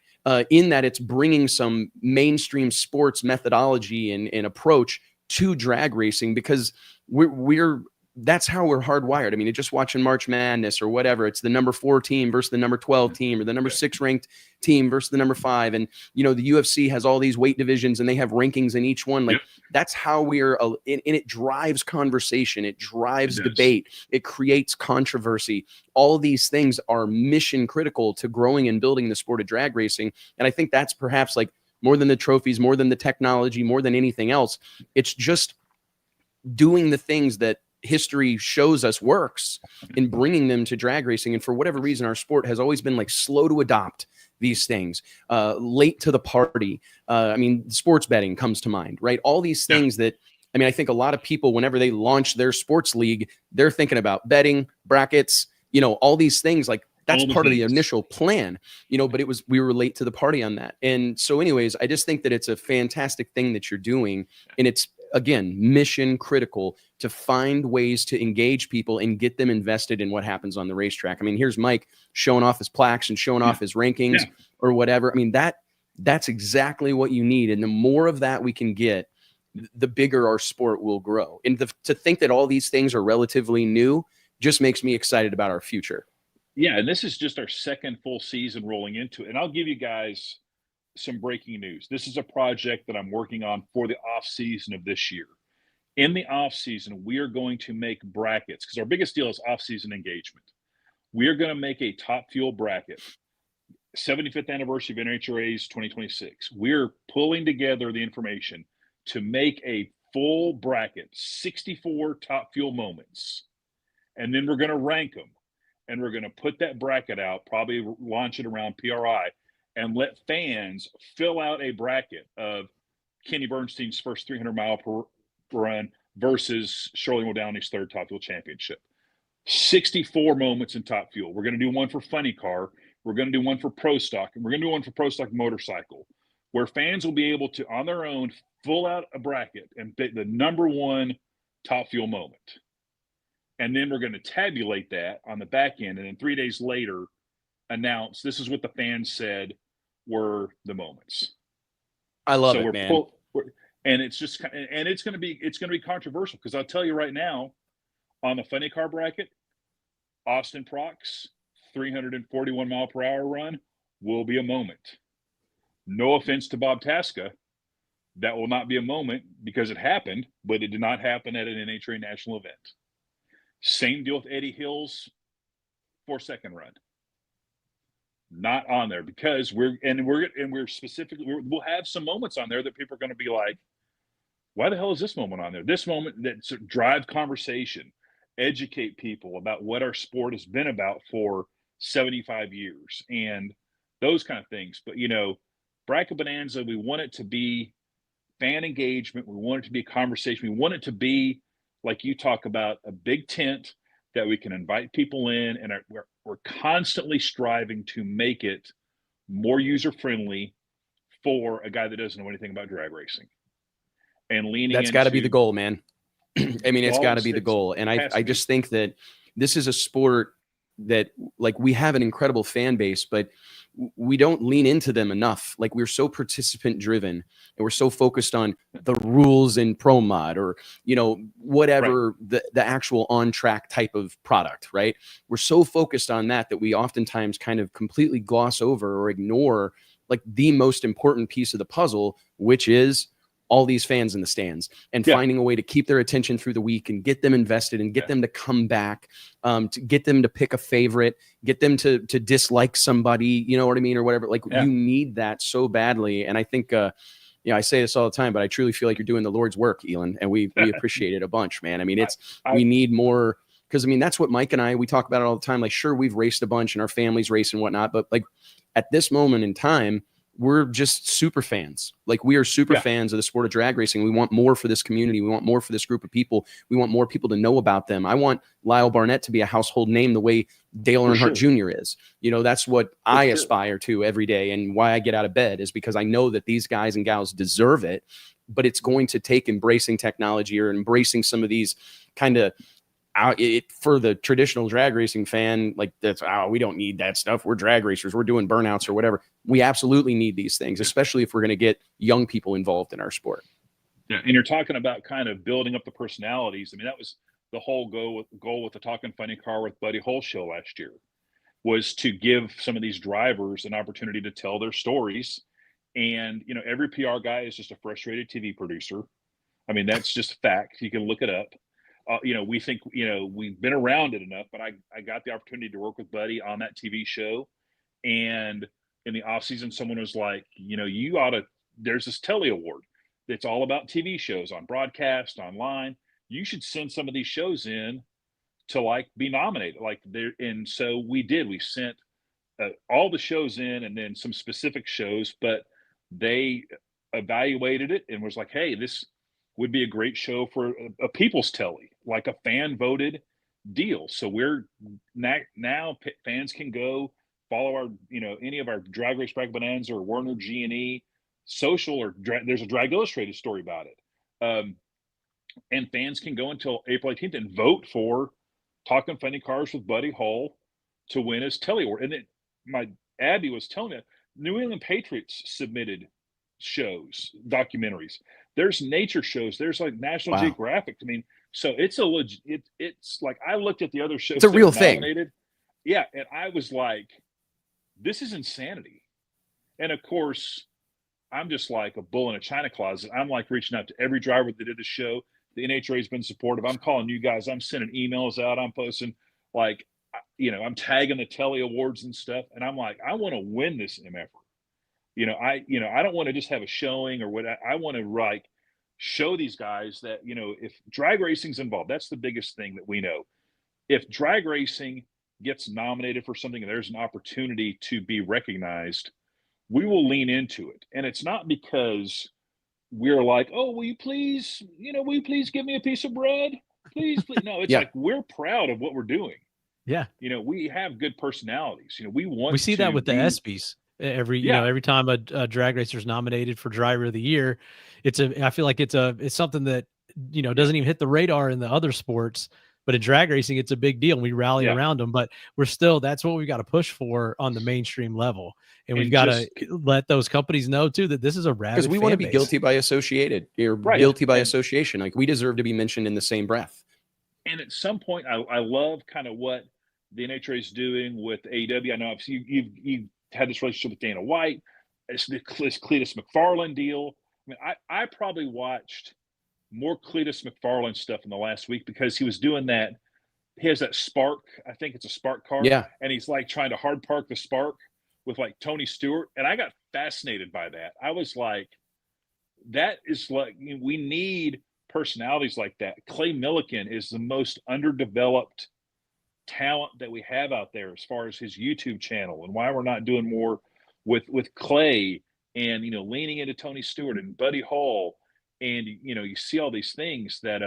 in that it's bringing some mainstream sports methodology and approach to drag racing, because we're that's how we're hardwired. I mean, just watching March Madness or whatever, it's the number 4 team versus the number 12 team, or the number 6 ranked team versus the number 5. And, you know, the UFC has all these weight divisions and they have rankings in each one. Like that's how we're, and it drives conversation. It drives debate. It creates controversy. All of these things are mission critical to growing and building the sport of drag racing. And I think that's perhaps like more than the trophies, more than the technology, more than anything else. It's just doing the things that history shows us works and bringing them to drag racing. And for whatever reason, our sport has always been like slow to adopt these things, late to the party. I mean, sports betting comes to mind, right? All these things that, I mean, I think a lot of people, whenever they launch their sports league, they're thinking about betting, brackets, you know, all these things. Like that's part of the initial plan, you know, but we were late to the party on that. And so anyways, I just think that it's a fantastic thing that you're doing. And it's, again, mission critical to find ways to engage people and get them invested in what happens on the racetrack. I mean, here's Mike showing off his plaques and showing off his rankings or whatever. I mean, that's exactly what you need. And the more of that we can get, the bigger our sport will grow. And to think that all these things are relatively new just makes me excited about our future. Yeah, and this is just our second full season rolling into it. And I'll give you guys some breaking news. This is a project that I'm working on for the off season of this year. In the off season, we are going to make brackets, because our biggest deal is off season engagement. We are going to make a top fuel bracket, 75th anniversary of NHRA's 2026. We're pulling together the information to make a full bracket, 64 top fuel moments. And then we're going to rank them. And we're going to put that bracket out, probably launch it around PRI, and let fans fill out a bracket of Kenny Bernstein's first 300-mile per run versus Shirley Muldowney's third Top Fuel championship. 64 moments in Top Fuel. We're going to do one for Funny Car. We're going to do one for Pro Stock. And we're going to do one for Pro Stock Motorcycle, where fans will be able to, on their own, fill out a bracket and pick the number 1 Top Fuel moment. And then we're going to tabulate that on the back end. And then 3 days later, announce this is what the fans said were the moments. I love it, man. And it's just, and it's going to be controversial, because I'll tell you right now, on the Funny Car bracket, Austin Prock's 341 mile per hour run will be a moment. No offense to Bob Tasca, that will not be a moment because it happened, but it did not happen at an NHRA national event. Same deal with Eddie Hill's 4-second run. Not on there, because we're specifically, we'll have some moments on there that people are going to be like, why the hell is this moment on there? This moment that sort of drive conversation, educate people about what our sport has been about for 75 years and those kind of things. But, you know, Bracket Bonanza, we want it to be fan engagement. We want it to be a conversation. We want it to be, like you talk about, a big tent that we can invite people in, and we're constantly striving to make it more user-friendly for a guy that doesn't know anything about drag racing. And leaning That's got to be the goal, man. I mean, it's got to be the goal. And I just think that this is a sport that, like, we have an incredible fan base, but we don't lean into them enough. Like, we're so participant driven and we're so focused on the rules in pro mod, or, you know, whatever the actual on track type of product, right? We're so focused on that we oftentimes kind of completely gloss over or ignore like the most important piece of the puzzle, which is all these fans in the stands, and finding a way to keep their attention through the week and get them invested and get them to come back, to get them to pick a favorite, get them to dislike somebody, you know what I mean? Or whatever. Like, you need that so badly. And I think, you know, I say this all the time, but I truly feel like you're doing the Lord's work, Elon, and we appreciate it a bunch, man. I mean, we need more, because I mean, that's what Mike and I, we talk about it all the time. Like, sure, we've raced a bunch and our families race and whatnot, but like at this moment in time, we're just super fans. Like, we are super fans of the sport of drag racing. We want more for this community. We want more for this group of people. We want more people to know about them. I want Lyall Barnett to be a household name the way Dale Earnhardt Jr. is. You know, that's what I aspire to every day, and why I get out of bed is because I know that these guys and gals deserve it. But it's going to take embracing technology or embracing some of these kind of for the traditional drag racing fan, like, that's, we don't need that stuff. We're drag racers. We're doing burnouts or whatever. We absolutely need these things, especially if we're going to get young people involved in our sport. Yeah, and you're talking about kind of building up the personalities. I mean, that was the whole goal with the Talkin' Funny Car with Buddy Hole show last year, was to give some of these drivers an opportunity to tell their stories. And, you know, every PR guy is just a frustrated TV producer. I mean, that's just a fact. You can look it up. You know, we think, you know, we've been around it enough, but I got the opportunity to work with Buddy on that TV show. And in the off season, someone was like, you know, there's this Telly Award that's all about TV shows on broadcast, online. You should send some of these shows in to, like, be nominated. Like, there. And so we did. We sent all the shows in, and then some specific shows, but they evaluated it and was like, hey, this would be a great show for a people's telly, like a fan voted deal. So we're now fans can go follow our, you know, any of our Drag Race Bracket Bonanza or Werner G&E social, or there's a Drag Illustrated story about it. And fans can go until April 18th and vote for Talkin' Funny Cars with Buddy Hole to win his telly award. And then my Abby was telling me, New England Patriots submitted shows, documentaries. There's nature shows. There's like National Geographic. I mean, so it's it's like, I looked at the other shows. It's a real thing. Yeah. And I was like, this is insanity. And of course, I'm just like a bull in a china closet. I'm like reaching out to every driver that did the show. The NHRA has been supportive. I'm calling you guys. I'm sending emails out. I'm posting, like, you know, I'm tagging the Telly Awards and stuff. And I'm like, I want to win this MFR. I don't want to just have a showing or what. I want to, like, show these guys that, you know, if drag racing's involved, that's the biggest thing that we know. If drag racing gets nominated for something and there's an opportunity to be recognized, we will lean into it. And it's not because we're like, oh, will you please give me a piece of bread? Please. No, it's like, we're proud of what we're doing. Yeah. You know, we have good personalities. You know, we see that with the ESPYs. Every time a drag racer is nominated for driver of the year, I feel like it's something that, you know, doesn't even hit the radar in the other sports, but in drag racing, it's a big deal. We rally around them, but that's what we got to push for on the mainstream level. And we've got to let those companies know too, that this is a rabid, because we want to be guilty by association. Guilty by association. Like, we deserve to be mentioned in the same breath. And at some point, I love kind of what the NHRA is doing with AEW. I know you've had this relationship with Dana White. It's the Cletus McFarland deal. I mean, I probably watched more Cletus McFarland stuff in the last week because he was doing that. He has that Spark. I think it's a Spark car. Yeah. And he's like trying to hard park the Spark with like Tony Stewart. And I got fascinated by that. I was like, that is like, you know, we need personalities like that. Clay Millican is the most underdeveloped talent that we have out there as far as his YouTube channel, and why we're not doing more with Clay, and, you know, leaning into Tony Stewart and Buddy Hall. And, you know, you see all these things that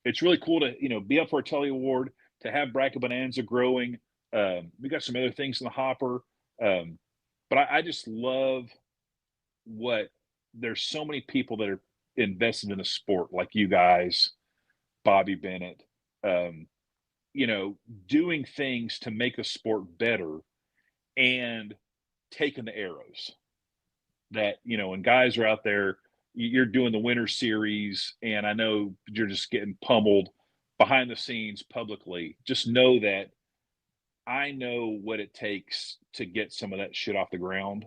it's really cool to, you know, be up for a Telly Award, to have Bracket Bonanza growing. We got some other things in the hopper. But I just love there's so many people that are invested in the sport, like you guys, Bobby Bennett, you know, doing things to make the sport better and taking the arrows that, you know, when guys are out there, you're doing the winter series, and I know you're just getting pummeled behind the scenes publicly. Just know that I know what it takes to get some of that shit off the ground.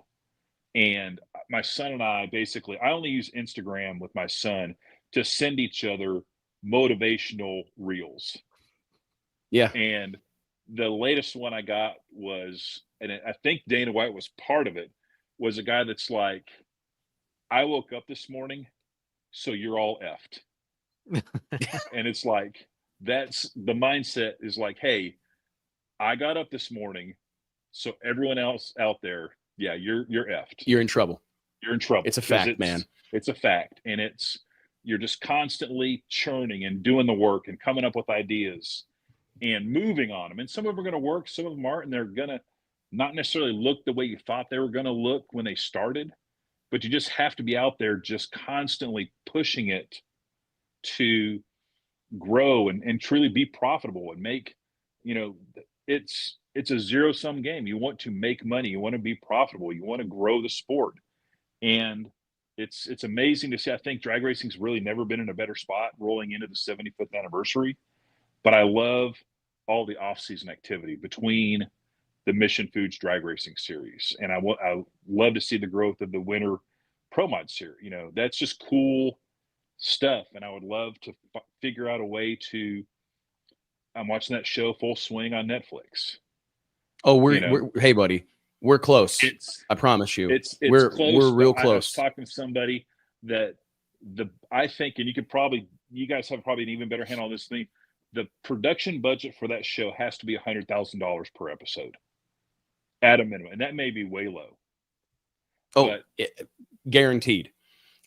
And my son and I only use Instagram with my son to send each other motivational reels. Yeah. And the latest one I got was, and I think Dana White was part of it, was a guy that's like, I woke up this morning, so you're all effed. And it's like, that's the mindset, is like, hey, I got up this morning, so everyone else out there yeah, you're effed. You're in trouble. You're in trouble. It's a fact, man. It's a fact, and you're just constantly churning and doing the work and coming up with ideas and moving on them. And some of them are going to work, some of them aren't, and they're going to not necessarily look the way you thought they were going to look when they started. But you just have to be out there just constantly pushing it to grow and truly be profitable and make, it's a zero-sum game. You want to make money. You want to be profitable. You want to grow the sport. And it's amazing to see. I think drag racing's really never been in a better spot rolling into the 75th anniversary. But I love all the off-season activity between the Mission Foods drag racing series. And I love to see the growth of the Winter Pro Mod series. That's just cool stuff. And I would love to figure out a way I'm watching that show Full Swing on Netflix. Oh, hey buddy, we're close. I promise you. We're close. We're real I close. was talking to somebody that I think, and you guys have probably an even better handle on this thing. The production budget for that show has to be $100,000 per episode at a minimum. And that may be way low. Oh, guaranteed.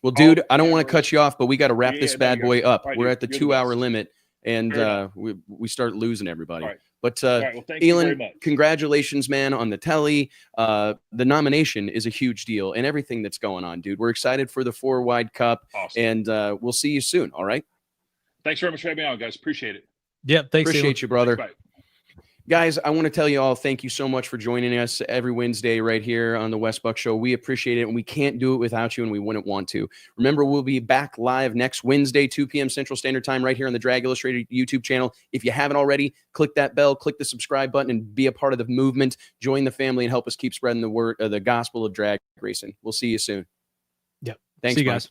Well, dude, I don't want to cut you off, but we got to wrap this bad boy up. We're at the 2-hour limit, and we start losing everybody. All right. But well, thank you very Elon, much. congratulations, man, on the telly. The nomination is a huge deal, and everything that's going on, dude. We're excited for the 4-Wide Cup, awesome. And we'll see you soon. All right. Thanks very much for having me on, guys. Appreciate it. Yep. Thanks. Appreciate you, brother. Thanks, bye. Guys, I want to tell you all, thank you so much for joining us every Wednesday right here on the Wes Buck Show. We appreciate it, and we can't do it without you, and we wouldn't want to. Remember, we'll be back live next Wednesday, 2 p.m. Central Standard Time, right here on the Drag Illustrated YouTube channel. If you haven't already, click that bell, click the subscribe button, and be a part of the movement. Join the family and help us keep spreading the word, the gospel of drag racing. We'll see you soon. Yep. Thanks, see you guys.